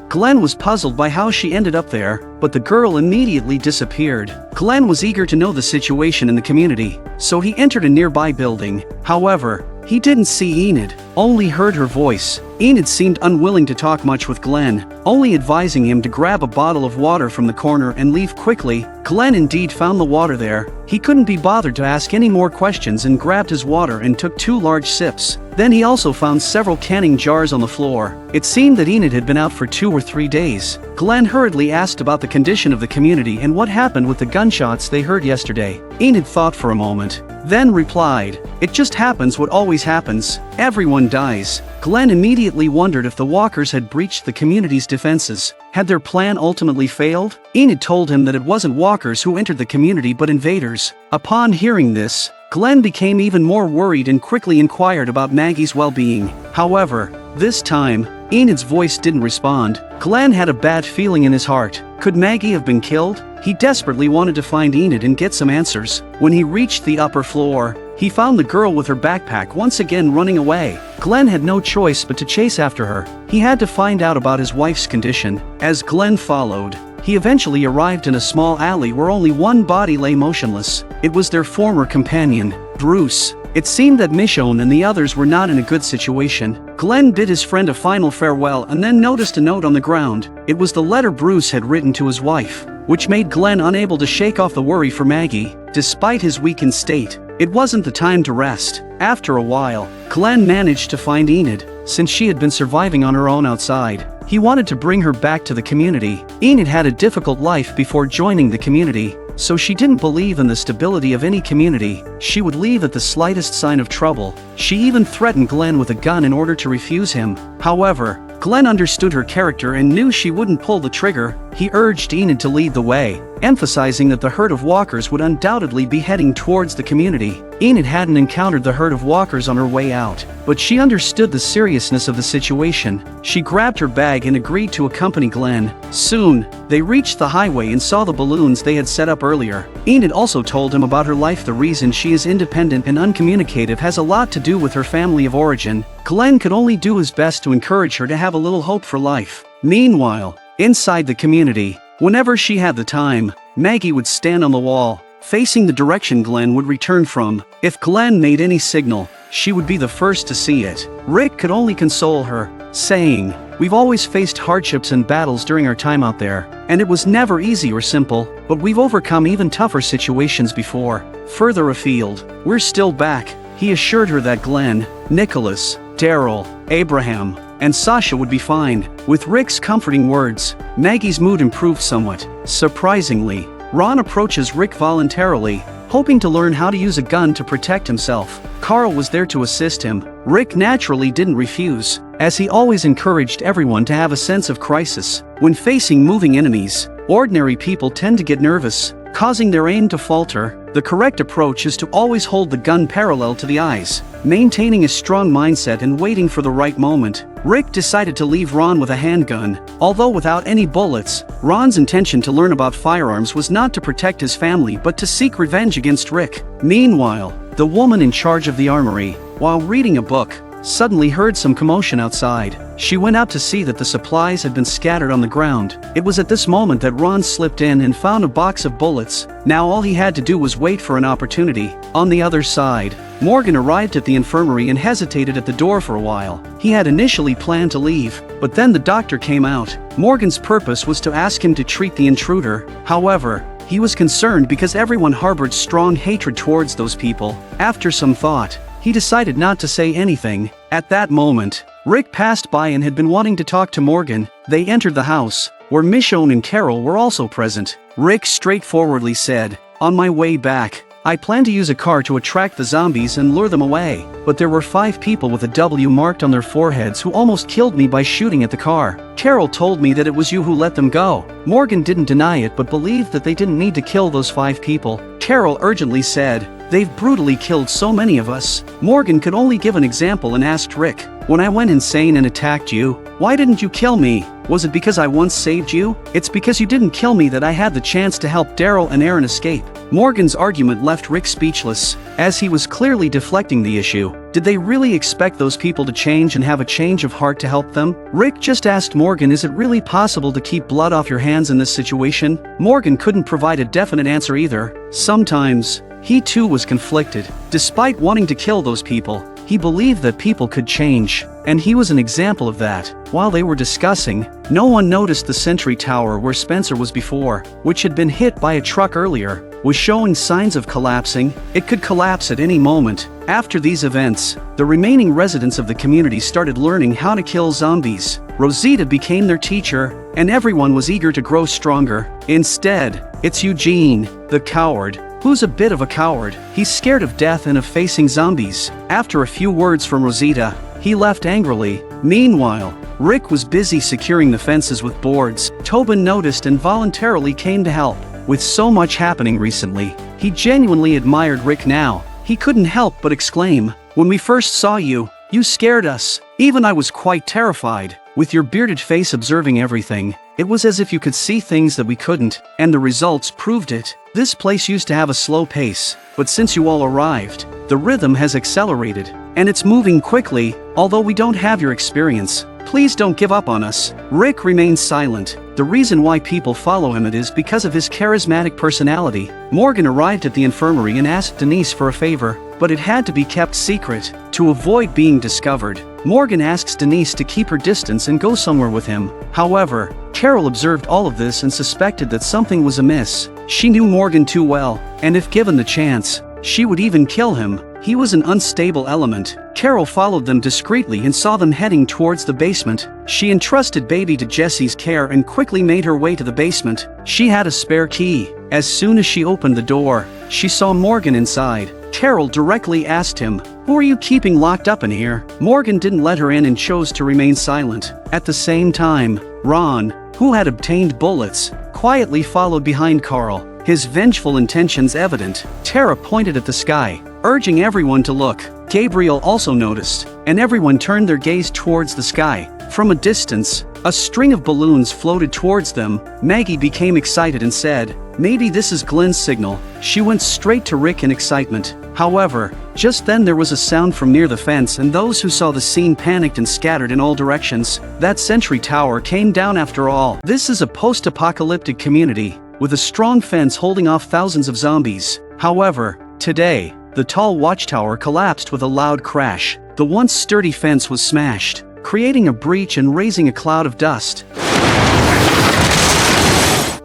Glenn was puzzled by how she ended up there, but the girl immediately disappeared. Glenn was eager to know the situation in the community, so he entered a nearby building. However, he didn't see Enid, only heard her voice. Enid seemed unwilling to talk much with Glenn, only advising him to grab a bottle of water from the corner and leave quickly. Glenn indeed found the water there. He couldn't be bothered to ask any more questions and grabbed his water and took 2 large sips. Then he also found several canning jars on the floor. It seemed that Enid had been out for 2 or 3 days. Glenn hurriedly asked about the condition of the community and what happened with the gunshots they heard yesterday. Enid thought for a moment, then replied, "It just happens what always happens. Everyone dies." Glenn immediately wondered if the walkers had breached the community's defenses. Had their plan ultimately failed? Enid told him that it wasn't walkers who entered the community but invaders. Upon hearing this, Glenn became even more worried and quickly inquired about Maggie's well-being. However, this time, Enid's voice didn't respond. Glenn had a bad feeling in his heart. Could Maggie have been killed? He desperately wanted to find Enid and get some answers. When he reached the upper floor, he found the girl with her backpack once again running away. Glenn had no choice but to chase after her. He had to find out about his wife's condition. As Glenn followed, he eventually arrived in a small alley where only one body lay motionless. It was their former companion, Bruce. It seemed that Michonne and the others were not in a good situation. Glenn bid his friend a final farewell and then noticed a note on the ground. It was the letter Bruce had written to his wife, which made Glenn unable to shake off the worry for Maggie. Despite his weakened state, it wasn't the time to rest. After a while, Glenn managed to find Enid, since she had been surviving on her own outside. He wanted to bring her back to the community. Enid had a difficult life before joining the community, so she didn't believe in the stability of any community. She would leave at the slightest sign of trouble. She even threatened Glenn with a gun in order to refuse him. However, Glenn understood her character and knew she wouldn't pull the trigger. He urged Enid to lead the way, emphasizing that the herd of walkers would undoubtedly be heading towards the community. Enid hadn't encountered the herd of walkers on her way out, but she understood the seriousness of the situation. She grabbed her bag and agreed to accompany Glenn. Soon, they reached the highway and saw the balloons they had set up earlier. Enid also told him about her life. The reason she is independent and uncommunicative has a lot to do with her family of origin. Glenn could only do his best to encourage her to have a little hope for life. Meanwhile, inside the community, whenever she had the time, Maggie would stand on the wall, facing the direction Glenn would return from. If Glenn made any signal, she would be the first to see it. Rick could only console her, saying, "We've always faced hardships and battles during our time out there, and it was never easy or simple, but we've overcome even tougher situations before." Further afield, "We're still back." He assured her that Glenn, Nicholas, Daryl, Abraham, and Sasha would be fine. With Rick's comforting words, Maggie's mood improved somewhat. Surprisingly, Ron approaches Rick voluntarily, hoping to learn how to use a gun to protect himself. Carl was there to assist him. Rick naturally didn't refuse, as he always encouraged everyone to have a sense of crisis. When facing moving enemies, ordinary people tend to get nervous, causing their aim to falter. The correct approach is to always hold the gun parallel to the eyes, maintaining a strong mindset and waiting for the right moment. Rick decided to leave Ron with a handgun. Although without any bullets, Ron's intention to learn about firearms was not to protect his family but to seek revenge against Rick. Meanwhile, the woman in charge of the armory, while reading a book, suddenly heard some commotion outside. She went out to see that the supplies had been scattered on the ground. It was at this moment that Ron slipped in and found a box of bullets. Now all he had to do was wait for an opportunity. On the other side, Morgan arrived at the infirmary and hesitated at the door for a while. He had initially planned to leave, but then the doctor came out. Morgan's purpose was to ask him to treat the intruder. However, he was concerned because everyone harbored strong hatred towards those people. After some thought, he decided not to say anything. At that moment, Rick passed by and had been wanting to talk to Morgan. They entered the house, where Michonne and Carol were also present. Rick straightforwardly said, "On my way back, I planned to use a car to attract the zombies and lure them away, but there were 5 people with a W marked on their foreheads who almost killed me by shooting at the car. Carol told me that it was you who let them go. Morgan didn't deny it but believed that they didn't need to kill those 5 people. Carol urgently said, "They've brutally killed so many of us." Morgan could only give an example and asked Rick, "When I went insane and attacked you, why didn't you kill me? Was it because I once saved you? It's because you didn't kill me that I had the chance to help Daryl and Aaron escape." Morgan's argument left Rick speechless, as he was clearly deflecting the issue. Did they really expect those people to change and have a change of heart to help them? Rick just asked Morgan, "Is it really possible to keep blood off your hands in this situation?" Morgan couldn't provide a definite answer either. Sometimes, he too was conflicted. Despite wanting to kill those people, he believed that people could change, and he was an example of that. While they were discussing, no one noticed the sentry tower where Spencer was before, which had been hit by a truck earlier, was showing signs of collapsing. It could collapse at any moment. After these events, the remaining residents of the community started learning how to kill zombies. Rosita became their teacher, and everyone was eager to grow stronger. Instead, it's Eugene, the coward, who's a bit of a coward. He's scared of death and of facing zombies. After a few words from Rosita, he left angrily. Meanwhile, Rick was busy securing the fences with boards. Tobin noticed and voluntarily came to help. With so much happening recently, he genuinely admired Rick now. He couldn't help but exclaim, "When we first saw you, you scared us. Even I was quite terrified." With your bearded face observing everything, it was as if you could see things that we couldn't, and the results proved it. This place used to have a slow pace, but since you all arrived, the rhythm has accelerated, and it's moving quickly. Although we don't have your experience, please don't give up on us. Rick remains silent. The reason why people follow him is because of his charismatic personality. Morgan arrived at the infirmary and asked Denise for a favor, but it had to be kept secret, to avoid being discovered. Morgan asks Denise to keep her distance and go somewhere with him. However, Carol observed all of this and suspected that something was amiss. She knew Morgan too well, and if given the chance, she would even kill him. He was an unstable element. Carol followed them discreetly and saw them heading towards the basement. She entrusted Baby to Jesse's care and quickly made her way to the basement. She had a spare key. As soon as she opened the door, she saw Morgan inside. Carol directly asked him, "Who are you keeping locked up in here?" Morgan didn't let her in and chose to remain silent. At the same time, Ron, who had obtained bullets, quietly followed behind Carl, his vengeful intentions evident. Tara pointed at the sky, urging everyone to look. Gabriel also noticed, and everyone turned their gaze towards the sky. From a distance, a string of balloons floated towards them. Maggie became excited and said, "Maybe this is Glenn's signal." She went straight to Rick in excitement. However, just then there was a sound from near the fence and those who saw the scene panicked and scattered in all directions. That sentry tower came down after all. This is a post-apocalyptic community, with a strong fence holding off thousands of zombies. However, today, the tall watchtower collapsed with a loud crash. The once sturdy fence was smashed, creating a breach and raising a cloud of dust.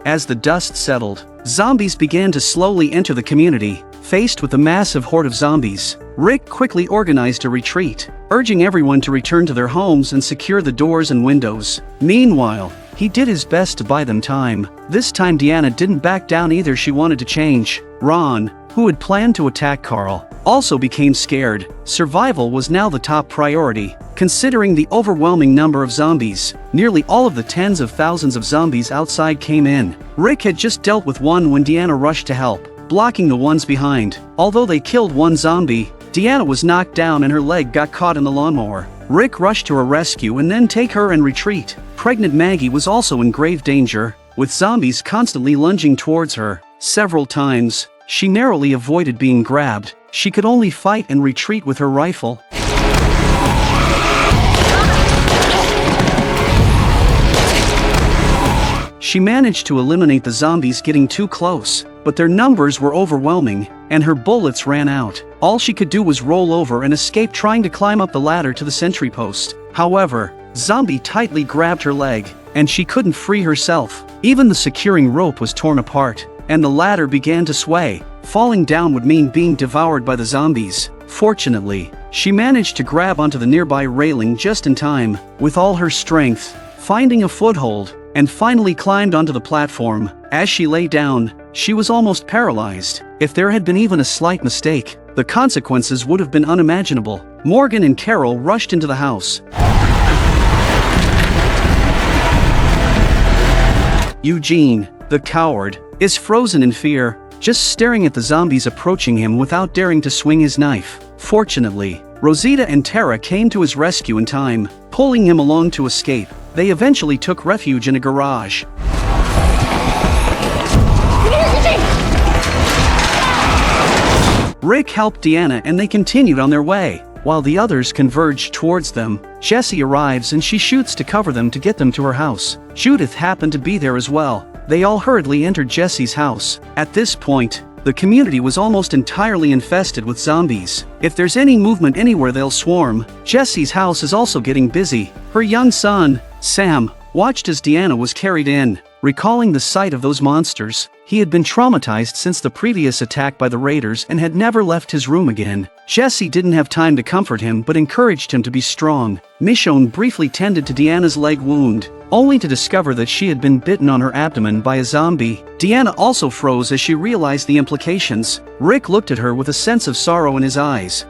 As the dust settled, zombies began to slowly enter the community. Faced with a massive horde of zombies, Rick quickly organized a retreat, urging everyone to return to their homes and secure the doors and windows. Meanwhile, he did his best to buy them time. This time Deanna didn't back down either. She wanted to change. Ron, who had planned to attack Carl, also became scared. Survival was now the top priority, considering the overwhelming number of zombies. Nearly all of the tens of thousands of zombies outside came in. Rick had just dealt with one when Deanna rushed to help, blocking the ones behind. Although they killed one zombie, Deanna was knocked down and her leg got caught in the lawnmower. Rick rushed to her rescue and then take her and retreat. Pregnant Maggie was also in grave danger, with zombies constantly lunging towards her. Several times, she narrowly avoided being grabbed. She could only fight and retreat with her rifle. She managed to eliminate the zombies getting too close, but their numbers were overwhelming, and her bullets ran out. All she could do was roll over and escape, trying to climb up the ladder to the sentry post. However, Zombie tightly grabbed her leg, and she couldn't free herself. Even the securing rope was torn apart, and the ladder began to sway. Falling down would mean being devoured by the zombies. Fortunately, she managed to grab onto the nearby railing just in time, with all her strength, finding a foothold, and finally climbed onto the platform. As she lay down, She was almost paralyzed. If there had been even a slight mistake, the consequences would have been unimaginable. Morgan and Carol rushed into the house. Eugene, the coward, is frozen in fear, just staring at the zombies approaching him without daring to swing his knife. Fortunately, Rosita and Tara came to his rescue in time, pulling him along to escape. They eventually took refuge in a garage. Rick helped Deanna and they continued on their way. While the others converged towards them, Jessie arrives and she shoots to cover them to get them to her house. Judith happened to be there as well. They all hurriedly entered Jessie's house. At this point, the community was almost entirely infested with zombies. If there's any movement anywhere, they'll swarm. Jessie's house is also getting busy. Her young son, Sam, watched as Deanna was carried in. Recalling the sight of those monsters, he had been traumatized since the previous attack by the raiders and had never left his room again. Jessie didn't have time to comfort him but encouraged him to be strong. Michonne briefly tended to Deanna's leg wound, only to discover that she had been bitten on her abdomen by a zombie. Deanna also froze as she realized the implications. Rick looked at her with a sense of sorrow in his eyes.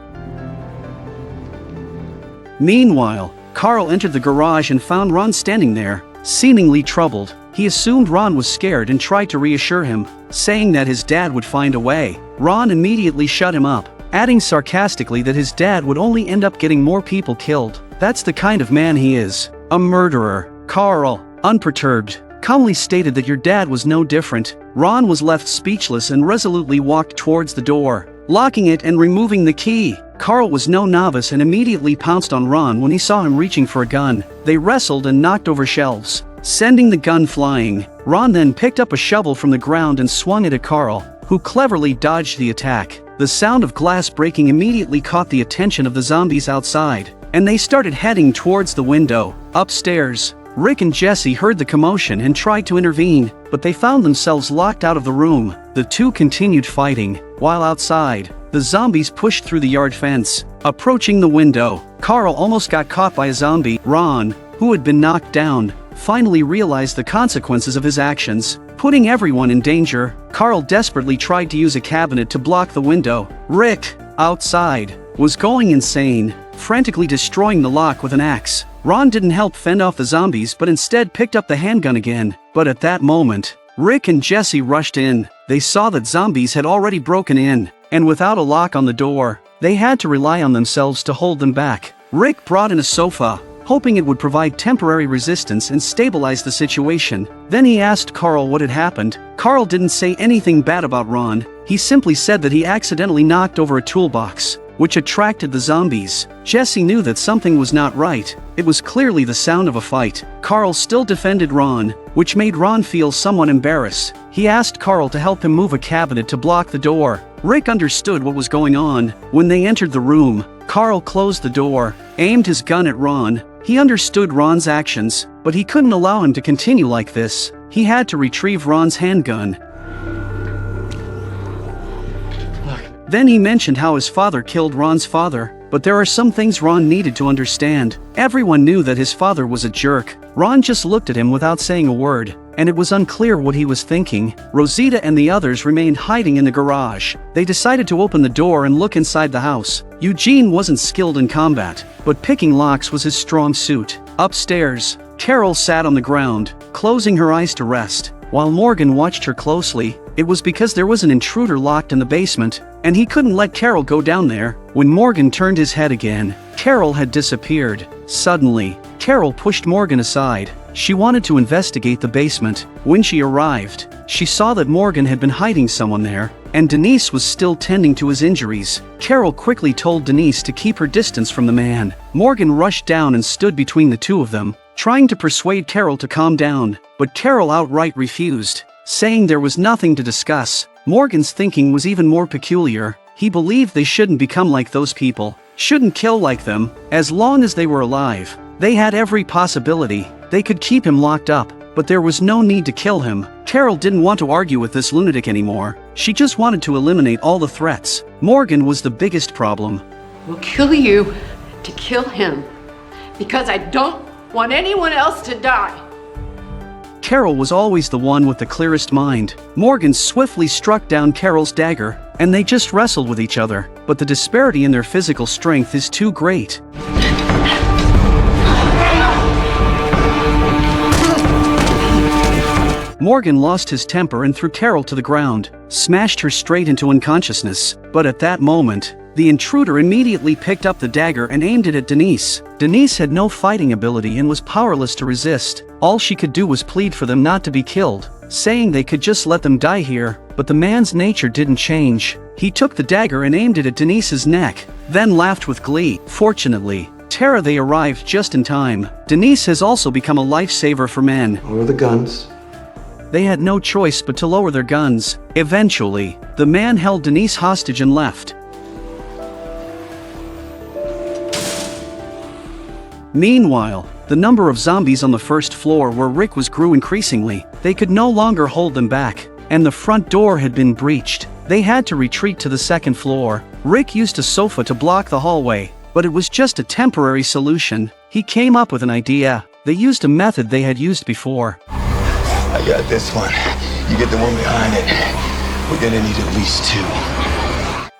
Meanwhile, Carl entered the garage and found Ron standing there, seemingly troubled. He assumed Ron was scared and tried to reassure him, saying that his dad would find a way. Ron immediately shut him up, adding sarcastically that his dad would only end up getting more people killed. That's the kind of man he is. A murderer. Carl, unperturbed, calmly stated that your dad was no different. Ron was left speechless and resolutely walked towards the door, locking it and removing the key. Carl was no novice and immediately pounced on Ron when he saw him reaching for a gun. They wrestled and knocked over shelves, sending the gun flying. Ron then picked up a shovel from the ground and swung it at Carl, who cleverly dodged the attack. The sound of glass breaking immediately caught the attention of the zombies outside, and they started heading towards the window. Upstairs, Rick and Jessie heard the commotion and tried to intervene, but they found themselves locked out of the room. The two continued fighting, while outside, the zombies pushed through the yard fence. Approaching the window, Carl almost got caught by a zombie. Ron, who had been knocked down, finally realized the consequences of his actions, putting everyone in danger. Carl desperately tried to use a cabinet to block the window. Rick, outside, was going insane, frantically destroying the lock with an axe. Ron didn't help fend off the zombies but instead picked up the handgun again. But at that moment, Rick and Jessie rushed in. They saw that zombies had already broken in, and without a lock on the door, they had to rely on themselves to hold them back. Rick brought in a sofa, hoping it would provide temporary resistance and stabilize the situation. Then he asked Carl what had happened. Carl didn't say anything bad about Ron. He simply said that he accidentally knocked over a toolbox, which attracted the zombies. Jessie knew that something was not right. It was clearly the sound of a fight. Carl still defended Ron, which made Ron feel somewhat embarrassed. He asked Carl to help him move a cabinet to block the door. Rick understood what was going on. When they entered the room, Carl closed the door, aimed his gun at Ron. He understood Ron's actions, but he couldn't allow him to continue like this. He had to retrieve Ron's handgun. Then he mentioned how his father killed Ron's father, but there are some things Ron needed to understand. Everyone knew that his father was a jerk. Ron just looked at him without saying a word, and it was unclear what he was thinking. Rosita and the others remained hiding in the garage. They decided to open the door and look inside the house. Eugene wasn't skilled in combat, but picking locks was his strong suit. Upstairs, Carol sat on the ground, closing her eyes to rest. While Morgan watched her closely, it was because there was an intruder locked in the basement, and he couldn't let Carol go down there. When Morgan turned his head again, Carol had disappeared. Suddenly, Carol pushed Morgan aside. She wanted to investigate the basement. When she arrived, she saw that Morgan had been hiding someone there, and Denise was still tending to his injuries. Carol quickly told Denise to keep her distance from the man. Morgan rushed down and stood between the two of them, trying to persuade Carol to calm down, but Carol outright refused, saying there was nothing to discuss. Morgan's thinking was even more peculiar. He believed they shouldn't become like those people, shouldn't kill like them, as long as they were alive. They had every possibility. They could keep him locked up, but there was no need to kill him. Carol didn't want to argue with this lunatic anymore. She just wanted to eliminate all the threats. Morgan was the biggest problem. We'll kill you to kill him, because I don't want anyone else to die. Carol was always the one with the clearest mind. Morgan swiftly struck down Carol's dagger, and they just wrestled with each other, but the disparity in their physical strength is too great. Morgan lost his temper and threw Carol to the ground, smashed her straight into unconsciousness, but at that moment, the intruder immediately picked up the dagger and aimed it at Denise. Denise had no fighting ability and was powerless to resist. All she could do was plead for them not to be killed, saying they could just let them die here, but the man's nature didn't change. He took the dagger and aimed it at Denise's neck, then laughed with glee. Fortunately, they arrived just in time. Denise has also become a lifesaver for men. Lower the guns. They had no choice but to lower their guns. Eventually, the man held Denise hostage and left. Meanwhile, the number of zombies on the first floor where Rick was grew increasingly. They could no longer hold them back, and the front door had been breached. They had to retreat to the second floor. Rick used a sofa to block the hallway, but it was just a temporary solution. He came up with an idea. They used a method they had used before. I got this one. You get the one behind it. We're gonna need at least two.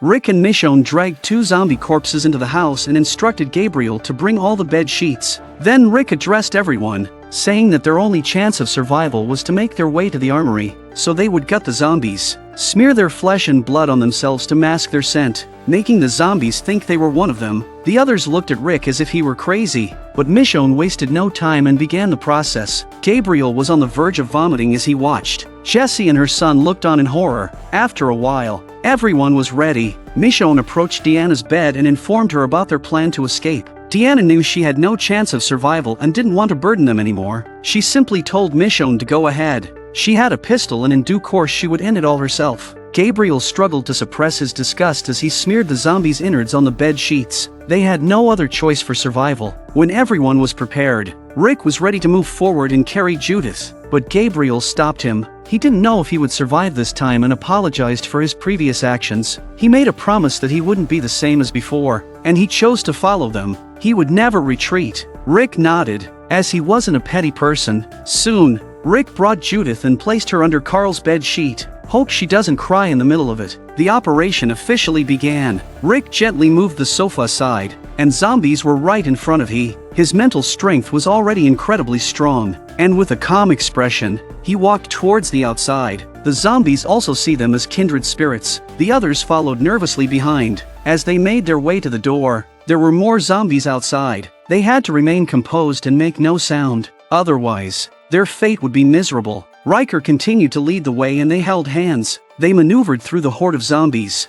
Rick and Michonne dragged 2 zombie corpses into the house and instructed Gabriel to bring all the bed sheets. Then Rick addressed everyone, saying that their only chance of survival was to make their way to the armory, so they would gut the zombies, smear their flesh and blood on themselves to mask their scent, making the zombies think they were one of them. The others looked at Rick as if he were crazy, but Michonne wasted no time and began the process. Gabriel was on the verge of vomiting as he watched. Jessie and her son looked on in horror. After a while, everyone was ready. Michonne approached Deanna's bed and informed her about their plan to escape. Deanna knew she had no chance of survival and didn't want to burden them anymore. She simply told Michonne to go ahead. She had a pistol and in due course she would end it all herself. Gabriel struggled to suppress his disgust as he smeared the zombies' innards on the bed sheets. They had no other choice for survival. When everyone was prepared, Rick was ready to move forward and carry Judith, but Gabriel stopped him. He didn't know if he would survive this time and apologized for his previous actions. He made a promise that he wouldn't be the same as before, and he chose to follow them. He would never retreat. Rick nodded, as he wasn't a petty person. Soon, Rick brought Judith and placed her under Carl's bed sheet. Hope she doesn't cry in the middle of it. The operation officially began. Rick gently moved the sofa aside, and zombies were right in front of he. His mental strength was already incredibly strong, and with a calm expression, he walked towards the outside. The zombies also see them as kindred spirits. The others followed nervously behind. As they made their way to the door, there were more zombies outside. They had to remain composed and make no sound. Otherwise, their fate would be miserable. Riker continued to lead the way and they held hands. They maneuvered through the horde of zombies.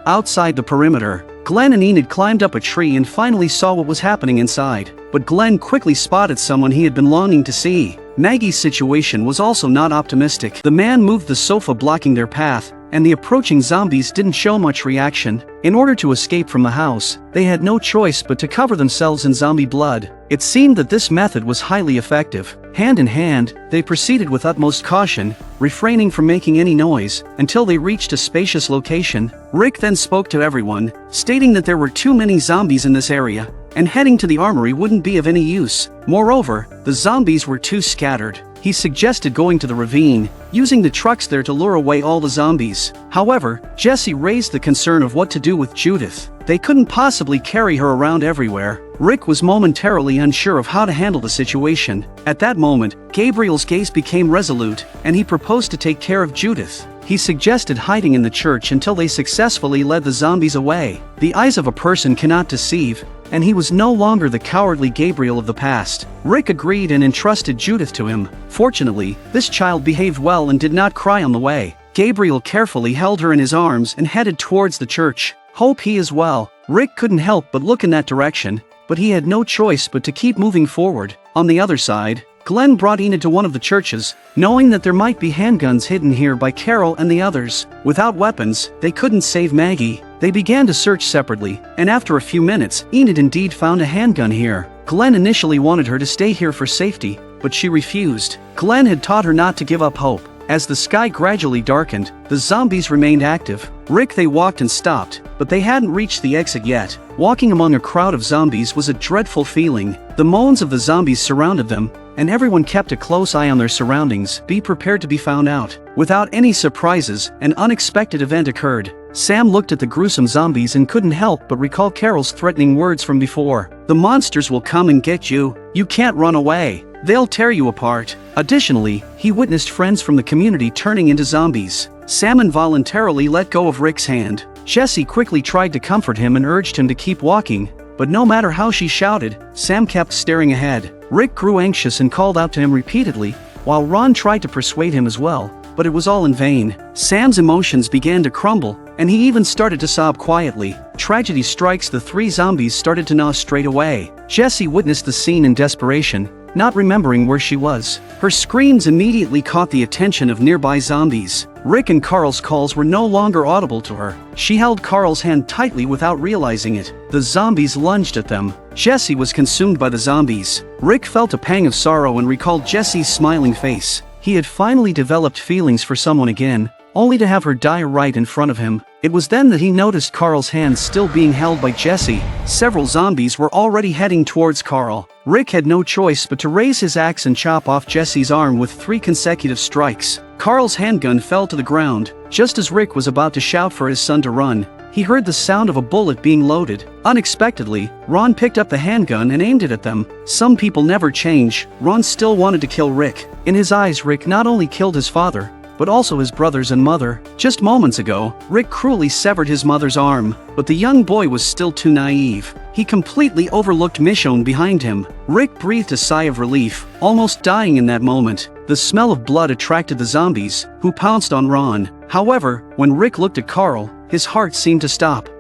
Outside the perimeter, Glenn and Enid climbed up a tree and finally saw what was happening inside. But Glenn quickly spotted someone he had been longing to see. Maggie's situation was also not optimistic. The man moved the sofa blocking their path, and the approaching zombies didn't show much reaction. In order to escape from the house, they had no choice but to cover themselves in zombie blood. It seemed that this method was highly effective. Hand in hand, they proceeded with utmost caution, refraining from making any noise, until they reached a spacious location. Rick then spoke to everyone, stating that there were too many zombies in this area, and heading to the armory wouldn't be of any use. Moreover, the zombies were too scattered. He suggested going to the ravine, using the trucks there to lure away all the zombies. However, Jessie raised the concern of what to do with Judith. They couldn't possibly carry her around everywhere. Rick was momentarily unsure of how to handle the situation. At that moment, Gabriel's gaze became resolute, and he proposed to take care of Judith. He suggested hiding in the church until they successfully led the zombies away. The eyes of a person cannot deceive, and he was no longer the cowardly Gabriel of the past. Rick agreed and entrusted Judith to him. Fortunately, this child behaved well and did not cry on the way. Gabriel carefully held her in his arms and headed towards the church. Hope he is well. Rick couldn't help but look in that direction, but he had no choice but to keep moving forward. On the other side, Glenn brought Enid to one of the churches, knowing that there might be handguns hidden here by Carol and the others. Without weapons, they couldn't save Maggie. They began to search separately, and after a few minutes, Enid indeed found a handgun here. Glenn initially wanted her to stay here for safety, but she refused. Glenn had taught her not to give up hope. As the sky gradually darkened, the zombies remained active. Rick they walked and stopped, but they hadn't reached the exit yet. Walking among a crowd of zombies was a dreadful feeling. The moans of the zombies surrounded them, and everyone kept a close eye on their surroundings, be prepared to be found out. Without any surprises, an unexpected event occurred. Sam looked at the gruesome zombies and couldn't help but recall Carol's threatening words from before. The monsters will come and get you. You can't run away. They'll tear you apart. Additionally, he witnessed friends from the community turning into zombies. Sam involuntarily let go of Rick's hand. Jessie quickly tried to comfort him and urged him to keep walking, but no matter how she shouted, Sam kept staring ahead. Rick grew anxious and called out to him repeatedly, while Ron tried to persuade him as well, but it was all in vain. Sam's emotions began to crumble, and he even started to sob quietly. Tragedy strikes, the three zombies started to gnaw straight away. Jessie witnessed the scene in desperation, not remembering where she was. Her screams immediately caught the attention of nearby zombies. Rick and Carl's calls were no longer audible to her. She held Carl's hand tightly without realizing it. The zombies lunged at them. Jessie was consumed by the zombies. Rick felt a pang of sorrow and recalled Jessie's smiling face. He had finally developed feelings for someone again, only to have her die right in front of him. It was then that he noticed Carl's hand still being held by Jessie. Several zombies were already heading towards Carl. Rick had no choice but to raise his axe and chop off Jessie's arm with 3 consecutive strikes. Carl's handgun fell to the ground. Just as Rick was about to shout for his son to run, he heard the sound of a bullet being loaded. Unexpectedly, Ron picked up the handgun and aimed it at them. Some people never change. Ron still wanted to kill Rick. In his eyes, Rick not only killed his father, but also his brothers and mother. Just moments ago, Rick cruelly severed his mother's arm, but the young boy was still too naive. He completely overlooked Michonne behind him. Rick breathed a sigh of relief, almost dying in that moment. The smell of blood attracted the zombies, who pounced on Ron. However, when Rick looked at Carl, his heart seemed to stop.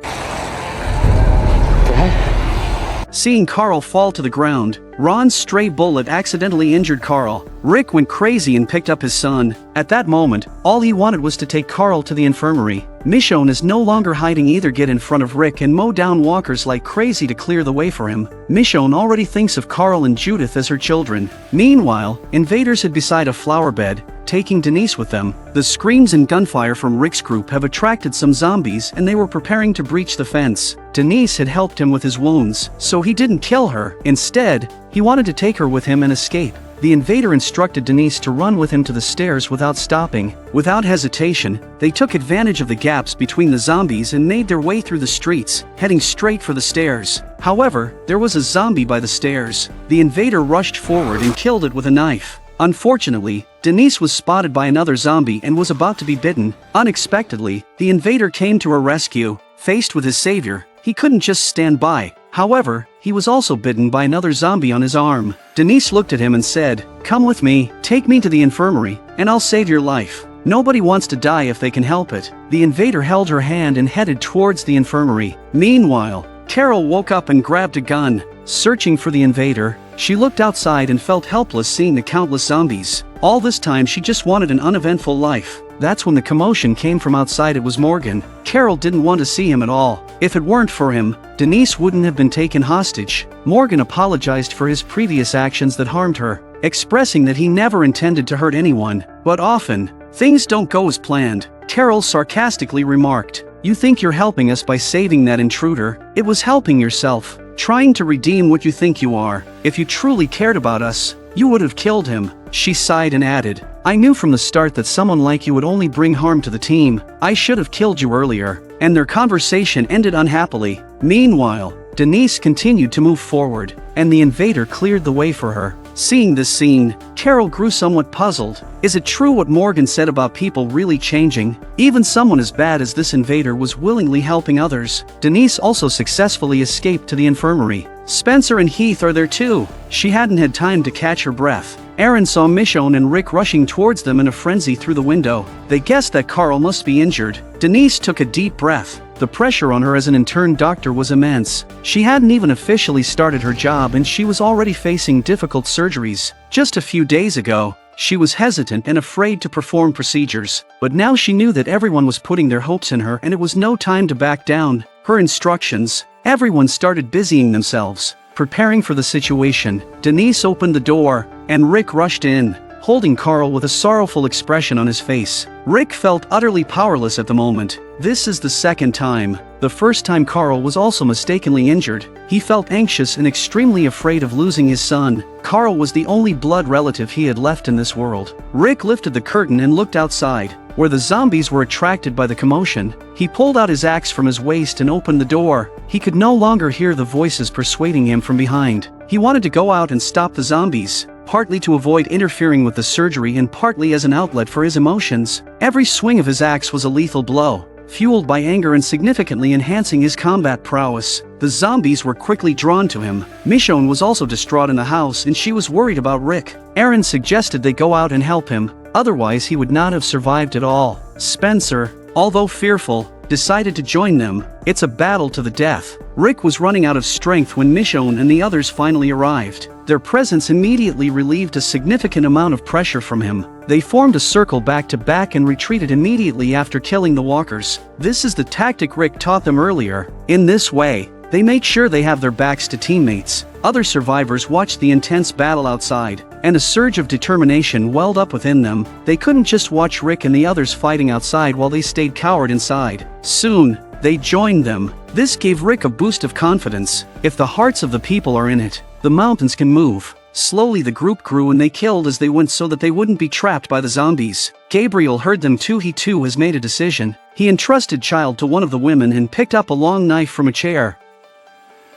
Seeing Carl fall to the ground, Ron's stray bullet accidentally injured Carl. Rick went crazy and picked up his son. At that moment, all he wanted was to take Carl to the infirmary. Michonne is no longer hiding either. Get in front of Rick and mow down walkers like crazy to clear the way for him. Michonne already thinks of Carl and Judith as her children. Meanwhile, invaders hid beside a flower bed, taking Denise with them. The screams and gunfire from Rick's group have attracted some zombies and they were preparing to breach the fence. Denise had helped him with his wounds, so he didn't kill her. Instead, he wanted to take her with him and escape. The invader instructed Denise to run with him to the stairs without stopping. Without hesitation, they took advantage of the gaps between the zombies and made their way through the streets, heading straight for the stairs. However, there was a zombie by the stairs. The invader rushed forward and killed it with a knife. Unfortunately, Denise was spotted by another zombie and was about to be bitten. Unexpectedly, the invader came to her rescue. Faced with his savior, he couldn't just stand by. However, he was also bitten by another zombie on his arm. Denise looked at him and said, "Come with me, take me to the infirmary, and I'll save your life. Nobody wants to die if they can help it." The invader held her hand and headed towards the infirmary. Meanwhile, Carol woke up and grabbed a gun. Searching for the invader, she looked outside and felt helpless seeing the countless zombies. All this time she just wanted an uneventful life. That's when the commotion came from outside. It was Morgan. Carol didn't want to see him at all. If it weren't for him, Denise wouldn't have been taken hostage. Morgan apologized for his previous actions that harmed her, expressing that he never intended to hurt anyone. But often, things don't go as planned. Carol sarcastically remarked, "You think you're helping us by saving that intruder? It was helping yourself, trying to redeem what you think you are. If you truly cared about us, you would have killed him." She sighed and added, "I knew from the start that someone like you would only bring harm to the team. I should have killed you earlier." And their conversation ended unhappily. Meanwhile, Denise continued to move forward, and the invader cleared the way for her. Seeing this scene, Carol grew somewhat puzzled. Is it true what Morgan said about people really changing? Even someone as bad as this invader was willingly helping others. Denise also successfully escaped to the infirmary. Spencer and Heath are there too. She hadn't had time to catch her breath. Aaron saw Michonne and Rick rushing towards them in a frenzy through the window. They guessed that Carl must be injured. Denise took a deep breath. The pressure on her as an intern doctor was immense. She hadn't even officially started her job and she was already facing difficult surgeries. Just a few days ago, she was hesitant and afraid to perform procedures. But now she knew that everyone was putting their hopes in her and it was no time to back down. Her instructions, everyone started busying themselves, preparing for the situation. Denise opened the door, and Rick rushed in, holding Carl with a sorrowful expression on his face. Rick felt utterly powerless at the moment. This is the second time. The first time Carl was also mistakenly injured. He felt anxious and extremely afraid of losing his son. Carl was the only blood relative he had left in this world. Rick lifted the curtain and looked outside, where the zombies were attracted by the commotion. He pulled out his axe from his waist and opened the door. He could no longer hear the voices persuading him from behind. He wanted to go out and stop the zombies, partly to avoid interfering with the surgery and partly as an outlet for his emotions. Every swing of his axe was a lethal blow, fueled by anger and significantly enhancing his combat prowess. The zombies were quickly drawn to him. Michonne was also distraught in the house and she was worried about Rick. Aaron suggested they go out and help him, otherwise he would not have survived at all. Spencer, although fearful, decided to join them. It's a battle to the death. Rick was running out of strength when Michonne and the others finally arrived. Their presence immediately relieved a significant amount of pressure from him. They formed a circle back to back and retreated immediately after killing the walkers. This is the tactic Rick taught them earlier. In this way, they make sure they have their backs to teammates. Other survivors watched the intense battle outside, and a surge of determination welled up within them. They couldn't just watch Rick and the others fighting outside while they stayed cowered inside. Soon, they joined them. This gave Rick a boost of confidence. If the hearts of the people are in it, the mountains can move. Slowly the group grew and they killed as they went so that they wouldn't be trapped by the zombies. Gabriel heard them too. He too has made a decision. He entrusted Child to one of the women and picked up a long knife from a chair.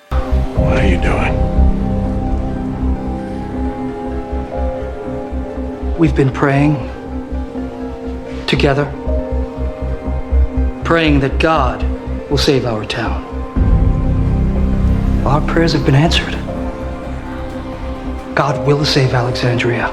What are you doing? We've been praying together, praying that God will save our town. Our prayers have been answered. God will save Alexandria.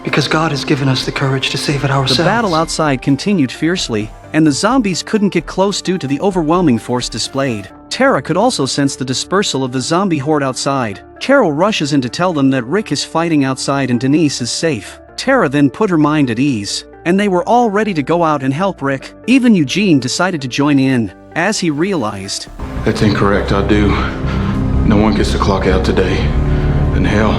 Because God has given us the courage to save it ourselves. The battle outside continued fiercely, and the zombies couldn't get close due to the overwhelming force displayed. Tara could also sense the dispersal of the zombie horde outside. Carol rushes in to tell them that Rick is fighting outside and Denise is safe. Tara then put her mind at ease, and they were all ready to go out and help Rick. Even Eugene decided to join in, as he realized. That's incorrect, I do. No one gets to clock out today. And hell,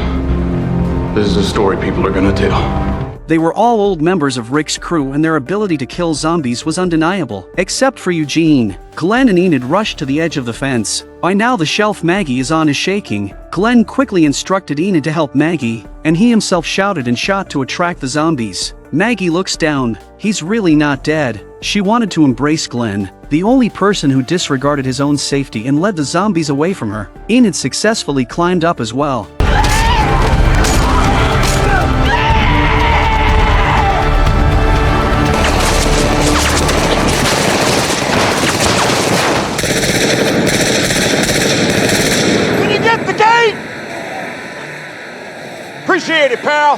this is a story people are gonna tell. They were all old members of Rick's crew and their ability to kill zombies was undeniable, except for Eugene. Glenn and Enid rushed to the edge of the fence. By now the shelf Maggie is on is shaking. Glenn quickly instructed Enid to help Maggie, and he himself shouted and shot to attract the zombies. Maggie looks down. He's really not dead. She wanted to embrace Glenn, the only person who disregarded his own safety and led the zombies away from her. Enid successfully climbed up as well. Appreciate it, pal.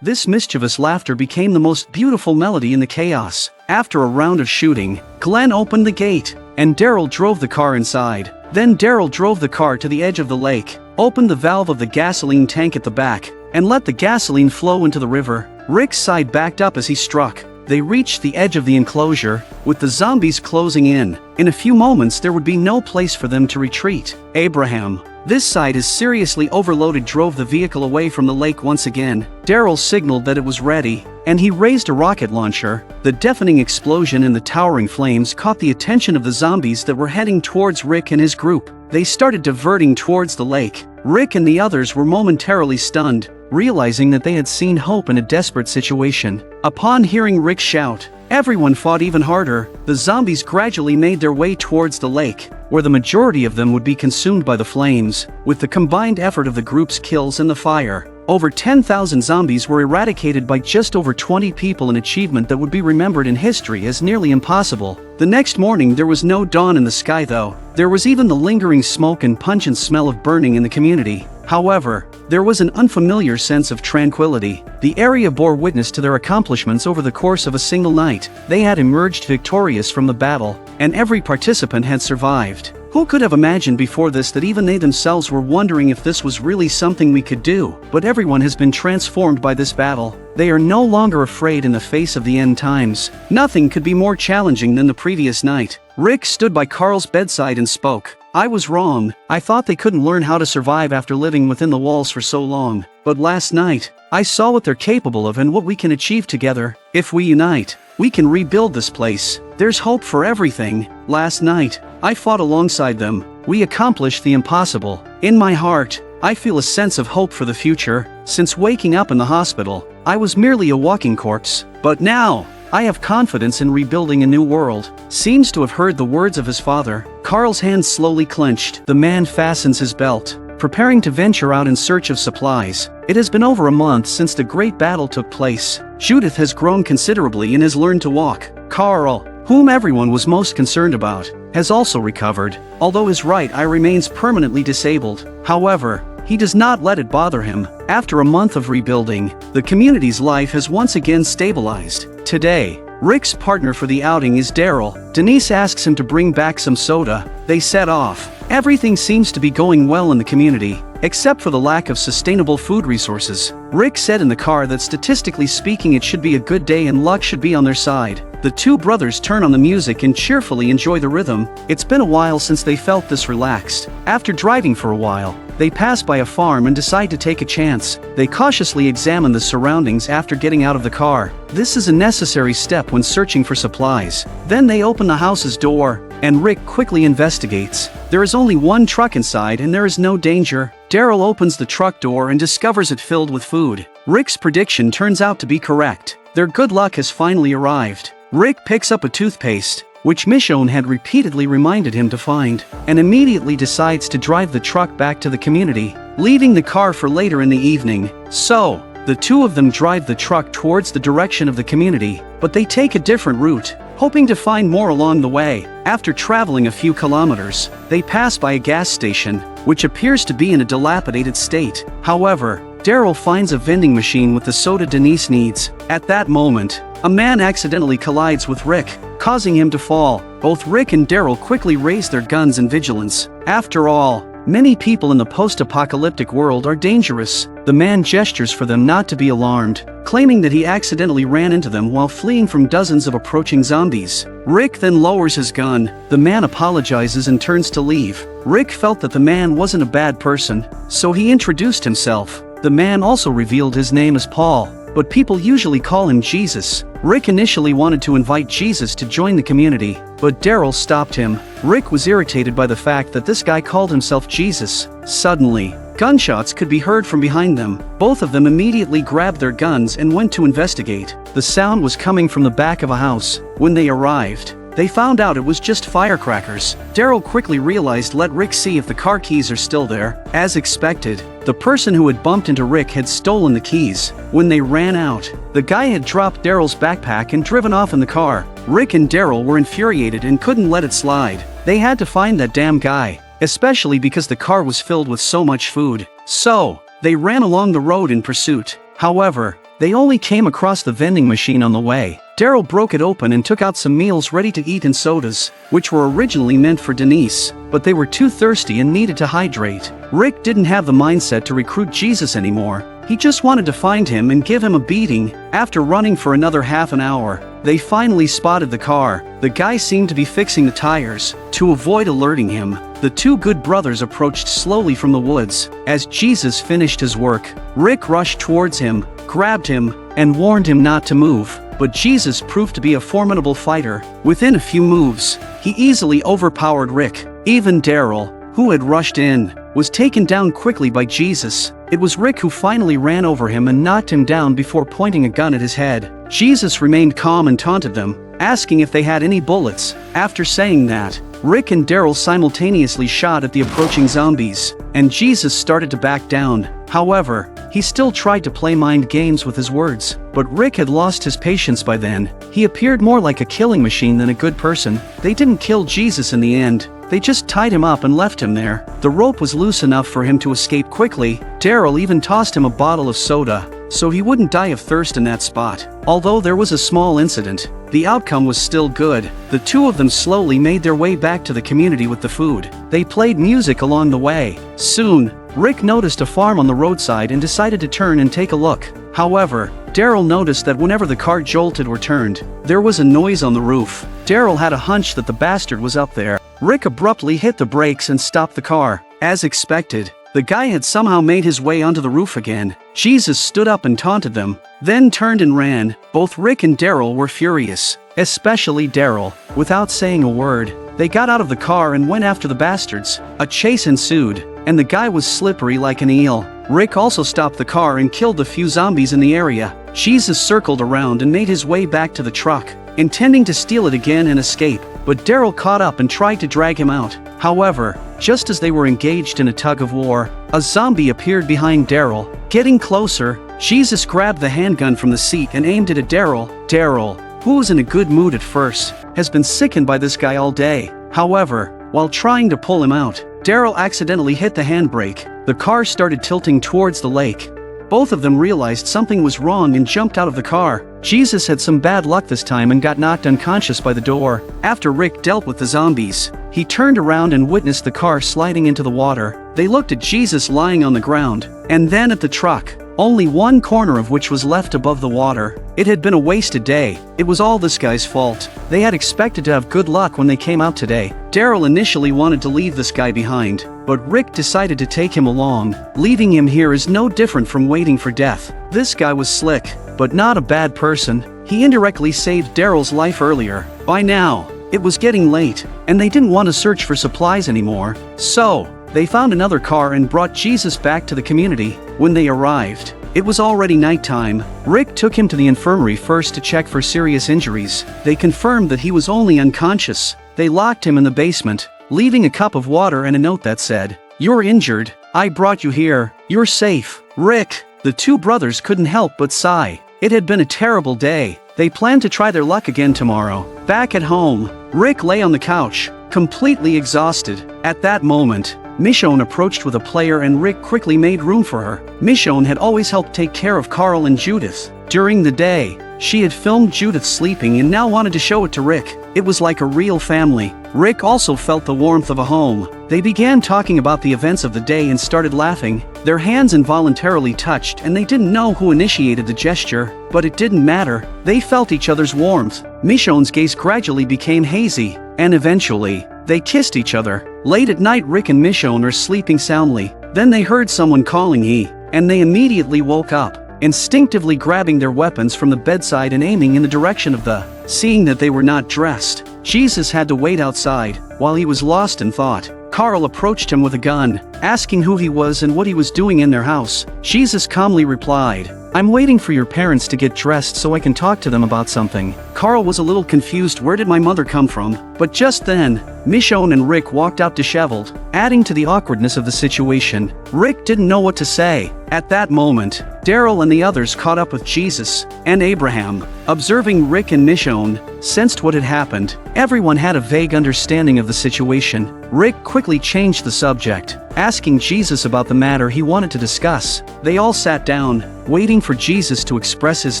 This mischievous laughter became the most beautiful melody in the chaos. After a round of shooting, Glenn opened the gate, and Daryl drove the car inside. Then Daryl drove the car to the edge of the lake, opened the valve of the gasoline tank at the back, and let the gasoline flow into the river. Rick's side backed up as he struck. They reached the edge of the enclosure, with the zombies closing in. In a few moments there would be no place for them to retreat. Abraham, this side is seriously overloaded, drove the vehicle away from the lake once again. Daryl signaled that it was ready, and he raised a rocket launcher. The deafening explosion and the towering flames caught the attention of the zombies that were heading towards Rick and his group. They started diverting towards the lake. Rick and the others were momentarily stunned, realizing that they had seen hope in a desperate situation. Upon hearing Rick shout, everyone fought even harder. The zombies gradually made their way towards the lake, where the majority of them would be consumed by the flames. With the combined effort of the group's kills and the fire, over 10,000 zombies were eradicated by just over 20 people, an achievement that would be remembered in history as nearly impossible. The next morning there was no dawn in the sky though. There was even the lingering smoke and pungent smell of burning in the community. However, there was an unfamiliar sense of tranquility. The area bore witness to their accomplishments over the course of a single night. They had emerged victorious from the battle, and every participant had survived. Who could have imagined before this that even they themselves were wondering if this was really something we could do? But everyone has been transformed by this battle. They are no longer afraid in the face of the end times. Nothing could be more challenging than the previous night. Rick stood by Carl's bedside and spoke. I was wrong. I thought they couldn't learn how to survive after living within the walls for so long. But last night, I saw what they're capable of and what we can achieve together. If we unite, we can rebuild this place. There's hope for everything. Last night, I fought alongside them. We accomplished the impossible. In my heart, I feel a sense of hope for the future. Since waking up in the hospital, I was merely a walking corpse. But now, I have confidence in rebuilding a new world. Seems to have heard the words of his father. Carl's hands slowly clenched. The man fastens his belt, preparing to venture out in search of supplies. It has been over a month since the great battle took place. Judith has grown considerably and has learned to walk. Carl, whom everyone was most concerned about, has also recovered, although his right eye remains permanently disabled. However, he does not let it bother him. After a month of rebuilding, the community's life has once again stabilized. Today, Rick's partner for the outing is Daryl. Denise asks him to bring back some soda. They set off. Everything seems to be going well in the community, except for the lack of sustainable food resources. Rick said in the car that statistically speaking it should be a good day and luck should be on their side. The two brothers turn on the music and cheerfully enjoy the rhythm. It's been a while since they felt this relaxed. After driving for a while, they pass by a farm and decide to take a chance. They cautiously examine the surroundings after getting out of the car. This is a necessary step when searching for supplies. Then they open the house's door, and Rick quickly investigates. There is only one truck inside and there is no danger. Daryl opens the truck door and discovers it filled with food. Rick's prediction turns out to be correct. Their good luck has finally arrived. Rick picks up a toothpaste, which Michonne had repeatedly reminded him to find, and immediately decides to drive the truck back to the community, leaving the car for later in the evening. So, the two of them drive the truck towards the direction of the community, but they take a different route, hoping to find more along the way. After traveling a few kilometers, they pass by a gas station, which appears to be in a dilapidated state. However, Daryl finds a vending machine with the soda Denise needs. At that moment, a man accidentally collides with Rick, causing him to fall. Both Rick and Daryl quickly raise their guns in vigilance. After all, many people in the post-apocalyptic world are dangerous. The man gestures for them not to be alarmed, claiming that he accidentally ran into them while fleeing from dozens of approaching zombies. Rick then lowers his gun. The man apologizes and turns to leave. Rick felt that the man wasn't a bad person, so he introduced himself. The man also revealed his name as Paul, but people usually call him Jesus. Rick initially wanted to invite Jesus to join the community, but Daryl stopped him. Rick was irritated by the fact that this guy called himself Jesus. Suddenly, gunshots could be heard from behind them. Both of them immediately grabbed their guns and went to investigate. The sound was coming from the back of a house. When they arrived, they found out it was just firecrackers. Daryl quickly realized let Rick see if the car keys are still there. As expected, the person who had bumped into Rick had stolen the keys. When they ran out, the guy had dropped Daryl's backpack and driven off in the car. Rick and Daryl were infuriated and couldn't let it slide. They had to find that damn guy, especially because the car was filled with so much food. So, they ran along the road in pursuit. However, they only came across the vending machine on the way. Daryl broke it open and took out some meals ready to eat and sodas, which were originally meant for Denise, but they were too thirsty and needed to hydrate. Rick didn't have the mindset to recruit Jesus anymore. He just wanted to find him and give him a beating. After running for another half an hour, they finally spotted the car. The guy seemed to be fixing the tires. To avoid alerting him, the two good brothers approached slowly from the woods. As Jesus finished his work, Rick rushed towards him, grabbed him, and warned him not to move. But Jesus proved to be a formidable fighter. Within a few moves, he easily overpowered Rick. Even Daryl, who had rushed in, was taken down quickly by Jesus. It was Rick who finally ran over him and knocked him down before pointing a gun at his head. Jesus remained calm and taunted them, asking if they had any bullets. After saying that, Rick and Daryl simultaneously shot at the approaching zombies, and Jesus started to back down. However, he still tried to play mind games with his words, but Rick had lost his patience by then. He appeared more like a killing machine than a good person. They didn't kill Jesus in the end. They just tied him up and left him there. The rope was loose enough for him to escape quickly. Daryl even tossed him a bottle of soda, so he wouldn't die of thirst in that spot. Although there was a small incident, the outcome was still good. The two of them slowly made their way back to the community with the food. They played music along the way. Soon, Rick noticed a farm on the roadside and decided to turn and take a look. However, Daryl noticed that whenever the car jolted or turned, there was a noise on the roof. Daryl had a hunch that the bastard was up there. Rick abruptly hit the brakes and stopped the car. As expected, the guy had somehow made his way onto the roof again. Jesus stood up and taunted them, then turned and ran. Both Rick and Daryl were furious, especially Daryl. Without saying a word, they got out of the car and went after the bastards. A chase ensued, and the guy was slippery like an eel. Rick also stopped the car and killed the few zombies in the area. Jesus circled around and made his way back to the truck, intending to steal it again and escape, but Daryl caught up and tried to drag him out. However, just as they were engaged in a tug-of-war, a zombie appeared behind Daryl. Getting closer, Jesus grabbed the handgun from the seat and aimed it at Daryl. Daryl, who was in a good mood at first, has been sickened by this guy all day. However, while trying to pull him out, Daryl accidentally hit the handbrake. The car started tilting towards the lake. Both of them realized something was wrong and jumped out of the car. Jesus had some bad luck this time and got knocked unconscious by the door. After Rick dealt with the zombies, he turned around and witnessed the car sliding into the water. They looked at Jesus lying on the ground, and then at the truck, only one corner of which was left above the water. It had been a wasted day. It was all this guy's fault. They had expected to have good luck when they came out today. Daryl initially wanted to leave this guy behind, but Rick decided to take him along. Leaving him here is no different from waiting for death. This guy was slick, but not a bad person. He indirectly saved Daryl's life earlier. By now, it was getting late, and they didn't want to search for supplies anymore. So, they found another car and brought Jesus back to the community. When they arrived, it was already nighttime. Rick took him to the infirmary first to check for serious injuries. They confirmed that he was only unconscious. They locked him in the basement, leaving a cup of water and a note that said, "You're injured. I brought you here. You're safe." Rick, the two brothers couldn't help but sigh. It had been a terrible day. They planned to try their luck again tomorrow. Back at home, Rick lay on the couch, completely exhausted. At that moment, Michonne approached with a player and Rick quickly made room for her. Michonne had always helped take care of Carl and Judith. During the day, she had filmed Judith sleeping and now wanted to show it to Rick. It was like a real family. Rick also felt the warmth of a home. They began talking about the events of the day and started laughing. Their hands involuntarily touched and they didn't know who initiated the gesture, but it didn't matter. They felt each other's warmth. Michonne's gaze gradually became hazy, and eventually, they kissed each other. Late at night, Rick and Michonne are sleeping soundly. Then they heard someone calling and they immediately woke up, instinctively grabbing their weapons from the bedside and aiming in the direction of the. Seeing that they were not dressed, Jesus had to wait outside. While he was lost in thought, Carl approached him with a gun, asking who he was and what he was doing in their house. Jesus calmly replied, "I'm waiting for your parents to get dressed so I can talk to them about something." Carl was a little confused. Where did my mother come from? But just then, Michonne and Rick walked out disheveled, adding to the awkwardness of the situation. Rick didn't know what to say. At that moment, Daryl and the others caught up with Jesus, and Abraham, observing Rick and Michonne, sensed what had happened. Everyone had a vague understanding of the situation. Rick quickly changed the subject, asking Jesus about the matter he wanted to discuss. They all sat down, waiting for Jesus to express his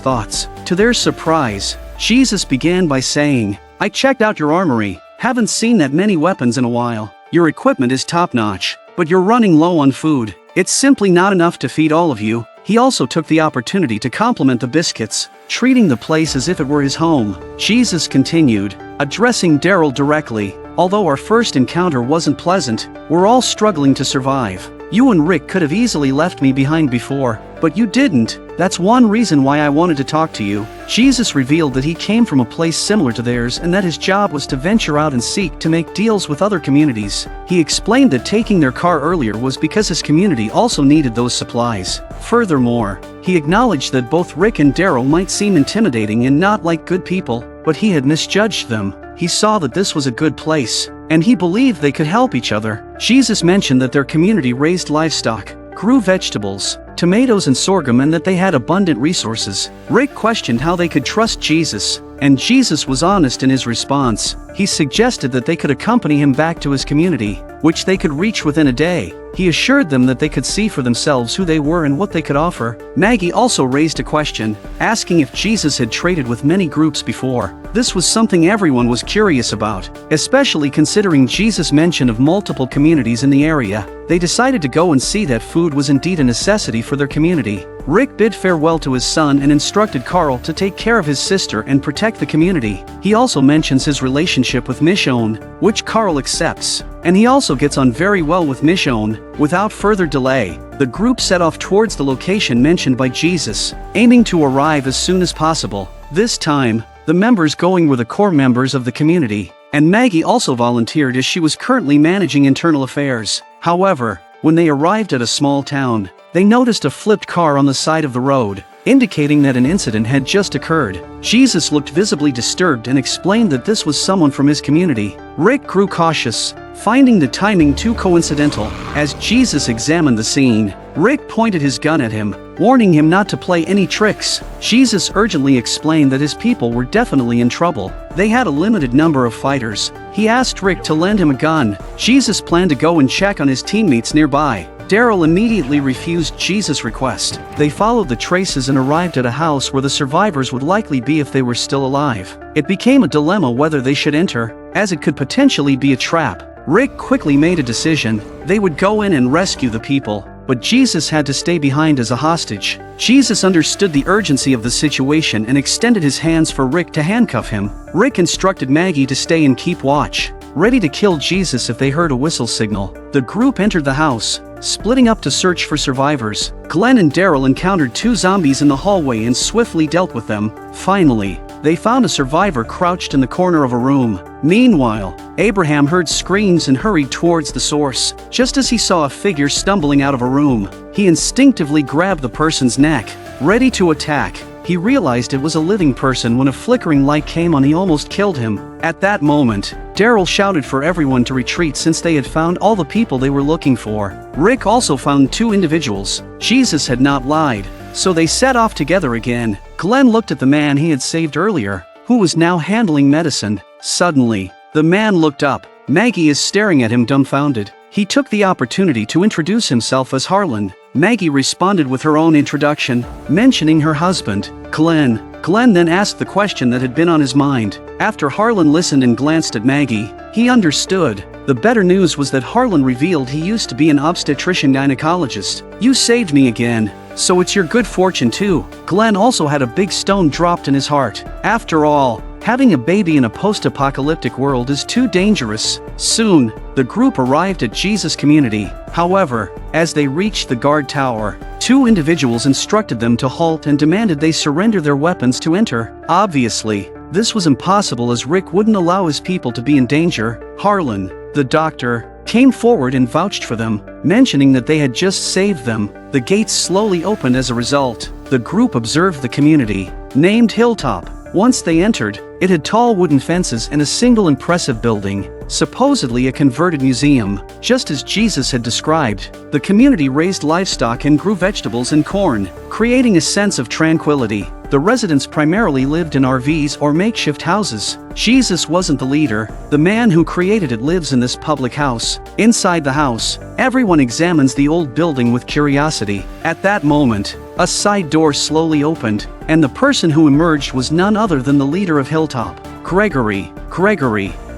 thoughts. To their surprise, Jesus began by saying, "I checked out your armory. Haven't seen that many weapons in a while. Your equipment is top-notch, but you're running low on food. It's simply not enough to feed all of you." He also took the opportunity to compliment the biscuits, treating the place as if it were his home. Jesus continued, addressing Daryl directly, "Although our first encounter wasn't pleasant, we're all struggling to survive. You and Rick could have easily left me behind before, but you didn't. That's one reason why I wanted to talk to you." Jesus revealed that he came from a place similar to theirs and that his job was to venture out and seek to make deals with other communities. He explained that taking their car earlier was because his community also needed those supplies. Furthermore, he acknowledged that both Rick and Daryl might seem intimidating and not like good people, but he had misjudged them. He saw that this was a good place, and he believed they could help each other. Jesus mentioned that their community raised livestock, grew vegetables, tomatoes and sorghum, and that they had abundant resources. Rick questioned how they could trust Jesus, and Jesus was honest in his response. He suggested that they could accompany him back to his community, which they could reach within a day. He assured them that they could see for themselves who they were and what they could offer. Maggie also raised a question, asking if Jesus had traded with many groups before. This was something everyone was curious about, especially considering Jesus' mention of multiple communities in the area. They decided to go and see that food was indeed a necessity for their community. Rick bid farewell to his son and instructed Carl to take care of his sister and protect the community. He also mentions his relationship with Michonne, which Carl accepts, and he also gets on very well with Michonne. Without further delay, the group set off towards the location mentioned by Jesus, aiming to arrive as soon as possible. This time, the members going were the core members of the community, and Maggie also volunteered as she was currently managing internal affairs. However, when they arrived at a small town, they noticed a flipped car on the side of the road, indicating that an incident had just occurred. Jesus looked visibly disturbed and explained that this was someone from his community. Rick grew cautious, finding the timing too coincidental. As Jesus examined the scene, Rick pointed his gun at him, warning him not to play any tricks. Jesus urgently explained that his people were definitely in trouble. They had a limited number of fighters. He asked Rick to lend him a gun. Jesus planned to go and check on his teammates nearby. Daryl immediately refused Jesus' request. They followed the traces and arrived at a house where the survivors would likely be if they were still alive. It became a dilemma whether they should enter, as it could potentially be a trap. Rick quickly made a decision. They would go in and rescue the people, but Jesus had to stay behind as a hostage. Jesus understood the urgency of the situation and extended his hands for Rick to handcuff him. Rick instructed Maggie to stay and keep watch, ready to kill Jesus if they heard a whistle signal. The group entered the house, splitting up to search for survivors. Glenn and Daryl encountered two zombies in the hallway and swiftly dealt with them. Finally, they found a survivor crouched in the corner of a room. Meanwhile, Abraham heard screams and hurried towards the source. Just as he saw a figure stumbling out of a room, he instinctively grabbed the person's neck, ready to attack. He realized it was a living person when a flickering light came on. He almost killed him. At that moment, Daryl shouted for everyone to retreat since they had found all the people they were looking for. Rick also found two individuals. Jesus had not lied, so they set off together again. Glenn looked at the man he had saved earlier, who was now handling medicine. Suddenly, the man looked up. Maggie is staring at him dumbfounded. He took the opportunity to introduce himself as Harlan. Maggie responded with her own introduction, mentioning her husband, Glenn. Glenn then asked the question that had been on his mind. After Harlan listened and glanced at Maggie, he understood. The better news was that Harlan revealed he used to be an obstetrician-gynecologist. "You saved me again, so it's your good fortune too." Glenn also had a big stone dropped in his heart. After all, having a baby in a post-apocalyptic world is too dangerous. Soon, the group arrived at Jesus' community. However, as they reached the guard tower, two individuals instructed them to halt and demanded they surrender their weapons to enter. Obviously, this was impossible as Rick wouldn't allow his people to be in danger. Harlan, the doctor, came forward and vouched for them, mentioning that they had just saved them. The gates slowly opened as a result. The group observed the community, named Hilltop. Once they entered, it had tall wooden fences and a single impressive building, supposedly a converted museum. Just as Jesus had described, the community raised livestock and grew vegetables and corn, creating a sense of tranquility. The residents primarily lived in RVs or makeshift houses. Jesus wasn't the leader. The man who created it lives in this public house. Inside the house, everyone examines the old building with curiosity. At that moment, a side door slowly opened, and the person who emerged was none other than the leader of Hilltop. Gregory,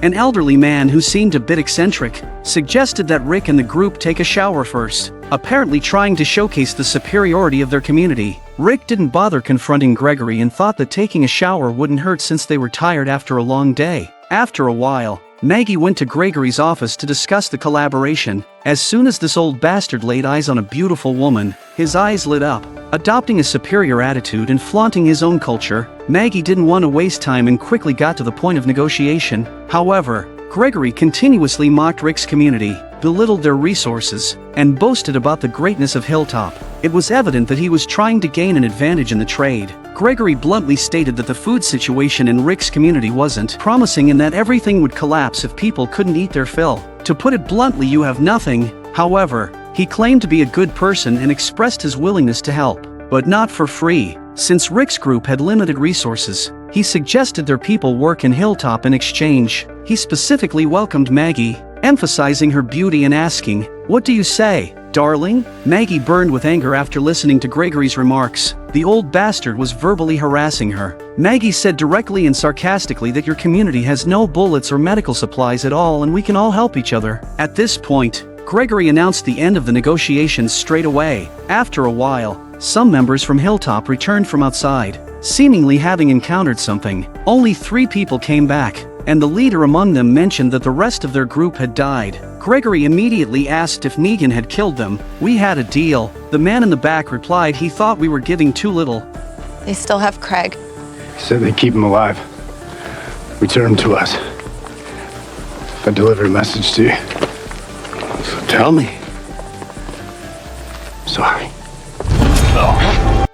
an elderly man who seemed a bit eccentric, suggested that Rick and the group take a shower first, apparently trying to showcase the superiority of their community. Rick didn't bother confronting Gregory and thought that taking a shower wouldn't hurt since they were tired after a long day. After a while, Maggie went to Gregory's office to discuss the collaboration. As soon as this old bastard laid eyes on a beautiful woman, his eyes lit up. Adopting a superior attitude and flaunting his own culture, Maggie didn't want to waste time and quickly got to the point of negotiation. However, Gregory continuously mocked Rick's community, belittled their resources, and boasted about the greatness of Hilltop. It was evident that he was trying to gain an advantage in the trade. Gregory bluntly stated that the food situation in Rick's community wasn't promising and that everything would collapse if people couldn't eat their fill. To put it bluntly, you have nothing. However, he claimed to be a good person and expressed his willingness to help, but not for free. Since Rick's group had limited resources, he suggested their people work in Hilltop in exchange. He specifically welcomed Maggie, emphasizing her beauty and asking, "What do you say, Darling? Maggie burned with anger after listening to Gregory's remarks. The old bastard was verbally harassing her. Maggie said directly and sarcastically that your community has no bullets or medical supplies at all and we can all help each other. At this point, Gregory announced the end of the negotiations straight away. After a while, some members from Hilltop returned from outside, seemingly having encountered something. Only 3 people came back, and the leader among them mentioned that the rest of their group had died. Gregory immediately asked if Negan had killed them. We had a deal. The man in the back replied he thought we were giving too little. They still have Craig. He said they keep him alive. Return him to us. If I deliver a message to you. So tell me. Sorry.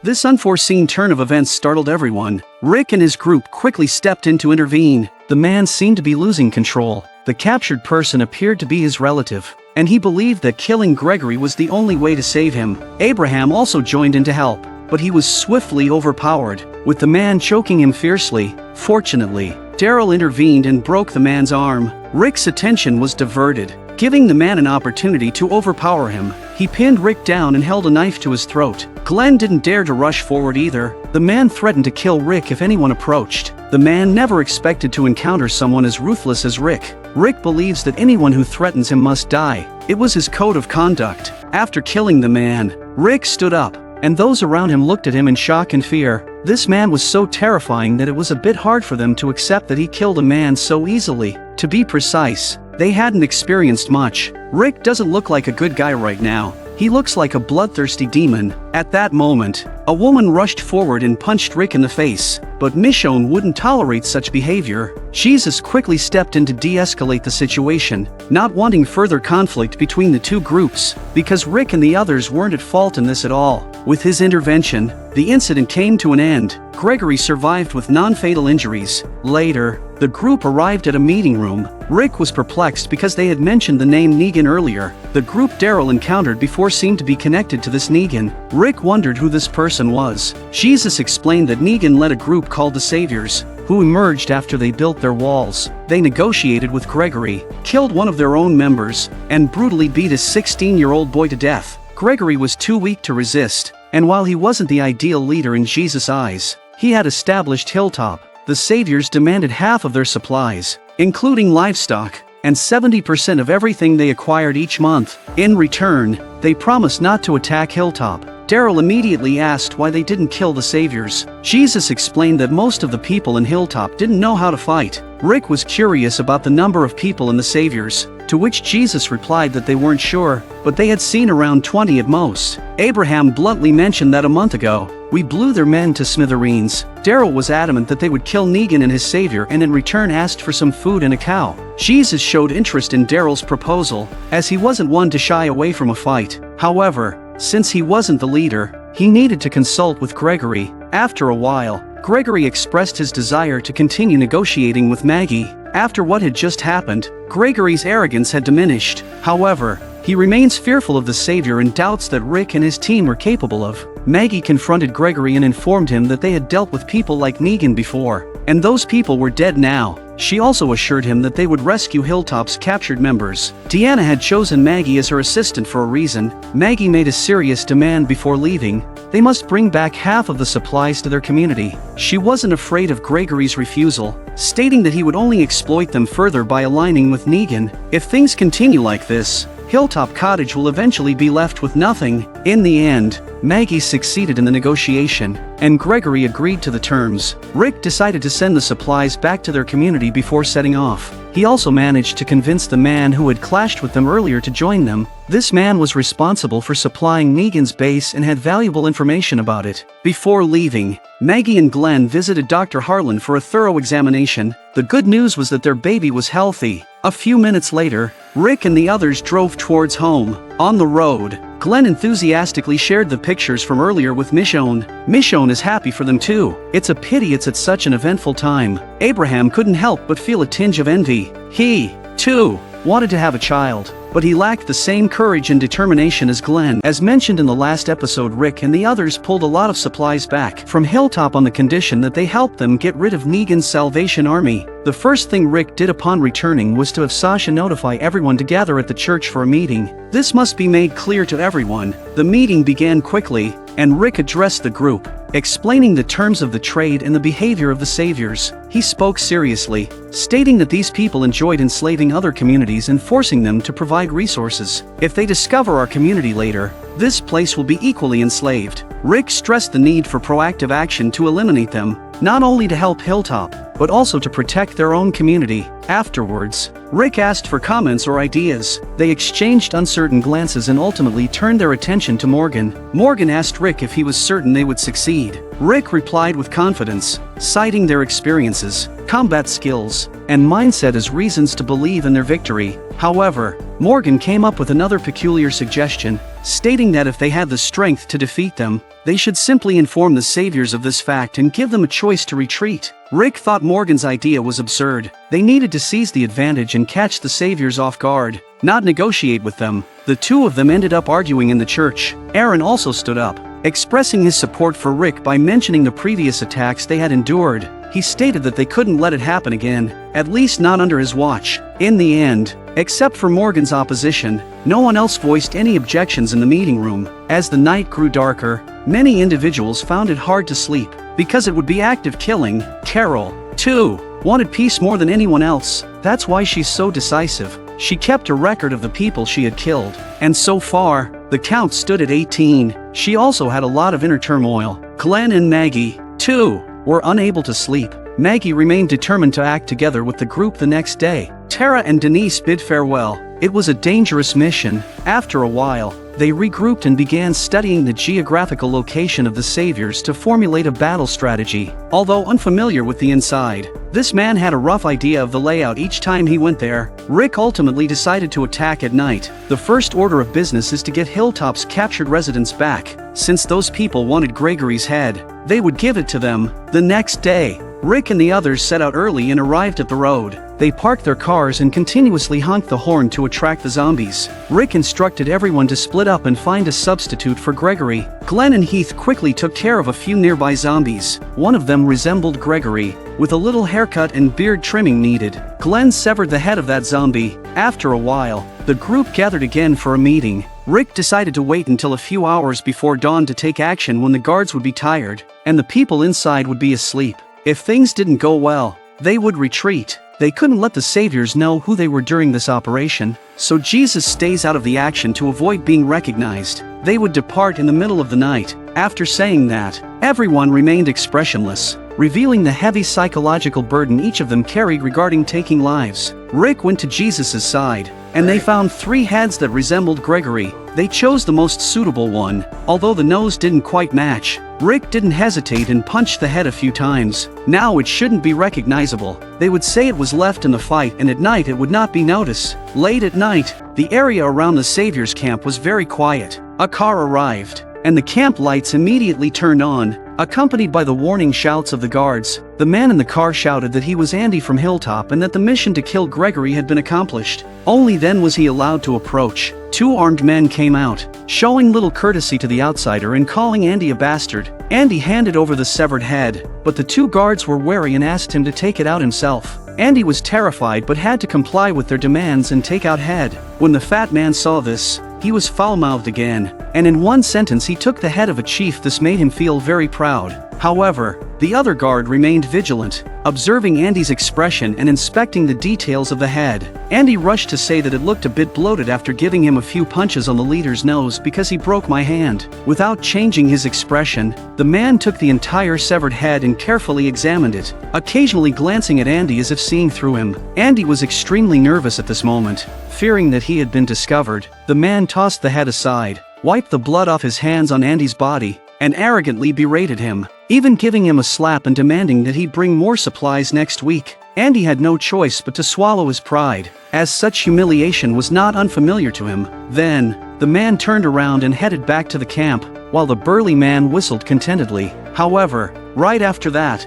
This unforeseen turn of events startled everyone. Rick and his group quickly stepped in to intervene. The man seemed to be losing control. The captured person appeared to be his relative, and he believed that killing Gregory was the only way to save him. Abraham also joined in to help, but he was swiftly overpowered, with the man choking him fiercely. Fortunately, Daryl intervened and broke the man's arm. Rick's attention was diverted, giving the man an opportunity to overpower him. He pinned Rick down and held a knife to his throat. Glenn didn't dare to rush forward either. The man threatened to kill Rick if anyone approached. The man never expected to encounter someone as ruthless as Rick. Rick believes that anyone who threatens him must die. It was his code of conduct. After killing the man, Rick stood up, and those around him looked at him in shock and fear. This man was so terrifying that it was a bit hard for them to accept that he killed a man so easily. To be precise, they hadn't experienced much. Rick doesn't look like a good guy right now. He looks like a bloodthirsty demon. At that moment, a woman rushed forward and punched Rick in the face, but Michonne wouldn't tolerate such behavior. Jesus quickly stepped in to de-escalate the situation, not wanting further conflict between the two groups, because Rick and the others weren't at fault in this at all. With his intervention, the incident came to an end. Gregory survived with non-fatal injuries. Later, the group arrived at a meeting room. Rick was perplexed because they had mentioned the name Negan earlier. The group Daryl encountered before seemed to be connected to this Negan. Rick wondered who this person was. Jesus explained that Negan led a group called the Saviors, who emerged after they built their walls. They negotiated with Gregory, killed one of their own members, and brutally beat a 16-year-old boy to death. Gregory was too weak to resist, and while he wasn't the ideal leader in Jesus' eyes, he had established Hilltop. The Saviors demanded half of their supplies, including livestock, and 70% of everything they acquired each month. In return, they promised not to attack Hilltop. Daryl immediately asked why they didn't kill the Saviors. Jesus explained that most of the people in Hilltop didn't know how to fight. Rick was curious about the number of people in the Saviors, to which Jesus replied that they weren't sure, but they had seen around 20 at most. Abraham bluntly mentioned that a month ago, we blew their men to smithereens. Daryl was adamant that they would kill Negan and his savior and in return asked for some food and a cow. Jesus showed interest in Daryl's proposal, as he wasn't one to shy away from a fight. However, since he wasn't the leader, he needed to consult with Gregory. After a while, Gregory expressed his desire to continue negotiating with Maggie. After what had just happened, Gregory's arrogance had diminished. However, he remains fearful of the Savior and doubts that Rick and his team are capable of. Maggie confronted Gregory and informed him that they had dealt with people like Negan before, and those people were dead now. She also assured him that they would rescue Hilltop's captured members. Deanna had chosen Maggie as her assistant for a reason. Maggie made a serious demand before leaving. They must bring back half of the supplies to their community. She wasn't afraid of Gregory's refusal, stating that he would only exploit them further by aligning with Negan. If things continue like this, Hilltop Cottage will eventually be left with nothing. In the end, Maggie succeeded in the negotiation, and Gregory agreed to the terms. Rick decided to send the supplies back to their community before setting off. He also managed to convince the man who had clashed with them earlier to join them. This man was responsible for supplying Negan's base and had valuable information about it. Before leaving, Maggie and Glenn visited Dr. Harlan for a thorough examination. The good news was that their baby was healthy. A few minutes later, Rick and the others drove towards home. On the road, Glenn enthusiastically shared the pictures from earlier with Michonne. Michonne is happy for them too. It's a pity it's at such an eventful time. Abraham couldn't help but feel a tinge of envy. He, too, wanted to have a child, but he lacked the same courage and determination as Glenn. As mentioned in the last episode, Rick and the others pulled a lot of supplies back from Hilltop on the condition that they helped them get rid of Negan's Salvation army. The first thing Rick did upon returning was to have Sasha notify everyone to gather at the church for a meeting. This must be made clear to everyone. The meeting began quickly, and Rick addressed the group, explaining the terms of the trade and the behavior of the saviors. He spoke seriously, stating that these people enjoyed enslaving other communities and forcing them to provide resources. If they discover our community later, this place will be equally enslaved. Rick stressed the need for proactive action to eliminate them, not only to help Hilltop, but also to protect their own community. Afterwards, Rick asked for comments or ideas. They exchanged uncertain glances and ultimately turned their attention to Morgan. Morgan asked Rick if he was certain they would succeed. Rick replied with confidence, citing their experiences, combat skills, and mindset as reasons to believe in their victory. However, Morgan came up with another peculiar suggestion, stating that if they had the strength to defeat them, they should simply inform the saviors of this fact and give them a choice to retreat. Rick thought Morgan's idea was absurd. They needed to seize the advantage and catch the saviors off guard, not negotiate with them. The two of them ended up arguing in the church. Aaron also stood up, expressing his support for Rick by mentioning the previous attacks they had endured. He stated that they couldn't let it happen again, at least not under his watch. In the end, except for Morgan's opposition, no one else voiced any objections in the meeting room. As the night grew darker, many individuals found it hard to sleep, because it would be active killing. Carol, too, wanted peace more than anyone else. That's why she's so decisive. She kept a record of the people she had killed, and so far, the count stood at 18. She also had a lot of inner turmoil. Glenn and Maggie, too, were unable to sleep. Maggie remained determined to act together with the group the next day. Tara and Denise bid farewell. It was a dangerous mission. After a while, they regrouped and began studying the geographical location of the saviors to formulate a battle strategy. Although unfamiliar with the inside, this man had a rough idea of the layout each time he went there. Rick ultimately decided to attack at night. The first order of business is to get Hilltop's captured residents back. Since those people wanted Gregory's head, they would give it to them. The next day, Rick and the others set out early and arrived at the road. They parked their cars and continuously honked the horn to attract the zombies. Rick instructed everyone to split up and find a substitute for Gregory. Glenn and Heath quickly took care of a few nearby zombies. One of them resembled Gregory, with a little haircut and beard trimming needed. Glenn severed the head of that zombie. After a while, the group gathered again for a meeting. Rick decided to wait until a few hours before dawn to take action when the guards would be tired, and the people inside would be asleep. If things didn't go well, they would retreat. They couldn't let the saviors know who they were during this operation, so Jesus stays out of the action to avoid being recognized. They would depart in the middle of the night. After saying that, everyone remained expressionless, revealing the heavy psychological burden each of them carried regarding taking lives. Rick went to Jesus' side, and they found 3 heads that resembled Gregory. They chose the most suitable one, although the nose didn't quite match. Rick didn't hesitate and punched the head a few times. Now it shouldn't be recognizable. They would say it was left in the fight, and at night it would not be noticed. Late at night, the area around the Savior's camp was very quiet. A car arrived, and the camp lights immediately turned on, accompanied by the warning shouts of the guards. The man in the car shouted that he was Andy from Hilltop and that the mission to kill Gregory had been accomplished. Only then was he allowed to approach. 2 armed men came out, showing little courtesy to the outsider and calling Andy a bastard. Andy handed over the severed head, but the 2 guards were wary and asked him to take it out himself. Andy was terrified but had to comply with their demands and take out head. When the fat man saw this, he was foul-mouthed again, and in one sentence he took the head of a chief. This made him feel very proud. However, the other guard remained vigilant, observing Andy's expression and inspecting the details of the head. Andy rushed to say that it looked a bit bloated after giving him a few punches on the leader's nose because he broke my hand. Without changing his expression, the man took the entire severed head and carefully examined it, occasionally glancing at Andy as if seeing through him. Andy was extremely nervous at this moment. Fearing that he had been discovered, the man tossed the head aside, wiped the blood off his hands on Andy's body, and arrogantly berated him, even giving him a slap and demanding that he bring more supplies next week. Andy had no choice but to swallow his pride, as such humiliation was not unfamiliar to him. Then, the man turned around and headed back to the camp, while the burly man whistled contentedly. However, right after that,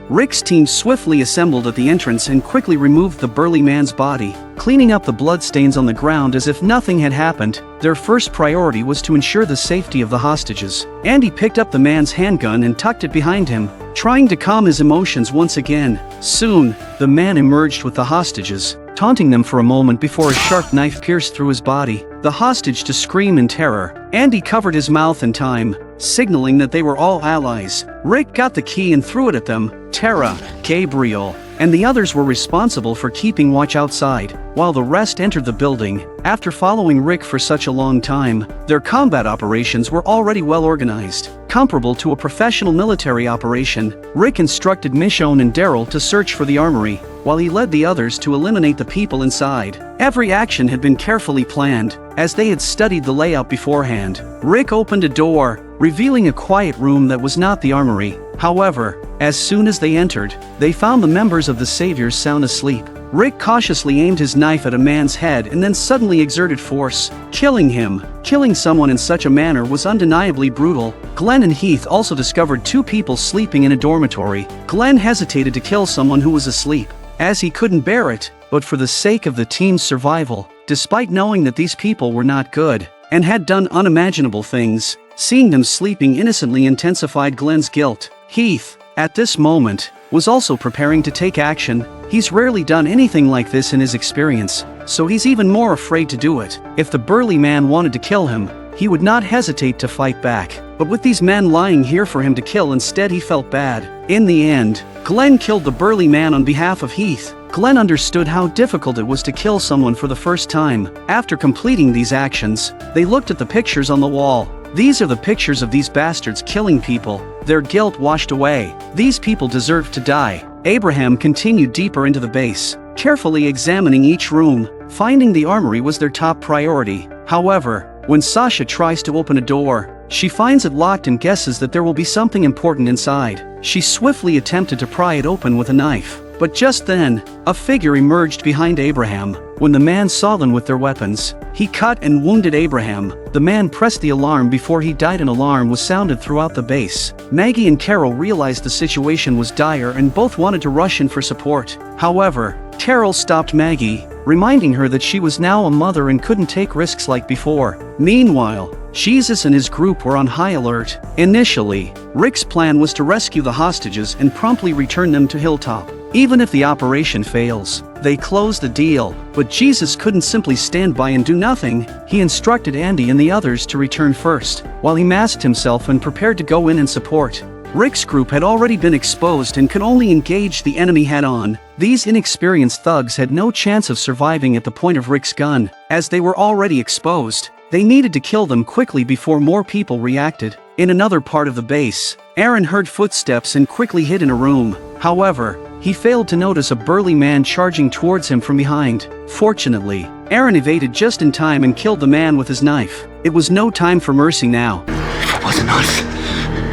Rick's team swiftly assembled at the entrance and quickly removed the burly man's body, cleaning up the bloodstains on the ground as if nothing had happened. Their first priority was to ensure the safety of the hostages. Andy picked up the man's handgun and tucked it behind him, trying to calm his emotions once again. Soon, the man emerged with the hostages, taunting them for a moment before a sharp knife pierced through his body, the hostage to scream in terror. Andy covered his mouth in time, signaling that they were all allies. Rick got the key and threw it at them. Tara, Gabriel, and the others were responsible for keeping watch outside, while the rest entered the building. After following Rick for such a long time, their combat operations were already well organized, comparable to a professional military operation. Rick instructed Michonne and Daryl to search for the armory, while he led the others to eliminate the people inside. Every action had been carefully planned, as they had studied the layout beforehand. Rick opened a door, revealing a quiet room that was not the armory. However, as soon as they entered, they found the members of the Saviors sound asleep. Rick cautiously aimed his knife at a man's head and then suddenly exerted force, killing him. Killing someone in such a manner was undeniably brutal. Glenn and Heath also discovered two people sleeping in a dormitory. Glenn hesitated to kill someone who was asleep, as he couldn't bear it, but for the sake of the team's survival, despite knowing that these people were not good, and had done unimaginable things, seeing them sleeping innocently intensified Glenn's guilt. Heath, at this moment, was also preparing to take action. He's rarely done anything like this in his experience, so he's even more afraid to do it. If the burly man wanted to kill him, he would not hesitate to fight back. But with these men lying here for him to kill instead, he felt bad. In the end, Glenn killed the burly man on behalf of Heath. Glenn understood how difficult it was to kill someone for the first time. After completing these actions, they looked at the pictures on the wall. These are the pictures of these bastards killing people, their guilt washed away. These people deserve to die. Abraham continued deeper into the base, carefully examining each room. Finding the armory was their top priority. However, when Sasha tries to open a door, she finds it locked and guesses that there will be something important inside. She swiftly attempted to pry it open with a knife, but just then, a figure emerged behind Abraham. When the man saw them with their weapons, he cut and wounded Abraham. The man pressed the alarm before he died. An alarm was sounded throughout the base. Maggie and Carol realized the situation was dire and both wanted to rush in for support. However, Carol stopped Maggie, reminding her that she was now a mother and couldn't take risks like before. Meanwhile, Jesus and his group were on high alert. Initially, Rick's plan was to rescue the hostages and promptly return them to Hilltop. Even if the operation fails, they close the deal. But Jesus couldn't simply stand by and do nothing. He instructed Andy and the others to return first, while he masked himself and prepared to go in and support. Rick's group had already been exposed and could only engage the enemy head-on. These inexperienced thugs had no chance of surviving at the point of Rick's gun, as they were already exposed. They needed to kill them quickly before more people reacted. In another part of the base, Aaron heard footsteps and quickly hid in a room. However, he failed to notice a burly man charging towards him from behind. Fortunately, Aaron evaded just in time and killed the man with his knife. It was no time for mercy now. If it wasn't us,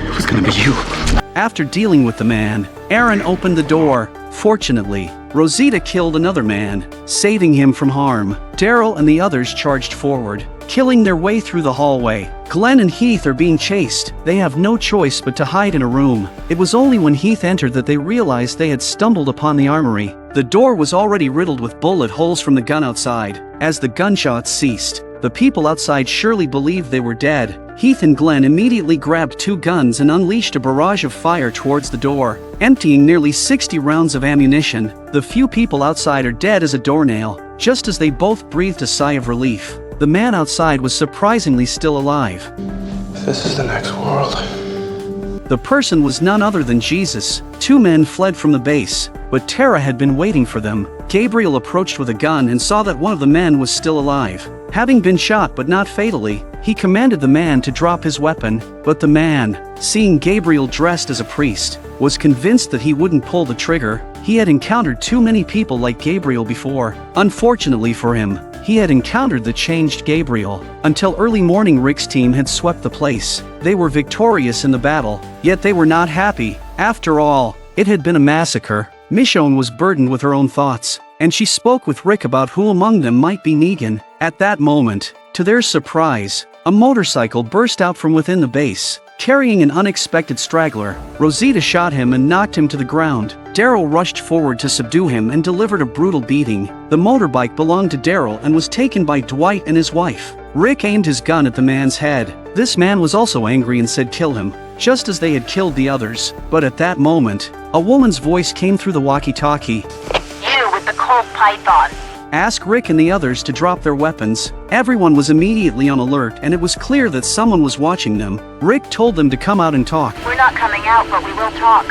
it was gonna be you. After dealing with the man, Aaron opened the door. Fortunately, Rosita killed another man, saving him from harm. Daryl and the others charged forward, killing their way through the hallway. Glenn and Heath are being chased. They have no choice but to hide in a room. It was only when Heath entered that they realized they had stumbled upon the armory. The door was already riddled with bullet holes from the gun outside. As the gunshots ceased, the people outside surely believed they were dead. Heath and Glenn immediately grabbed two guns and unleashed a barrage of fire towards the door, emptying nearly 60 rounds of ammunition. The few people outside are dead as a doornail. Just as they both breathed a sigh of relief, the man outside was surprisingly still alive. This is the next world. The person was none other than Jesus. Two men fled from the base, but Tara had been waiting for them. Gabriel approached with a gun and saw that one of the men was still alive. Having been shot but not fatally, he commanded the man to drop his weapon, but the man, seeing Gabriel dressed as a priest, was convinced that he wouldn't pull the trigger. He had encountered too many people like Gabriel before. Unfortunately for him, he had encountered the changed Gabriel. Until early morning, Rick's team had swept the place. They were victorious in the battle, yet they were not happy. After all, it had been a massacre. Michonne was burdened with her own thoughts, and she spoke with Rick about who among them might be Negan. At that moment, to their surprise, a motorcycle burst out from within the base. Carrying an unexpected straggler, Rosita shot him and knocked him to the ground. Daryl rushed forward to subdue him and delivered a brutal beating. The motorbike belonged to Daryl and was taken by Dwight and his wife. Rick aimed his gun at the man's head. This man was also angry and said kill him, just as they had killed the others. But at that moment, a woman's voice came through the walkie-talkie. You with the Colt Python. Ask Rick and the others to drop their weapons. Everyone was immediately on alert and it was clear that someone was watching them. Rick told them to come out and talk. We're not coming out, but we will talk.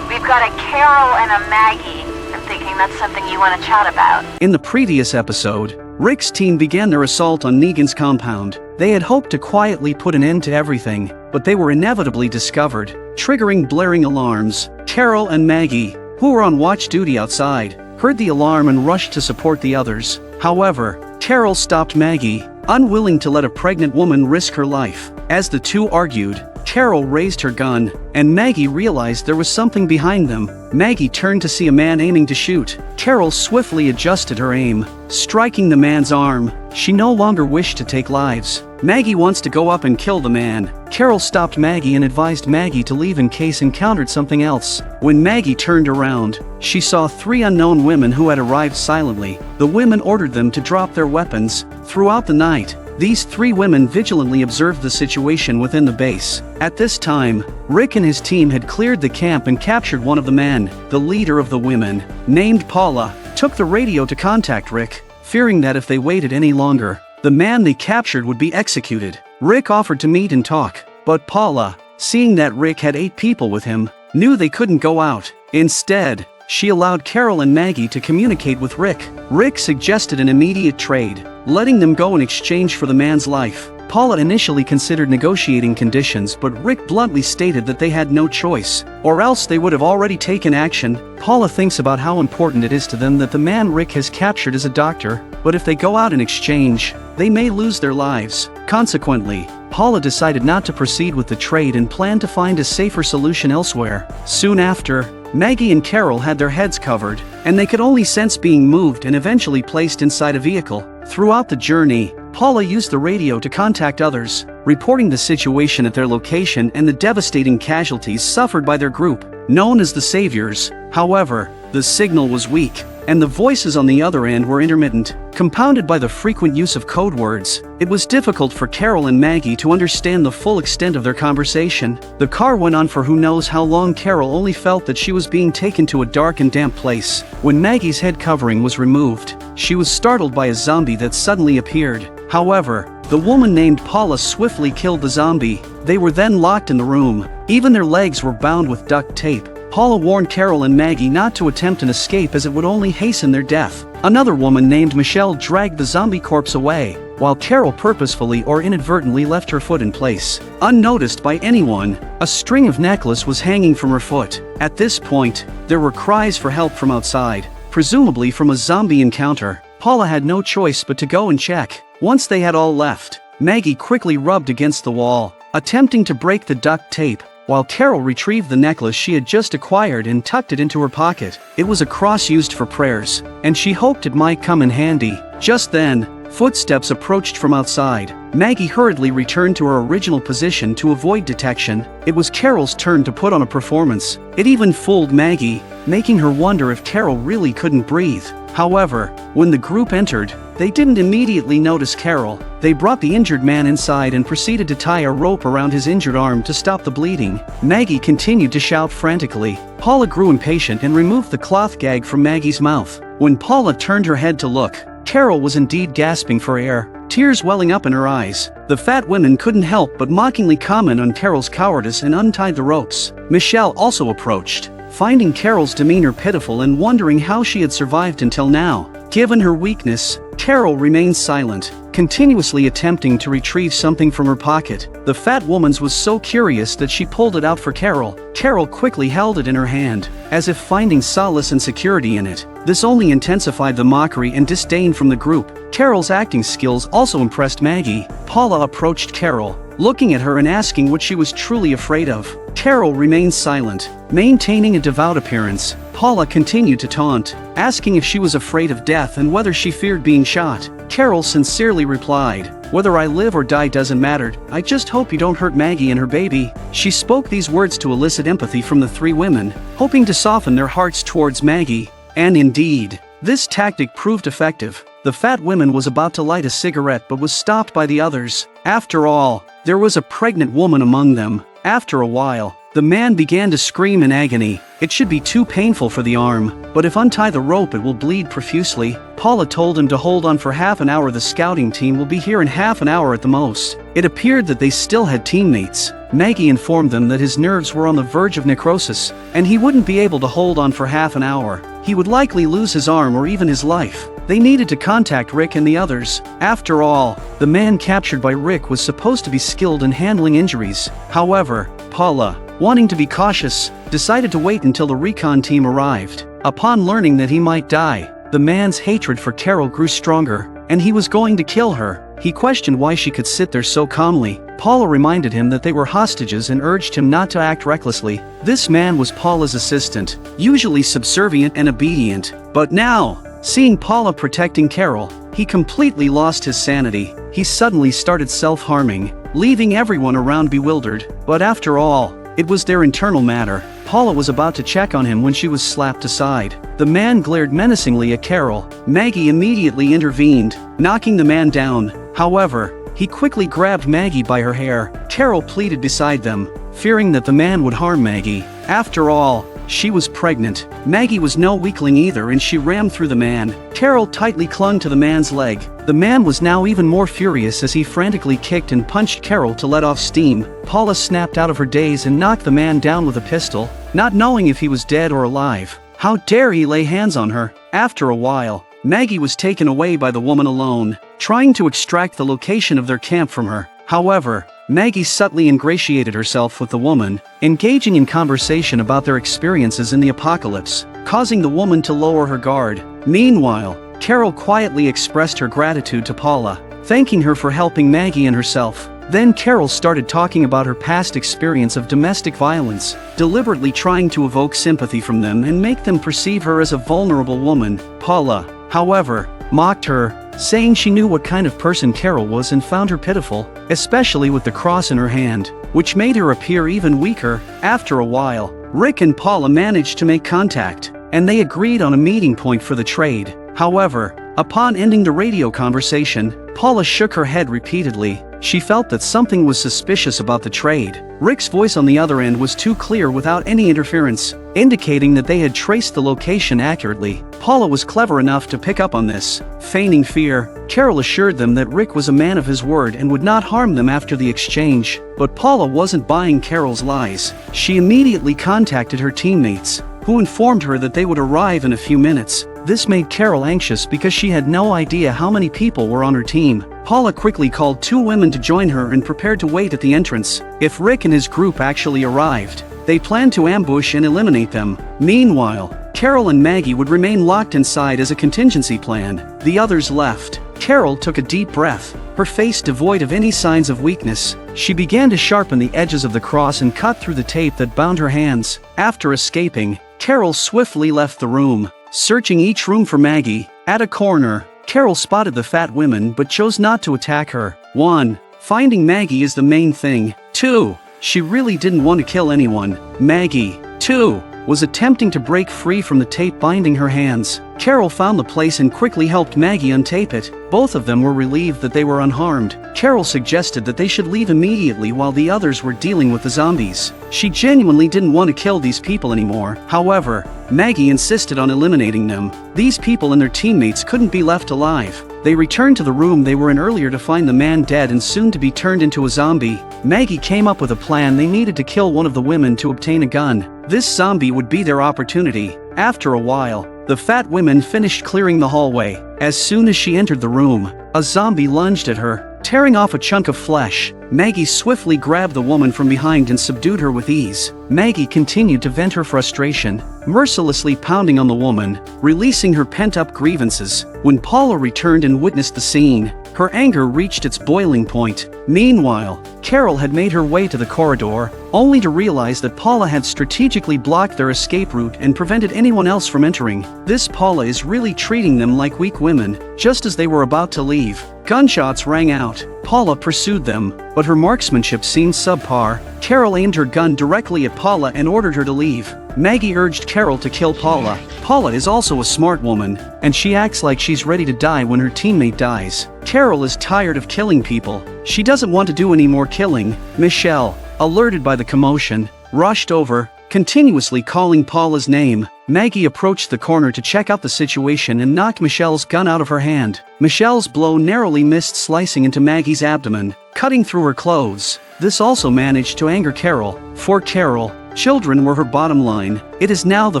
We've got a Carol and a Maggie. I'm thinking that's something you want to chat about. In the previous episode, Rick's team began their assault on Negan's compound. They had hoped to quietly put an end to everything, but they were inevitably discovered, triggering blaring alarms. Carol and Maggie, who were on watch duty outside, heard the alarm and rushed to support the others. However, Carol stopped Maggie, unwilling to let a pregnant woman risk her life. As the two argued, Carol raised her gun, and Maggie realized there was something behind them. Maggie turned to see a man aiming to shoot. Carol swiftly adjusted her aim, striking the man's arm. She no longer wished to take lives. Maggie wants to go up and kill the man. Carol stopped Maggie and advised Maggie to leave in case encountered something else. When Maggie turned around, she saw 3 unknown women who had arrived silently. The women ordered them to drop their weapons. Throughout the night, these 3 women vigilantly observed the situation within the base. At this time, Rick and his team had cleared the camp and captured one of the men. The leader of the women, named Paula, took the radio to contact Rick, fearing that if they waited any longer, the man they captured would be executed. Rick offered to meet and talk, but Paula, seeing that Rick had 8 people with him, knew they couldn't go out. Instead, she allowed Carol and Maggie to communicate with Rick. Rick suggested an immediate trade, letting them go in exchange for the man's life. Paula initially considered negotiating conditions, but Rick bluntly stated that they had no choice, or else they would have already taken action. Paula thinks about how important it is to them that the man Rick has captured is a doctor, but if they go out in exchange, they may lose their lives. Consequently, Paula decided not to proceed with the trade and planned to find a safer solution elsewhere. Soon after, Maggie and Carol had their heads covered, and they could only sense being moved and eventually placed inside a vehicle. Throughout the journey, Paula used the radio to contact others, reporting the situation at their location and the devastating casualties suffered by their group, known as the Saviors. However, the signal was weak, and the voices on the other end were intermittent. Compounded by the frequent use of code words, it was difficult for Carol and Maggie to understand the full extent of their conversation. The car went on for who knows how long. Carol only felt that she was being taken to a dark and damp place. When Maggie's head covering was removed, she was startled by a zombie that suddenly appeared. However, the woman named Paula swiftly killed the zombie. They were then locked in the room. Even their legs were bound with duct tape. Paula warned Carol and Maggie not to attempt an escape as it would only hasten their death. Another woman named Michelle dragged the zombie corpse away, while Carol purposefully or inadvertently left her foot in place. Unnoticed by anyone, a string of necklace was hanging from her foot. At this point, there were cries for help from outside, presumably from a zombie encounter. Paula had no choice but to go and check. Once they had all left, Maggie quickly rubbed against the wall, attempting to break the duct tape, while Carol retrieved the necklace she had just acquired and tucked it into her pocket. It was a cross used for prayers, and she hoped it might come in handy. Just then, footsteps approached from outside. Maggie hurriedly returned to her original position to avoid detection. It was Carol's turn to put on a performance. It even fooled Maggie, making her wonder if Carol really couldn't breathe. However, when the group entered, they didn't immediately notice Carol. They brought the injured man inside and proceeded to tie a rope around his injured arm to stop the bleeding. Maggie continued to shout frantically. Paula grew impatient and removed the cloth gag from Maggie's mouth. When Paula turned her head to look, Carol was indeed gasping for air, tears welling up in her eyes. The fat women couldn't help but mockingly comment on Carol's cowardice and untied the ropes. Michelle also approached, finding Carol's demeanor pitiful and wondering how she had survived until now. Given her weakness, Carol remained silent, continuously attempting to retrieve something from her pocket. The fat woman's was so curious that she pulled it out for Carol. Carol quickly held it in her hand, as if finding solace and security in it. This only intensified the mockery and disdain from the group. Carol's acting skills also impressed Maggie. Paula approached Carol, looking at her and asking what she was truly afraid of. Carol remained silent, maintaining a devout appearance. Paula continued to taunt, asking if she was afraid of death and whether she feared being shot. Carol sincerely replied, "Whether I live or die doesn't matter, I just hope you don't hurt Maggie and her baby." She spoke these words to elicit empathy from the three women, hoping to soften their hearts towards Maggie. And indeed, this tactic proved effective. The fat woman was about to light a cigarette but was stopped by the others. After all, there was a pregnant woman among them. After a while, the man began to scream in agony. It should be too painful for the arm, but if untie the rope it will bleed profusely. Paula told him to hold on for half an hour. The scouting team will be here in half an hour at the most. It appeared that they still had teammates. Maggie informed them that his nerves were on the verge of necrosis, and he wouldn't be able to hold on for half an hour. He would likely lose his arm or even his life. They needed to contact Rick and the others. After all, the man captured by Rick was supposed to be skilled in handling injuries. However, Paula, wanting to be cautious, decided to wait until the recon team arrived. Upon learning that he might die, the man's hatred for Carol grew stronger, and he was going to kill her. He questioned why she could sit there so calmly. Paula reminded him that they were hostages and urged him not to act recklessly. This man was Paula's assistant, usually subservient and obedient. But now, seeing Paula protecting Carol, he completely lost his sanity. He suddenly started self-harming, leaving everyone around bewildered. But after all, it was their internal matter. Paula was about to check on him when she was slapped aside. The man glared menacingly at Carol. Maggie immediately intervened, knocking the man down. However, he quickly grabbed Maggie by her hair. Carol pleaded beside them, fearing that the man would harm Maggie. After all, she was pregnant. Maggie was no weakling either, and she rammed through the man. Carol tightly clung to the man's leg. The man was now even more furious as he frantically kicked and punched Carol to let off steam. Paula snapped out of her daze and knocked the man down with a pistol, not knowing if he was dead or alive. How dare he lay hands on her? After a while, Maggie was taken away by the woman alone, trying to extract the location of their camp from her. However, Maggie subtly ingratiated herself with the woman, engaging in conversation about their experiences in the apocalypse, causing the woman to lower her guard. Meanwhile, Carol quietly expressed her gratitude to Paula, thanking her for helping Maggie and herself. Then Carol started talking about her past experience of domestic violence, deliberately trying to evoke sympathy from them and make them perceive her as a vulnerable woman. Paula, however, mocked her, saying she knew what kind of person Carol was and found her pitiful, especially with the cross in her hand, which made her appear even weaker. After a while, Rick and Paula managed to make contact, and they agreed on a meeting point for the trade. However, upon ending the radio conversation, Paula shook her head repeatedly. She felt that something was suspicious about the trade. Rick's voice on the other end was too clear without any interference, indicating that they had traced the location accurately. Paula was clever enough to pick up on this. Feigning fear, Carol assured them that Rick was a man of his word and would not harm them after the exchange. But Paula wasn't buying Carol's lies. She immediately contacted her teammates, who informed her that they would arrive in a few minutes. This made Carol anxious because she had no idea how many people were on her team. Paula quickly called two women to join her and prepared to wait at the entrance. If Rick and his group actually arrived, they planned to ambush and eliminate them. Meanwhile, Carol and Maggie would remain locked inside as a contingency plan. The others left. Carol took a deep breath, her face devoid of any signs of weakness. She began to sharpen the edges of the cross and cut through the tape that bound her hands. After escaping, Carol swiftly left the room, searching each room for Maggie. At a corner, Carol spotted the fat woman but chose not to attack her. 1. Finding Maggie is the main thing. 2. She really didn't want to kill anyone. Maggie, 2, was attempting to break free from the tape binding her hands. Carol found the place and quickly helped Maggie untape it. Both of them were relieved that they were unharmed. Carol suggested that they should leave immediately while the others were dealing with the zombies. She genuinely didn't want to kill these people anymore. However, Maggie insisted on eliminating them. These people and their teammates couldn't be left alive. They returned to the room they were in earlier to find the man dead and soon to be turned into a zombie. Maggie came up with a plan. They needed to kill one of the women to obtain a gun. This zombie would be their opportunity. After a while, the fat woman finished clearing the hallway. As soon as she entered the room, a zombie lunged at her, tearing off a chunk of flesh. Maggie swiftly grabbed the woman from behind and subdued her with ease. Maggie continued to vent her frustration, mercilessly pounding on the woman, releasing her pent-up grievances. When Paula returned and witnessed the scene, Her anger reached its boiling point. Meanwhile, Carol had made her way to the corridor, only to realize that Paula had strategically blocked their escape route and prevented anyone else from entering. This Paula is really treating them like weak women. Just as they were about to leave, gunshots rang out. Paula pursued them, but her marksmanship seemed subpar. Carol aimed her gun directly at Paula and ordered her to leave. Maggie urged Carol to kill Paula. Paula is also a smart woman, and she acts like she's ready to die when her teammate dies. Carol is tired of killing people. She doesn't want to do any more killing. Michelle, alerted by the commotion, rushed over, continuously calling Paula's name. Maggie approached the corner to check out the situation and knocked Michelle's gun out of her hand. Michelle's blow narrowly missed, slicing into Maggie's abdomen, cutting through her clothes. This also managed to anger Carol. For Carol, children were her bottom line. It is now the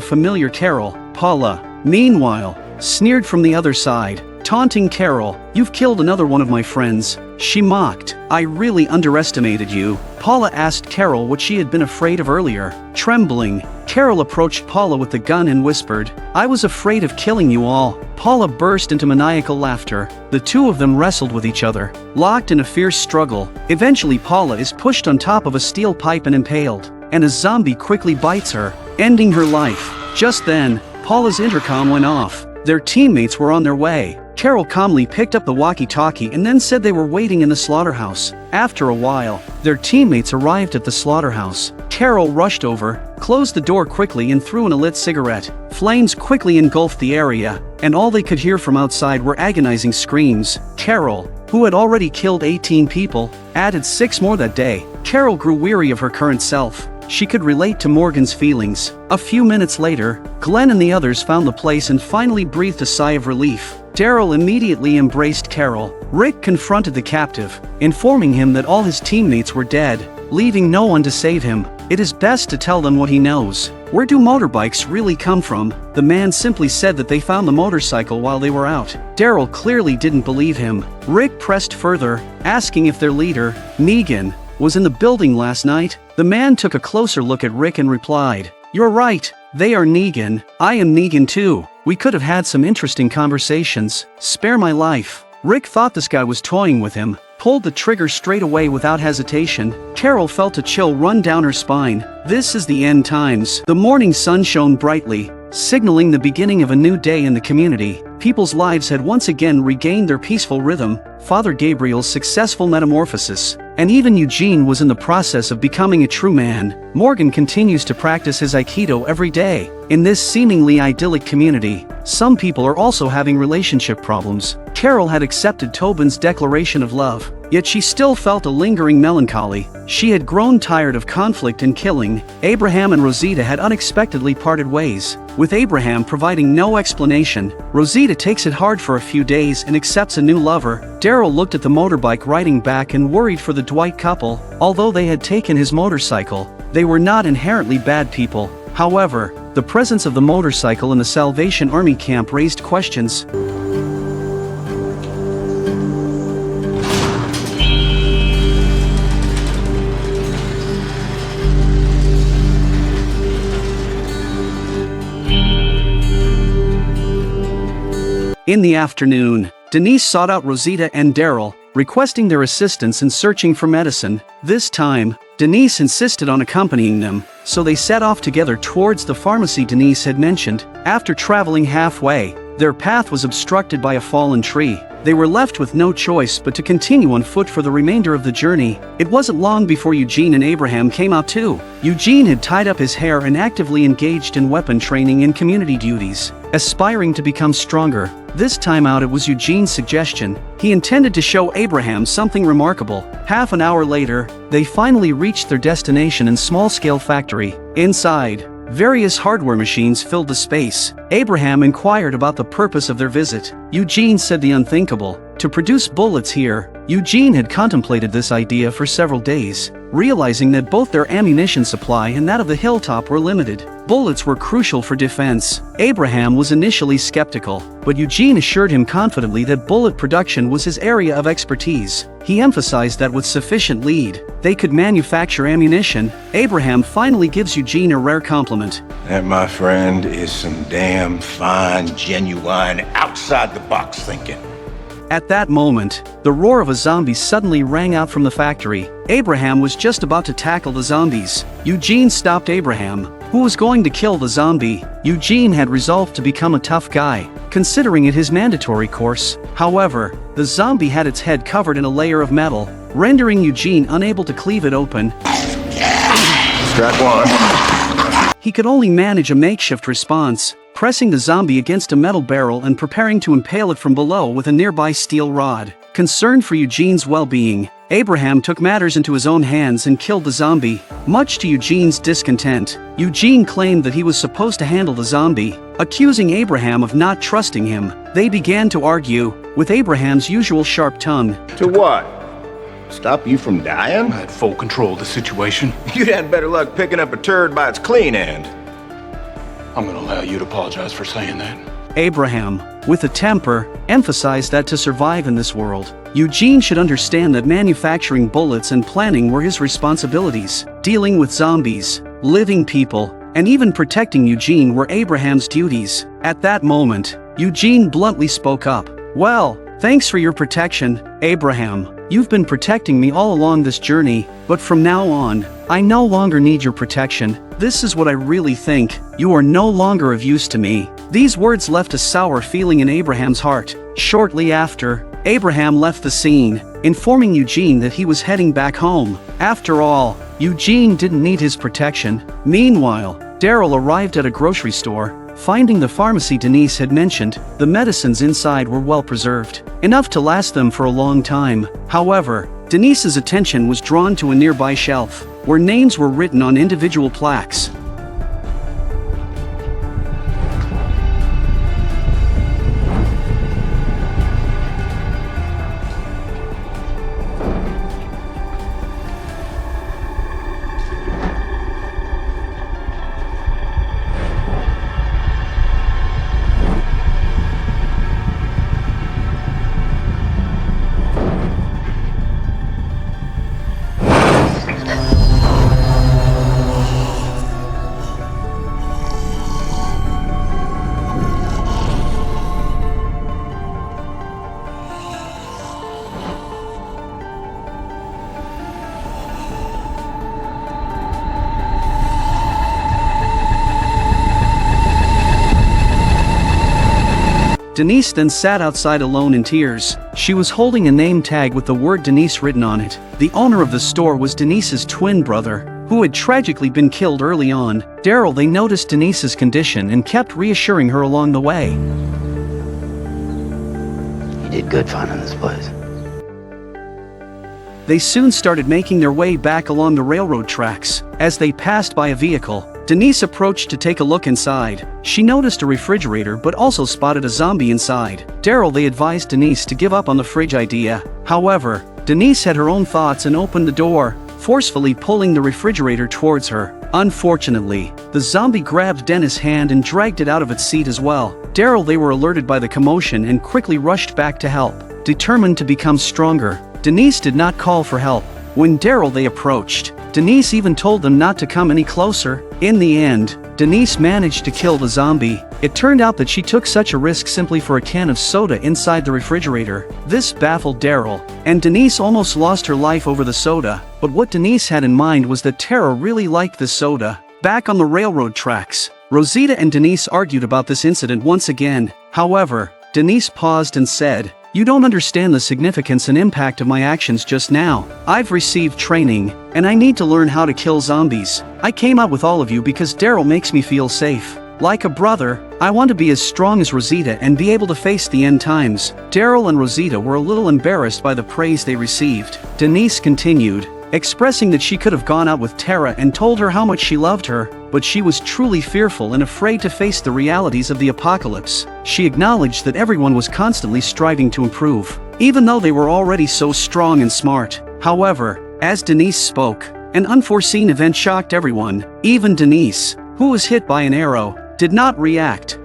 familiar Carol. Paula, meanwhile, sneered from the other side, taunting Carol. "You've killed another one of my friends," she mocked. "I really underestimated you." Paula asked Carol what she had been afraid of earlier. Trembling, Carol approached Paula with the gun and whispered, "I was afraid of killing you all." Paula burst into maniacal laughter. The two of them wrestled with each other, locked in a fierce struggle. Eventually Paula is pushed on top of a steel pipe and impaled, and a zombie quickly bites her, ending her life. Just then, Paula's intercom went off. Their teammates were on their way. Carol calmly picked up the walkie-talkie and then said they were waiting in the slaughterhouse. After a while, their teammates arrived at the slaughterhouse. Carol rushed over, closed the door quickly and threw in a lit cigarette. Flames quickly engulfed the area, and all they could hear from outside were agonizing screams. Carol, who had already killed 18 people, added 6 more that day. Carol grew weary of her current self. She could relate to Morgan's feelings. A few minutes later, Glenn and the others found the place and finally breathed a sigh of relief. Daryl immediately embraced Carol. Rick confronted the captive, informing him that all his teammates were dead, leaving no one to save him. It is best to tell them what he knows. Where do motorbikes really come from? The man simply said that they found the motorcycle while they were out. Daryl clearly didn't believe him. Rick pressed further, asking if their leader, Negan, was in the building last night. The man took a closer look at Rick and replied, "You're right, they are Negan. I am Negan too. We could have had some interesting conversations. Spare my life." Rick thought this guy was toying with him, pulled the trigger straight away without hesitation. Carol felt a chill run down her spine. This is the end times. The morning sun shone brightly, signaling the beginning of a new day in the community. People's lives had once again regained their peaceful rhythm. Father Gabriel's successful metamorphosis, and even Eugene was in the process of becoming a true man. Morgan continues to practice his Aikido every day. In this seemingly idyllic community, some people are also having relationship problems. Carol had accepted Tobin's declaration of love, yet she still felt a lingering melancholy. She had grown tired of conflict and killing. Abraham and Rosita had unexpectedly parted ways, with Abraham providing no explanation. Rosita takes it hard for a few days and accepts a new lover. Daryl looked at the motorbike riding back and worried for the Dwight couple. Although they had taken his motorcycle, they were not inherently bad people. However, the presence of the motorcycle in the Salvation Army camp raised questions. In the afternoon, Denise sought out Rosita and Daryl, requesting their assistance in searching for medicine. This time, Denise insisted on accompanying them, so they set off together towards the pharmacy Denise had mentioned. After traveling halfway, their path was obstructed by a fallen tree. They were left with no choice but to continue on foot for the remainder of the journey. It wasn't long before Eugene and Abraham came out too. Eugene had tied up his hair and actively engaged in weapon training and community duties, aspiring to become stronger. This time out it was Eugene's suggestion. He intended to show Abraham something remarkable. Half an hour later, they finally reached their destination in small-scale factory. Inside, various hardware machines filled the space. Abraham inquired about the purpose of their visit. Eugene said the unthinkable. To produce bullets here. Eugene had contemplated this idea for several days, realizing that both their ammunition supply and that of the hilltop were limited. Bullets were crucial for defense. Abraham was initially skeptical, but Eugene assured him confidently that bullet production was his area of expertise. He emphasized that with sufficient lead, they could manufacture ammunition. Abraham finally gives Eugene a rare compliment. That, my friend, is some damn fine, genuine, outside-the-box thinking. At that moment, the roar of a zombie suddenly rang out from the factory. Abraham was just about to tackle the zombies. Eugene stopped Abraham, who was going to kill the zombie. Eugene had resolved to become a tough guy, considering it his mandatory course. However, the zombie had its head covered in a layer of metal, rendering Eugene unable to cleave it open. Strap one. He could only manage a makeshift response, pressing the zombie against a metal barrel and preparing to impale it from below with a nearby steel rod. Concerned for Eugene's well-being, Abraham took matters into his own hands and killed the zombie. Much to Eugene's discontent, Eugene claimed that he was supposed to handle the zombie, accusing Abraham of not trusting him. They began to argue, with Abraham's usual sharp tongue. To what? Stop you from dying? I had full control of the situation. You'd had better luck picking up a turd by its clean end. I'm gonna allow you to apologize for saying that. Abraham, with a temper, emphasized that to survive in this world, Eugene should understand that manufacturing bullets and planning were his responsibilities. Dealing with zombies, living people, and even protecting Eugene were Abraham's duties. At that moment, Eugene bluntly spoke up. "Well, thanks for your protection, Abraham. You've been protecting me all along this journey, but from now on, I no longer need your protection. This is what I really think. You are no longer of use to me." These words left a sour feeling in Abraham's heart. Shortly after, Abraham left the scene, informing Eugene that he was heading back home. After all, Eugene didn't need his protection. Meanwhile, Daryl arrived at a grocery store. Finding the pharmacy Denise had mentioned, the medicines inside were well preserved, enough to last them for a long time. However, Denise's attention was drawn to a nearby shelf, where names were written on individual plaques. Denise then sat outside alone in tears. She was holding a name tag with the word Denise written on it. The owner of the store was Denise's twin brother, who had tragically been killed early on. Daryl, they noticed Denise's condition and kept reassuring her along the way. You did good finding this place. They soon started making their way back along the railroad tracks. As they passed by a vehicle, Denise approached to take a look inside. She noticed a refrigerator but also spotted a zombie inside. Daryl, they advised Denise to give up on the fridge idea. However, Denise had her own thoughts and opened the door, forcefully pulling the refrigerator towards her. Unfortunately, the zombie grabbed Dennis' hand and dragged it out of its seat as well. Daryl, they were alerted by the commotion and quickly rushed back to help. Determined to become stronger, Denise did not call for help. When Daryl, they approached, Denise even told them not to come any closer. In the end, Denise managed to kill the zombie. It turned out that she took such a risk simply for a can of soda inside the refrigerator. This baffled Daryl, and Denise almost lost her life over the soda. But what Denise had in mind was that Tara really liked the soda. Back on the railroad tracks, Rosita and Denise argued about this incident once again. However, Denise paused and said, "You don't understand the significance and impact of my actions just now. I've received training, and I need to learn how to kill zombies. I came out with all of you because Daryl makes me feel safe. Like a brother, I want to be as strong as Rosita and be able to face the end times." Daryl and Rosita were a little embarrassed by the praise they received. Denise continued, expressing that she could have gone out with Tara and told her how much she loved her, but she was truly fearful and afraid to face the realities of the apocalypse. She acknowledged that everyone was constantly striving to improve, even though they were already so strong and smart. However, as Denise spoke, an unforeseen event shocked everyone. Even Denise, who was hit by an arrow, did not react.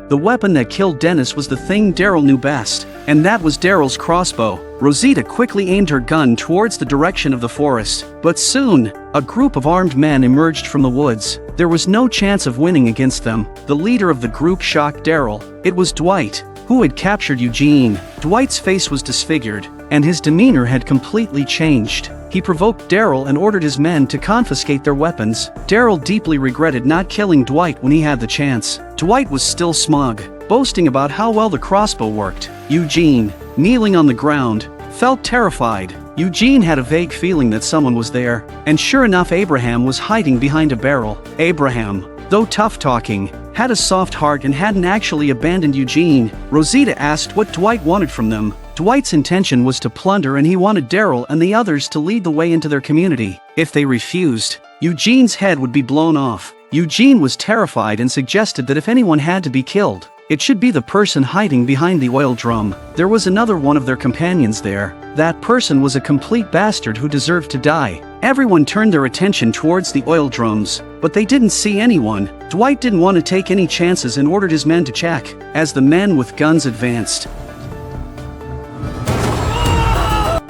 The weapon that killed Dennis was the thing Daryl knew best. and that was Daryl's crossbow. Rosita quickly aimed her gun towards the direction of the forest, but soon, a group of armed men emerged from the woods. There was no chance of winning against them. The leader of the group shocked Daryl. It was Dwight, who had captured Eugene. Dwight's face was disfigured, and his demeanor had completely changed. He provoked Daryl and ordered his men to confiscate their weapons. Daryl deeply regretted not killing Dwight when he had the chance. Dwight was still smug, boasting about how well the crossbow worked. Eugene, kneeling on the ground, felt terrified. Eugene had a vague feeling that someone was there, and sure enough, Abraham was hiding behind a barrel. Abraham, though tough-talking, had a soft heart and hadn't actually abandoned Eugene. Rosita asked what Dwight wanted from them. Dwight's intention was to plunder, and he wanted Daryl and the others to lead the way into their community. If they refused, Eugene's head would be blown off. Eugene was terrified and suggested that if anyone had to be killed, it should be the person hiding behind the oil drum. There was another one of their companions there. That person was a complete bastard who deserved to die. Everyone turned their attention towards the oil drums, but they didn't see anyone. Dwight didn't want to take any chances and ordered his men to check. As the men with guns advanced,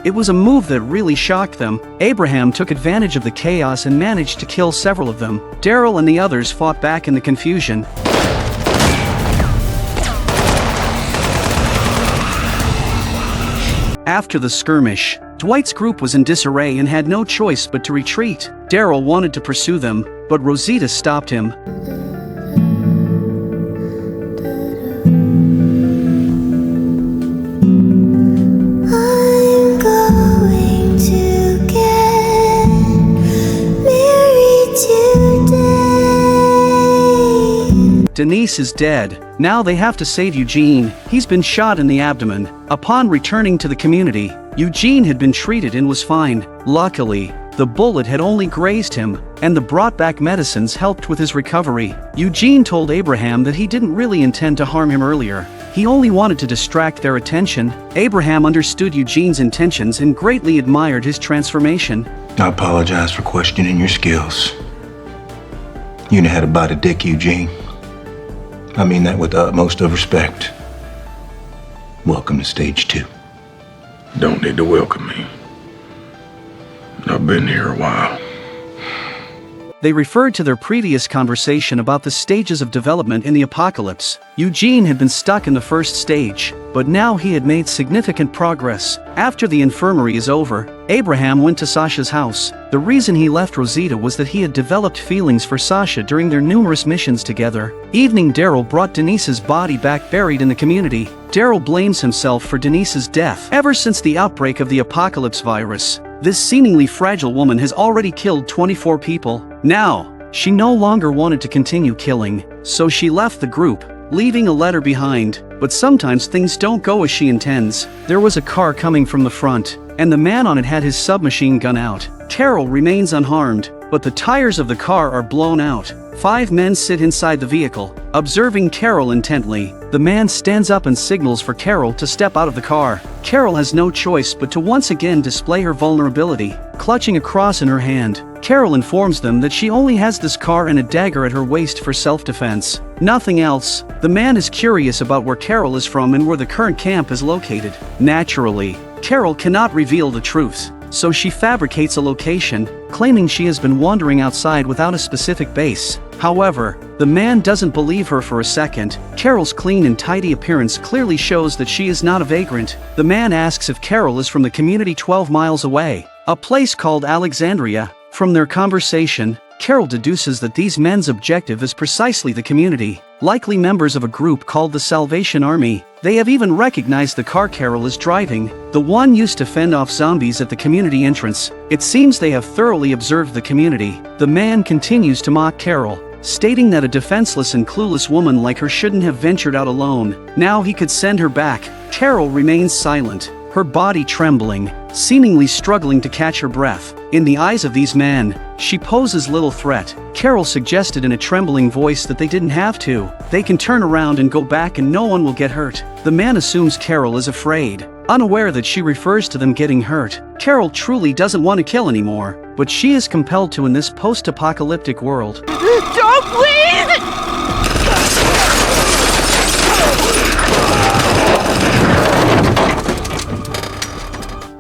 it was a move that really shocked them. Abraham took advantage of the chaos and managed to kill several of them. Daryl and the others fought back in the confusion. After the skirmish, Dwight's group was in disarray and had no choice but to retreat. Daryl wanted to pursue them, but Rosita stopped him. Denise is dead. Now they have to save Eugene. He's been shot in the abdomen. Upon returning to the community, Eugene had been treated and was fine. Luckily, the bullet had only grazed him, and the brought-back medicines helped with his recovery. Eugene told Abraham that he didn't really intend to harm him earlier. He only wanted to distract their attention. Abraham understood Eugene's intentions and greatly admired his transformation. I apologize for questioning your skills. You know how to bite a dick, Eugene. I mean that with the utmost of respect. Welcome to stage 2. Don't need to welcome me. I've been here a while. They referred to their previous conversation about the stages of development in the apocalypse. Eugene had been stuck in the first stage, but now he had made significant progress. After the infirmary is over, Abraham went to Sasha's house. The reason he left Rosita was that he had developed feelings for Sasha during their numerous missions together. Evening, Daryl brought Denise's body back buried in the community. Daryl blames himself for Denise's death. Ever since the outbreak of the apocalypse virus, this seemingly fragile woman has already killed 24 people. Now, she no longer wanted to continue killing, so she left the group, leaving a letter behind. But sometimes things don't go as she intends. There was a car coming from the front, and the man on it had his submachine gun out. Carol remains unharmed, but the tires of the car are blown out. 5 men sit inside the vehicle, observing Carol intently. The man stands up and signals for Carol to step out of the car. Carol has no choice but to once again display her vulnerability. Clutching a cross in her hand, Carol informs them that she only has this car and a dagger at her waist for self-defense. Nothing else. The man is curious about where Carol is from and where the current camp is located. Naturally, Carol cannot reveal the truth, so she fabricates a location, claiming she has been wandering outside without a specific base. However, the man doesn't believe her for a second. Carol's clean and tidy appearance clearly shows that she is not a vagrant. The man asks if Carol is from the community 12 miles away, a place called Alexandria. From their conversation, Carol deduces that these men's objective is precisely the community, likely members of a group called the Salvation Army. They have even recognized the car Carol is driving, the one used to fend off zombies at the community entrance. It seems they have thoroughly observed the community. The man continues to mock Carol, stating that a defenseless and clueless woman like her shouldn't have ventured out alone. Now he could send her back. Carol remains silent, her body trembling, seemingly struggling to catch her breath. In the eyes of these men, she poses little threat. Carol suggested in a trembling voice that they didn't have to. They can turn around and go back and no one will get hurt. The man assumes Carol is afraid, unaware that she refers to them getting hurt. Carol truly doesn't want to kill anymore, but she is compelled to in this post-apocalyptic world. Don't, please!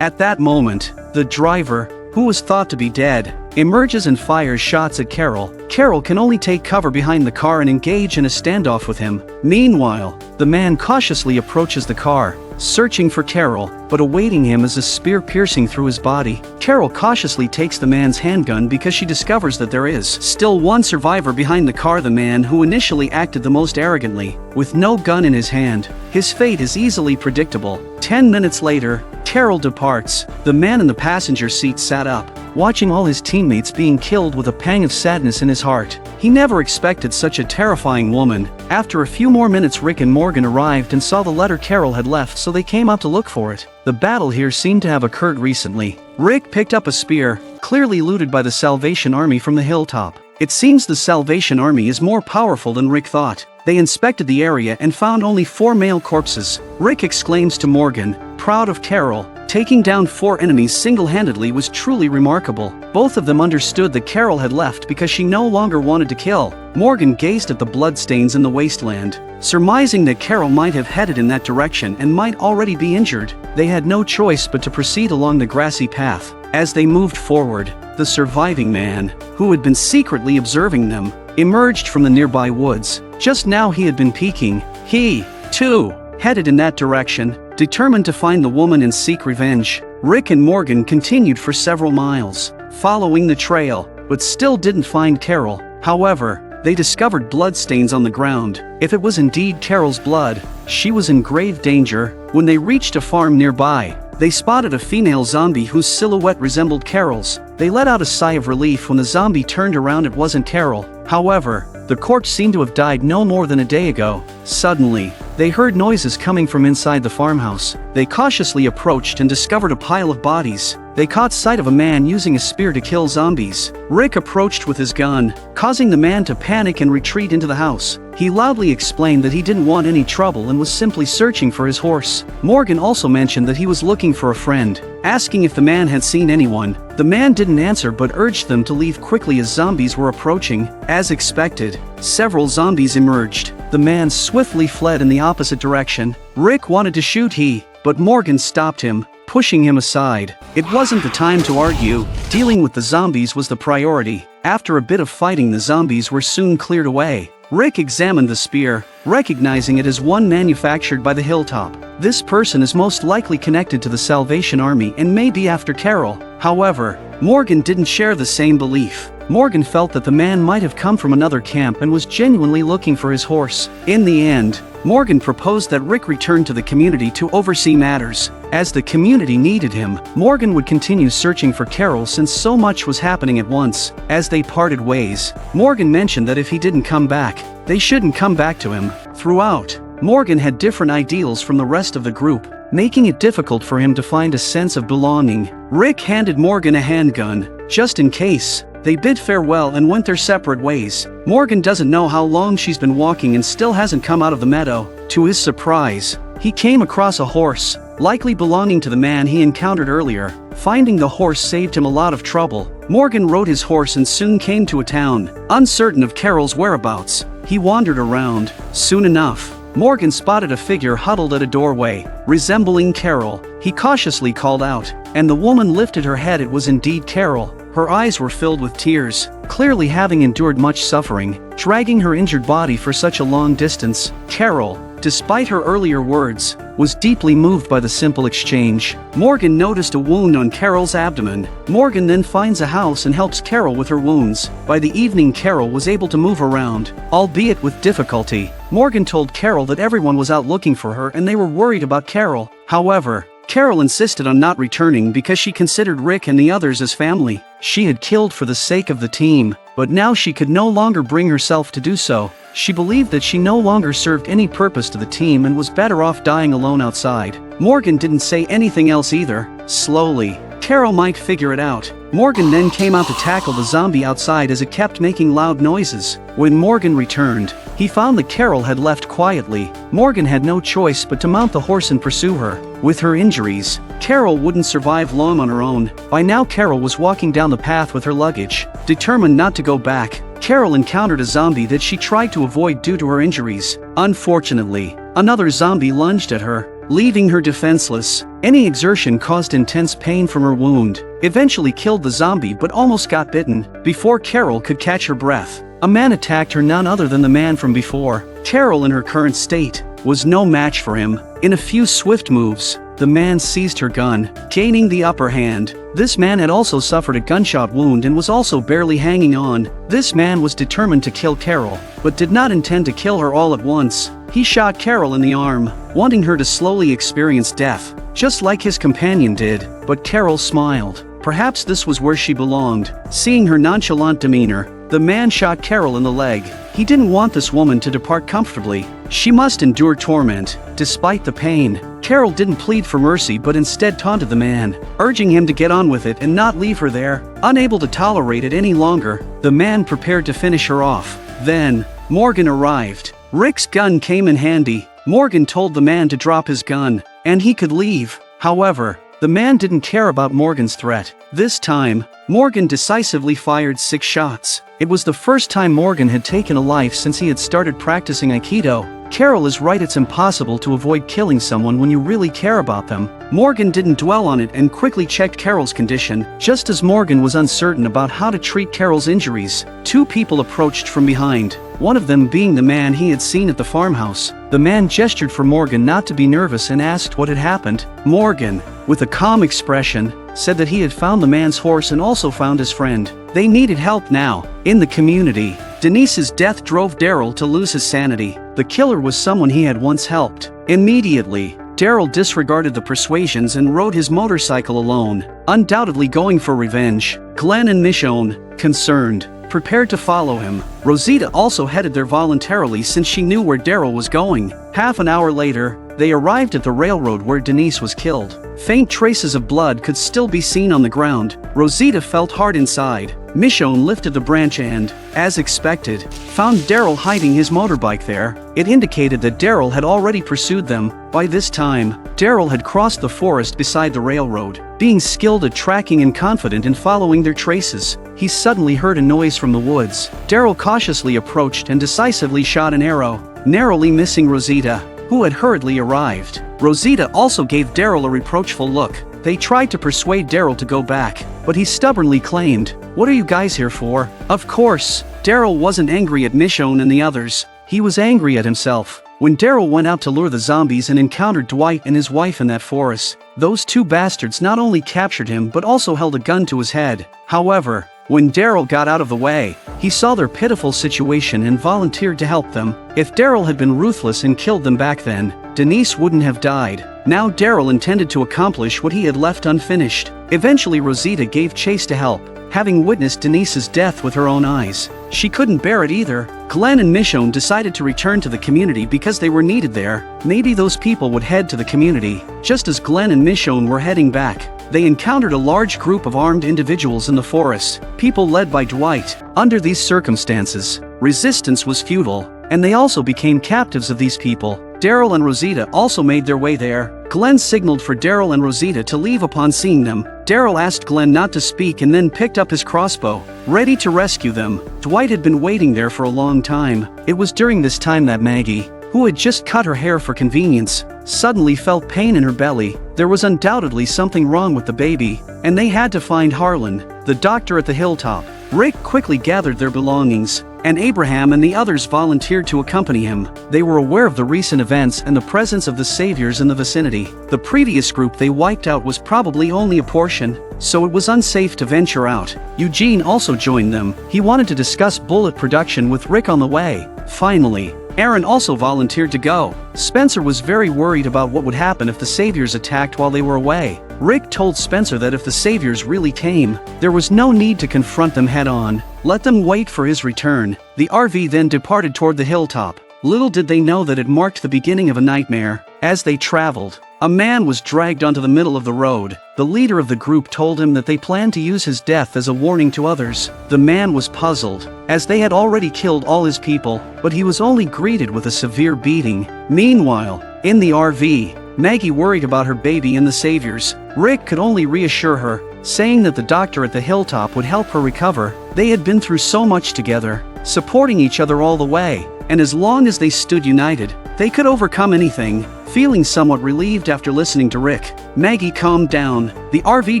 At that moment, the driver, who was thought to be dead, emerges and fires shots at Carol. Carol can only take cover behind the car and engage in a standoff with him. Meanwhile, the man cautiously approaches the car, searching for Carol, but awaiting him is a spear piercing through his body. Carol cautiously takes the man's handgun because she discovers that there is still one survivor behind the car, the man who initially acted the most arrogantly, with no gun in his hand. His fate is easily predictable. 10 minutes later, Carol departs. The man in the passenger seat sat up, watching all his teammates being killed with a pang of sadness in his heart. He never expected such a terrifying woman. After a few more minutes, Rick and Morgan arrived and saw the letter Carol had left, so they came up to look for it. The battle here seemed to have occurred recently. Rick picked up a spear, clearly looted by the Salvation Army from the hilltop. It seems the Salvation Army is more powerful than Rick thought. They inspected the area and found only 4 male corpses. Rick exclaims to Morgan, proud of Carol. Taking down 4 enemies single-handedly was truly remarkable. Both of them understood that Carol had left because she no longer wanted to kill. Morgan gazed at the bloodstains in the wasteland, surmising that Carol might have headed in that direction and might already be injured. They had no choice but to proceed along the grassy path. As they moved forward, the surviving man, who had been secretly observing them, emerged from the nearby woods. Just now he had been peeking. He, too, headed in that direction, determined to find the woman and seek revenge. Rick and Morgan continued for several miles, following the trail, but still didn't find Carol. However, they discovered bloodstains on the ground. If it was indeed Carol's blood, she was in grave danger. When they reached a farm nearby, they spotted a female zombie whose silhouette resembled Carol's. They let out a sigh of relief when the zombie turned around. It wasn't Carol. However, the corpse seemed to have died no more than a day ago. Suddenly, they heard noises coming from inside the farmhouse. They cautiously approached and discovered a pile of bodies. They caught sight of a man using a spear to kill zombies. Rick approached with his gun, causing the man to panic and retreat into the house. He loudly explained that he didn't want any trouble and was simply searching for his horse. Morgan also mentioned that he was looking for a friend, asking if the man had seen anyone. The man didn't answer but urged them to leave quickly as zombies were approaching. As expected, several zombies emerged. The man swiftly fled in the opposite direction. Rick wanted to shoot but Morgan stopped him, pushing him aside. It wasn't the time to argue. Dealing with the zombies was the priority. After a bit of fighting, the zombies were soon cleared away. Rick examined the spear, recognizing it as one manufactured by the hilltop. This person is most likely connected to the Salvation Army and may be after Carol. However, Morgan didn't share the same belief. Morgan felt that the man might have come from another camp and was genuinely looking for his horse. In the end, Morgan proposed that Rick return to the community to oversee matters. As the community needed him, Morgan would continue searching for Carol since so much was happening at once. As they parted ways, Morgan mentioned that if he didn't come back, they shouldn't come back to him. Throughout, Morgan had different ideals from the rest of the group, making it difficult for him to find a sense of belonging. Rick handed Morgan a handgun, just in case. They bid farewell and went their separate ways. Morgan doesn't know how long she's been walking and still hasn't come out of the meadow. To his surprise, he came across a horse, likely belonging to the man he encountered earlier. Finding the horse saved him a lot of trouble. Morgan rode his horse and soon came to a town. Uncertain of Carol's whereabouts, he wandered around. Soon enough, Morgan spotted a figure huddled at a doorway, resembling Carol. He cautiously called out, and the woman lifted her head. It was indeed Carol. Her eyes were filled with tears, clearly having endured much suffering, dragging her injured body for such a long distance. Carol, despite her earlier words, was deeply moved by the simple exchange. Morgan noticed a wound on Carol's abdomen. Morgan then finds a house and helps Carol with her wounds. By the evening, Carol was able to move around, albeit with difficulty. Morgan told Carol that everyone was out looking for her and they were worried about Carol. However, Carol insisted on not returning because she considered Rick and the others as family. She had killed for the sake of the team, but now she could no longer bring herself to do so. She believed that she no longer served any purpose to the team and was better off dying alone outside. Morgan didn't say anything else either. Slowly, Carol might figure it out. Morgan then came out to tackle the zombie outside as it kept making loud noises. When Morgan returned, he found that Carol had left quietly. Morgan had no choice but to mount the horse and pursue her. With her injuries, Carol wouldn't survive long on her own. By now, Carol was walking down the path with her luggage. Determined not to go back, Carol encountered a zombie that she tried to avoid due to her injuries. Unfortunately, another zombie lunged at her. leaving her defenseless. Any exertion caused intense pain from her wound, eventually killed the zombie but almost got bitten. Before Carol could catch her breath, a man attacked her, none other than the man from before. Carol, in her current state, was no match for him. In a few swift moves, the man seized her gun, gaining the upper hand. This man had also suffered a gunshot wound and was also barely hanging on. This man was determined to kill Carol, but did not intend to kill her all at once. He shot Carol in the arm, wanting her to slowly experience death, just like his companion did, but Carol smiled. Perhaps this was where she belonged. Seeing her nonchalant demeanor, the man shot Carol in the leg. He didn't want this woman to depart comfortably. She must endure torment, despite the pain. Carol didn't plead for mercy but instead taunted the man, urging him to get on with it and not leave her there. Unable to tolerate it any longer, the man prepared to finish her off. Then, Morgan arrived. Rick's gun came in handy. Morgan told the man to drop his gun, and he could leave. However, the man didn't care about Morgan's threat. This time, Morgan decisively fired 6 shots. It was the first time Morgan had taken a life since he had started practicing Aikido. Carol is right, it's impossible to avoid killing someone when you really care about them. Morgan didn't dwell on it and quickly checked Carol's condition. Just as Morgan was uncertain about how to treat Carol's injuries, 2 people approached from behind, one of them being the man he had seen at the farmhouse. The man gestured for Morgan not to be nervous and asked what had happened. Morgan, with a calm expression, said that he had found the man's horse and also found his friend. They needed help now. In the community, Denise's death drove Daryl to lose his sanity. The killer was someone he had once helped. Immediately, Daryl disregarded the persuasions and rode his motorcycle alone, undoubtedly going for revenge. Glenn and Michonne, concerned, prepared to follow him. Rosita also headed there voluntarily since she knew where Daryl was going. Half an hour later, they arrived at the railroad where Denise was killed. Faint traces of blood could still be seen on the ground. Rosita felt hard inside. Michonne lifted the branch and, as expected, found Daryl hiding his motorbike there. It indicated that Daryl had already pursued them. By this time, Daryl had crossed the forest beside the railroad. Being skilled at tracking and confident in following their traces, he suddenly heard a noise from the woods. Daryl cautiously approached and decisively shot an arrow, narrowly missing Rosita, who had hurriedly arrived. Rosita also gave Daryl a reproachful look. They tried to persuade Daryl to go back, but he stubbornly claimed, "What are you guys here for?" Of course, Daryl wasn't angry at Michonne and the others. He was angry at himself. When Daryl went out to lure the zombies and encountered Dwight and his wife in that forest, those 2 bastards not only captured him but also held a gun to his head. However, when Daryl got out of the way, he saw their pitiful situation and volunteered to help them. If Daryl had been ruthless and killed them back then, Denise wouldn't have died. Now Daryl intended to accomplish what he had left unfinished. Eventually Rosita gave chase to help, having witnessed Denise's death with her own eyes. She couldn't bear it either. Glenn and Michonne decided to return to the community because they were needed there. Maybe those people would head to the community. Just as Glenn and Michonne were heading back, they encountered a large group of armed individuals in the forest, people led by Dwight. Under these circumstances, resistance was futile, and they also became captives of these people. Daryl and Rosita also made their way there. Glenn signaled for Daryl and Rosita to leave upon seeing them. Daryl asked Glenn not to speak and then picked up his crossbow, ready to rescue them. Dwight had been waiting there for a long time. It was during this time that Maggie, who had just cut her hair for convenience, suddenly felt pain in her belly. There was undoubtedly something wrong with the baby, and they had to find Harlan, the doctor at the hilltop. Rick quickly gathered their belongings, and Abraham and the others volunteered to accompany him. They were aware of the recent events and the presence of the saviors in the vicinity. The previous group they wiped out was probably only a portion, so it was unsafe to venture out. Eugene also joined them. He wanted to discuss bullet production with Rick on the way. Finally, Aaron also volunteered to go. Spencer was very worried about what would happen if the saviors attacked while they were away. Rick told Spencer that if the saviors really came, there was no need to confront them head-on. Let them wait for his return. The RV then departed toward the hilltop. Little did they know that it marked the beginning of a nightmare. As they traveled, a man was dragged onto the middle of the road. The leader of the group told him that they planned to use his death as a warning to others. The man was puzzled, as they had already killed all his people, but he was only greeted with a severe beating. Meanwhile, in the RV, Maggie worried about her baby and the saviors. Rick could only reassure her, saying that the doctor at the hilltop would help her recover. They had been through so much together, supporting each other all the way, and as long as they stood united, they could overcome anything. Feeling somewhat relieved after listening to Rick, Maggie calmed down. The RV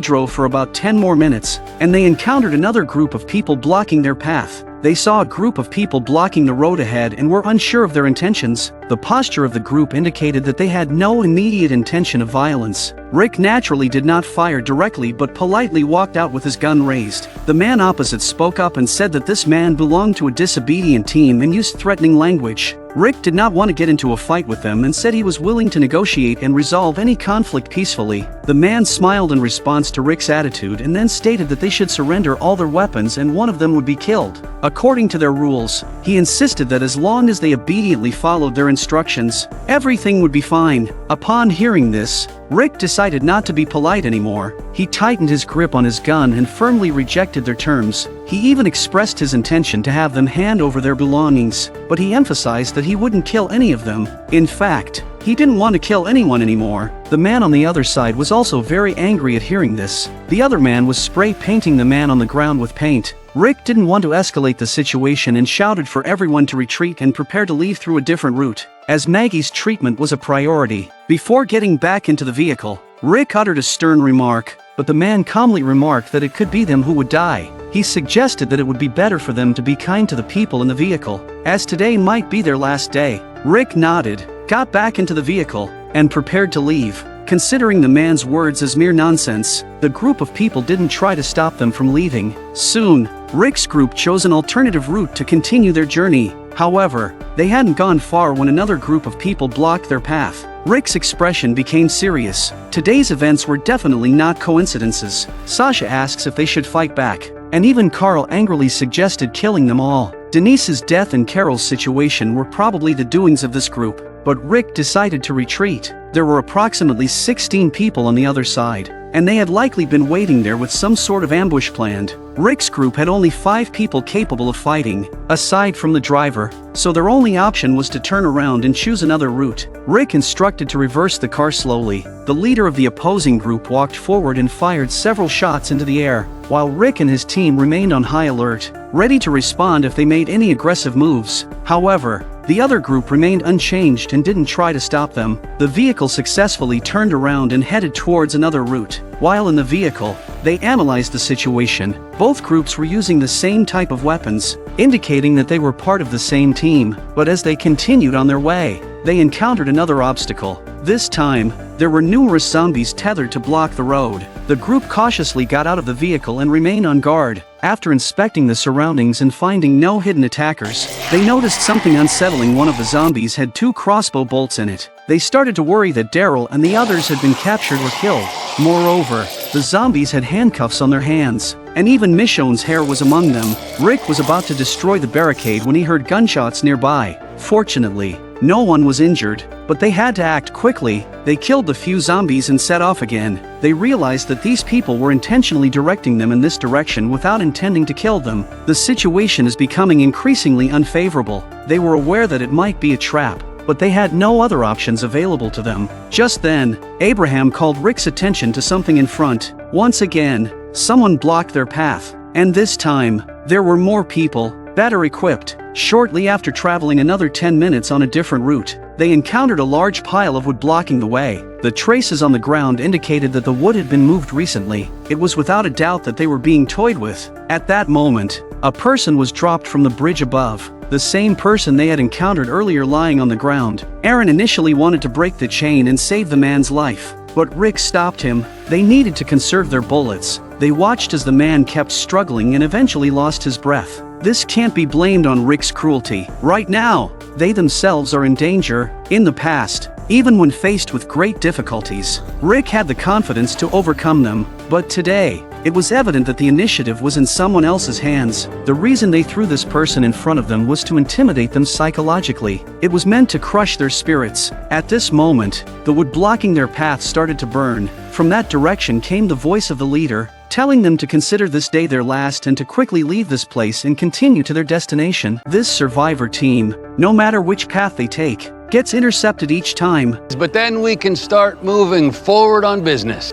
drove for about 10 more minutes, and they encountered another group of people blocking their path. They saw a group of people blocking the road ahead and were unsure of their intentions. The posture of the group indicated that they had no immediate intention of violence. Rick naturally did not fire directly but politely walked out with his gun raised. The man opposite spoke up and said that this man belonged to a disobedient team and used threatening language. Rick did not want to get into a fight with them and said he was willing to negotiate and resolve any conflict peacefully. The man smiled in response to Rick's attitude and then stated that they should surrender all their weapons and one of them would be killed. According to their rules, he insisted that as long as they obediently followed their instructions, everything would be fine. Upon hearing this, Rick decided not to be polite anymore. He tightened his grip on his gun and firmly rejected their terms. He even expressed his intention to have them hand over their belongings, but he emphasized that he wouldn't kill any of them. In fact, he didn't want to kill anyone anymore. The man on the other side was also very angry at hearing this. The other man was spray painting the man on the ground with paint. Rick didn't want to escalate the situation and shouted for everyone to retreat and prepare to leave through a different route, as Maggie's treatment was a priority. Before getting back into the vehicle, Rick uttered a stern remark, but the man calmly remarked that it could be them who would die. He suggested that it would be better for them to be kind to the people in the vehicle, as today might be their last day. Rick nodded, got back into the vehicle, and prepared to leave. Considering the man's words as mere nonsense, the group of people didn't try to stop them from leaving. Soon, Rick's group chose an alternative route to continue their journey. However, they hadn't gone far when another group of people blocked their path. Rick's expression became serious. Today's events were definitely not coincidences. Sasha asks if they should fight back, and even Carl angrily suggested killing them all. Denise's death and Carol's situation were probably the doings of this group, but Rick decided to retreat. There were approximately 16 people on the other side, and they had likely been waiting there with some sort of ambush planned. Rick's group had only 5 people capable of fighting, aside from the driver, so their only option was to turn around and choose another route. Rick instructed to reverse the car slowly. The leader of the opposing group walked forward and fired several shots into the air, while Rick and his team remained on high alert, ready to respond if they made any aggressive moves. However, the other group remained unchanged and didn't try to stop them. The vehicle successfully turned around and headed towards another route. While in the vehicle, they analyzed the situation. Both groups were using the same type of weapons, indicating that they were part of the same team. But as they continued on their way, they encountered another obstacle. This time, there were numerous zombies tethered to block the road. The group cautiously got out of the vehicle and remained on guard. After inspecting the surroundings and finding no hidden attackers, they noticed something unsettling. One of the zombies had 2 crossbow bolts in it. They started to worry that Daryl and the others had been captured or killed. Moreover, the zombies had handcuffs on their hands, and even Michonne's hair was among them. Rick was about to destroy the barricade when he heard gunshots nearby. Fortunately, no one was injured, but they had to act quickly. They killed the few zombies and set off again. They realized that these people were intentionally directing them in this direction without intending to kill them. The situation is becoming increasingly unfavorable. They were aware that it might be a trap, but they had no other options available to them. Just then, Abraham called Rick's attention to something in front. Once again, someone blocked their path, and this time, there were more people, better equipped. Shortly after traveling another 10 minutes on a different route, they encountered a large pile of wood blocking the way. The traces on the ground indicated that the wood had been moved recently. It was without a doubt that they were being toyed with. At that moment, a person was dropped from the bridge above, the same person they had encountered earlier lying on the ground. Aaron initially wanted to break the chain and save the man's life, but Rick stopped him. They needed to conserve their bullets. They watched as the man kept struggling and eventually lost his breath. This can't be blamed on Rick's cruelty. Right now, they themselves are in danger. In the past, even when faced with great difficulties, Rick had the confidence to overcome them. But today, it was evident that the initiative was in someone else's hands. The reason they threw this person in front of them was to intimidate them psychologically. It was meant to crush their spirits. At this moment, the wood blocking their path started to burn. From that direction came the voice of the leader, telling them to consider this day their last and to quickly leave this place and continue to their destination. This survivor team, no matter which path they take, gets intercepted each time. But then we can start moving forward on business.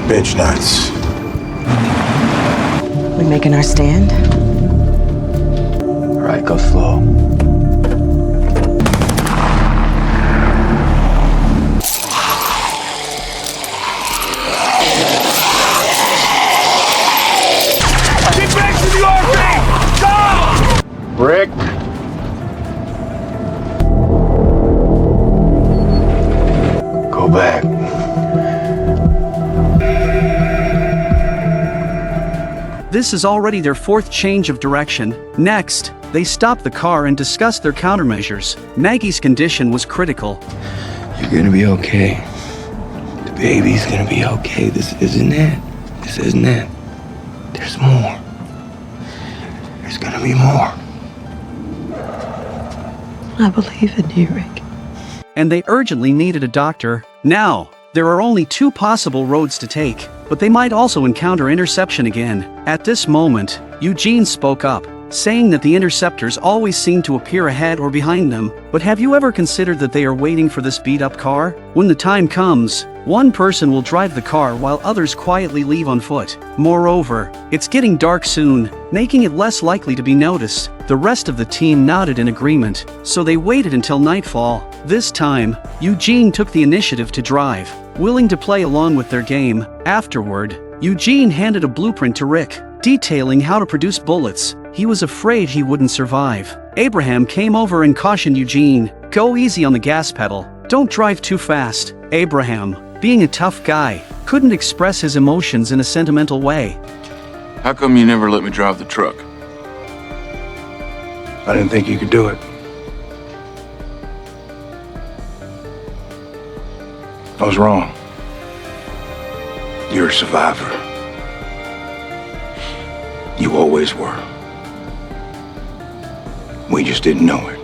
Bench nuts. We making our stand? right, go slow. Get back to the RV! Go! Rick! Go back. This is already their fourth change of direction. Next, they stopped the car and discussed their countermeasures. Maggie's condition was critical. You're gonna be okay. The baby's gonna be okay. This isn't it. This isn't it. There's more. There's gonna be more. I believe in you, Rick. And they urgently needed a doctor. Now, there are only two possible roads to take, but they might also encounter interception again. At this moment, Eugene spoke up, saying that the interceptors always seem to appear ahead or behind them. But have you ever considered that they are waiting for this beat-up car? When the time comes, one person will drive the car while others quietly leave on foot. Moreover, it's getting dark soon, making it less likely to be noticed. The rest of the team nodded in agreement, so they waited until nightfall. This time, Eugene took the initiative to drive, willing to play along with their game. Afterward, Eugene handed a blueprint to Rick, detailing how to produce bullets. He was afraid he wouldn't survive. Abraham came over and cautioned Eugene, "Go easy on the gas pedal. Don't drive too fast." Abraham, being a tough guy, couldn't express his emotions in a sentimental way. How come you never let me drive the truck? I didn't think you could do it. I was wrong. You're a survivor. You always were. We just didn't know it.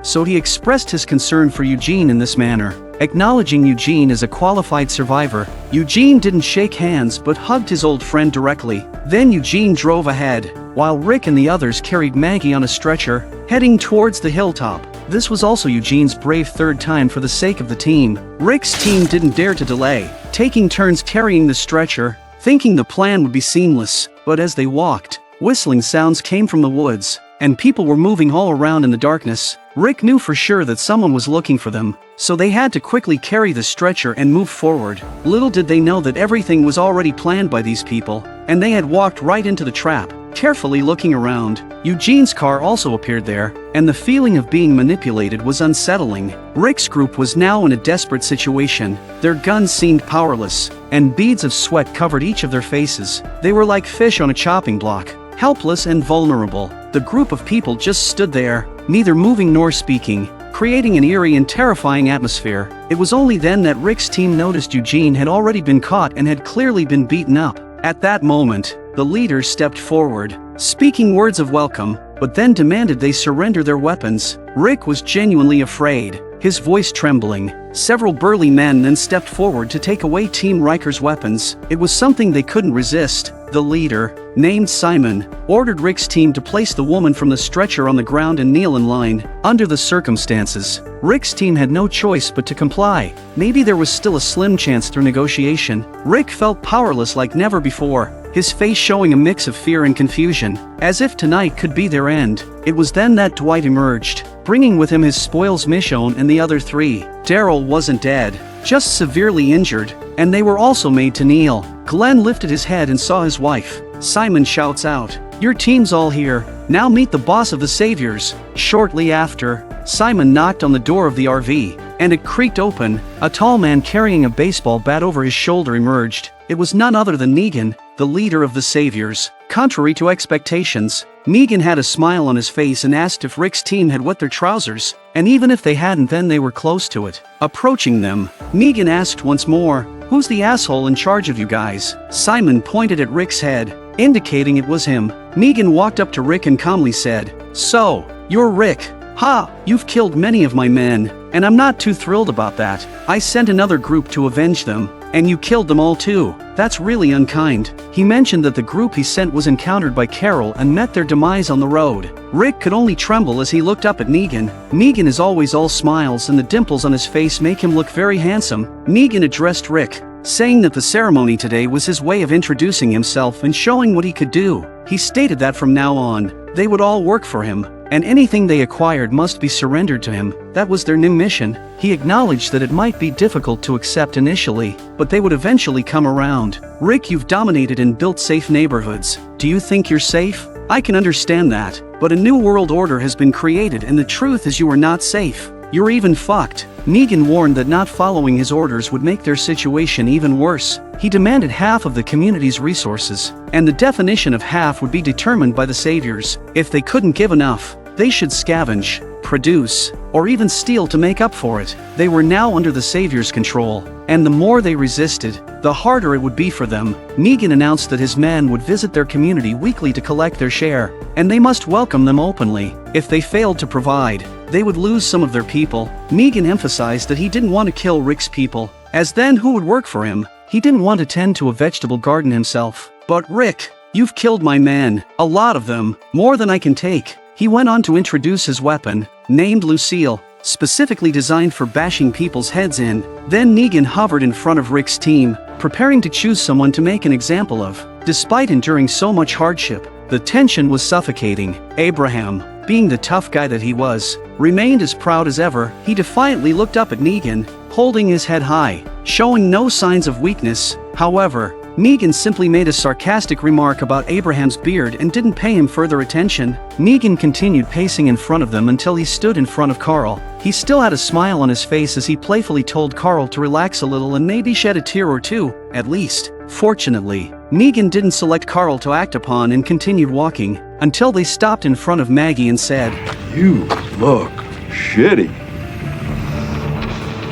So he expressed his concern for Eugene in this manner. Acknowledging Eugene as a qualified survivor, Eugene didn't shake hands but hugged his old friend directly. Then Eugene drove ahead, while Rick and the others carried Maggie on a stretcher, heading towards the hilltop. This was also Eugene's brave third time for the sake of the team. Rick's team didn't dare to delay, taking turns carrying the stretcher, thinking the plan would be seamless. But as they walked, whistling sounds came from the woods, and people were moving all around in the darkness. Rick knew for sure that someone was looking for them, so they had to quickly carry the stretcher and move forward. Little did they know that everything was already planned by these people, and they had walked right into the trap. Carefully looking around, Eugene's car also appeared there, and the feeling of being manipulated was unsettling. Rick's group was now in a desperate situation. Their guns seemed powerless, and beads of sweat covered each of their faces. They were like fish on a chopping block, helpless and vulnerable. The group of people just stood there, neither moving nor speaking, creating an eerie and terrifying atmosphere. It was only then that Rick's team noticed Eugene had already been caught and had clearly been beaten up. At that moment, the leader stepped forward, speaking words of welcome, but then demanded they surrender their weapons. Rick was genuinely afraid, his voice trembling. Several burly men then stepped forward to take away Team Riker's weapons. It was something they couldn't resist. The leader, named Simon, ordered Rick's team to place the woman from the stretcher on the ground and kneel in line. Under the circumstances, Rick's team had no choice but to comply. Maybe there was still a slim chance through negotiation. Rick felt powerless like never before, his face showing a mix of fear and confusion, as if tonight could be their end. It was then that Dwight emerged, bringing with him his spoils Michonne and the other three. Daryl wasn't dead, just severely injured, and they were also made to kneel. Glenn lifted his head and saw his wife. Simon shouts out, "Your team's all here, now meet the boss of the Saviors." Shortly after, Simon knocked on the door of the RV, and it creaked open. A tall man carrying a baseball bat over his shoulder emerged. It was none other than Negan, the leader of the Saviors. Contrary to expectations, Negan had a smile on his face and asked if Rick's team had wet their trousers, and even if they hadn't, then they were close to it. Approaching them, Negan asked once more, "Who's the asshole in charge of you guys?" Simon pointed at Rick's head, indicating it was him. Negan walked up to Rick and calmly said, "So, you're Rick. Ha, you've killed many of my men, and I'm not too thrilled about that. I sent another group to avenge them, and you killed them all too. That's really unkind." He mentioned that the group he sent was encountered by Carol and met their demise on the road. Rick could only tremble as he looked up at Negan. Negan is always all smiles, and the dimples on his face make him look very handsome. Negan addressed Rick, saying that the ceremony today was his way of introducing himself and showing what he could do. He stated that from now on, they would all work for him. and anything they acquired must be surrendered to him. That was their new mission. He acknowledged that it might be difficult to accept initially, but they would eventually come around. Rick, you've dominated and built safe neighborhoods. Do you think you're safe? I can understand that, but a new world order has been created and the truth is you are not safe. You're even fucked. Negan warned that not following his orders would make their situation even worse. He demanded half of the community's resources, and the definition of half would be determined by the saviors. If they couldn't give enough, they should scavenge, produce, or even steal to make up for it. They were now under the saviors' control, and the more they resisted, the harder it would be for them. Negan announced that his men would visit their community weekly to collect their share, and they must welcome them openly. If they failed to provide, they would lose some of their people. Negan emphasized that he didn't want to kill Rick's people, as then who would work for him? He didn't want to tend to a vegetable garden himself. But Rick, you've killed my men, a lot of them, more than I can take. He went on to introduce his weapon, named Lucille, specifically designed for bashing people's heads in. Then Negan hovered in front of Rick's team, preparing to choose someone to make an example of. Despite enduring so much hardship, the tension was suffocating. Abraham, being the tough guy that he was, remained as proud as ever. He defiantly looked up at Negan, holding his head high, showing no signs of weakness. However, Negan simply made a sarcastic remark about Abraham's beard and didn't pay him further attention. Negan continued pacing in front of them until he stood in front of Carl. He still had a smile on his face as he playfully told Carl to relax a little and maybe shed a tear or two, at least. Fortunately, Negan didn't select Carl to act upon and continued walking, until they stopped in front of Maggie and said, "You look shitty.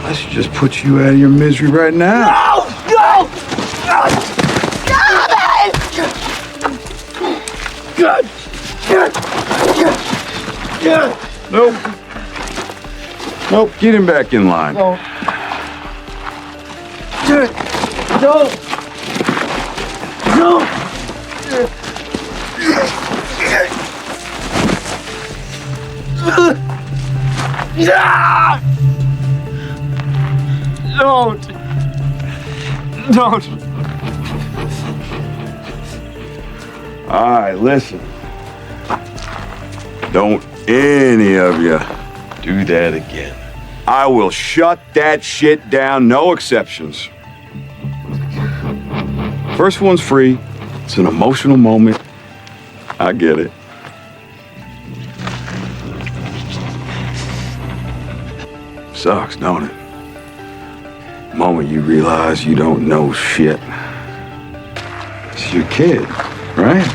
I should just put you out of your misery right now." No! God! Nope. Nope, get him back in line. No. Don't. All right, listen. Don't any of you do that again. I will shut that shit down, no exceptions. First one's free. It's an emotional moment. I get it. Sucks, don't it? The moment you realize you don't know shit. It's your kid, right?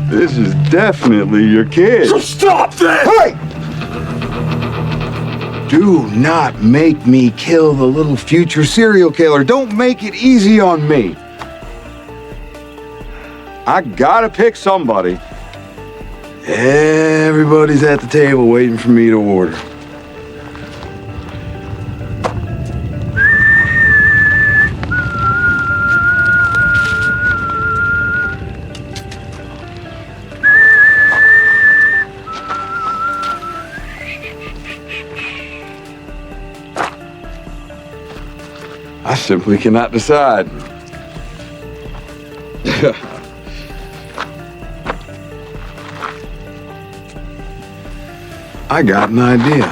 This is definitely your kid. So stop this! Hey! Do not make me kill the little future serial killer. Don't make it easy on me. I gotta pick somebody. Everybody's at the table waiting for me to order. I simply cannot decide. I got an idea.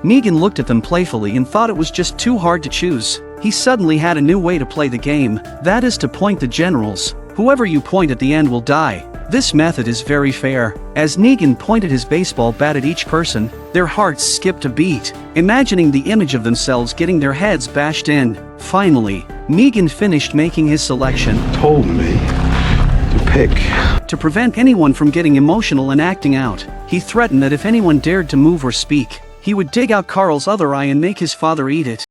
Negan looked at them playfully and thought it was just too hard to choose. He suddenly had a new way to play the game, that is to point the generals. Whoever you point at the end will die. This method is very fair. As Negan pointed his baseball bat at each person, their hearts skipped a beat, imagining the image of themselves getting their heads bashed in. Finally, Negan finished making his selection. Told me to pick. To prevent anyone from getting emotional and acting out, he threatened that if anyone dared to move or speak, he would dig out Carl's other eye and make his father eat it.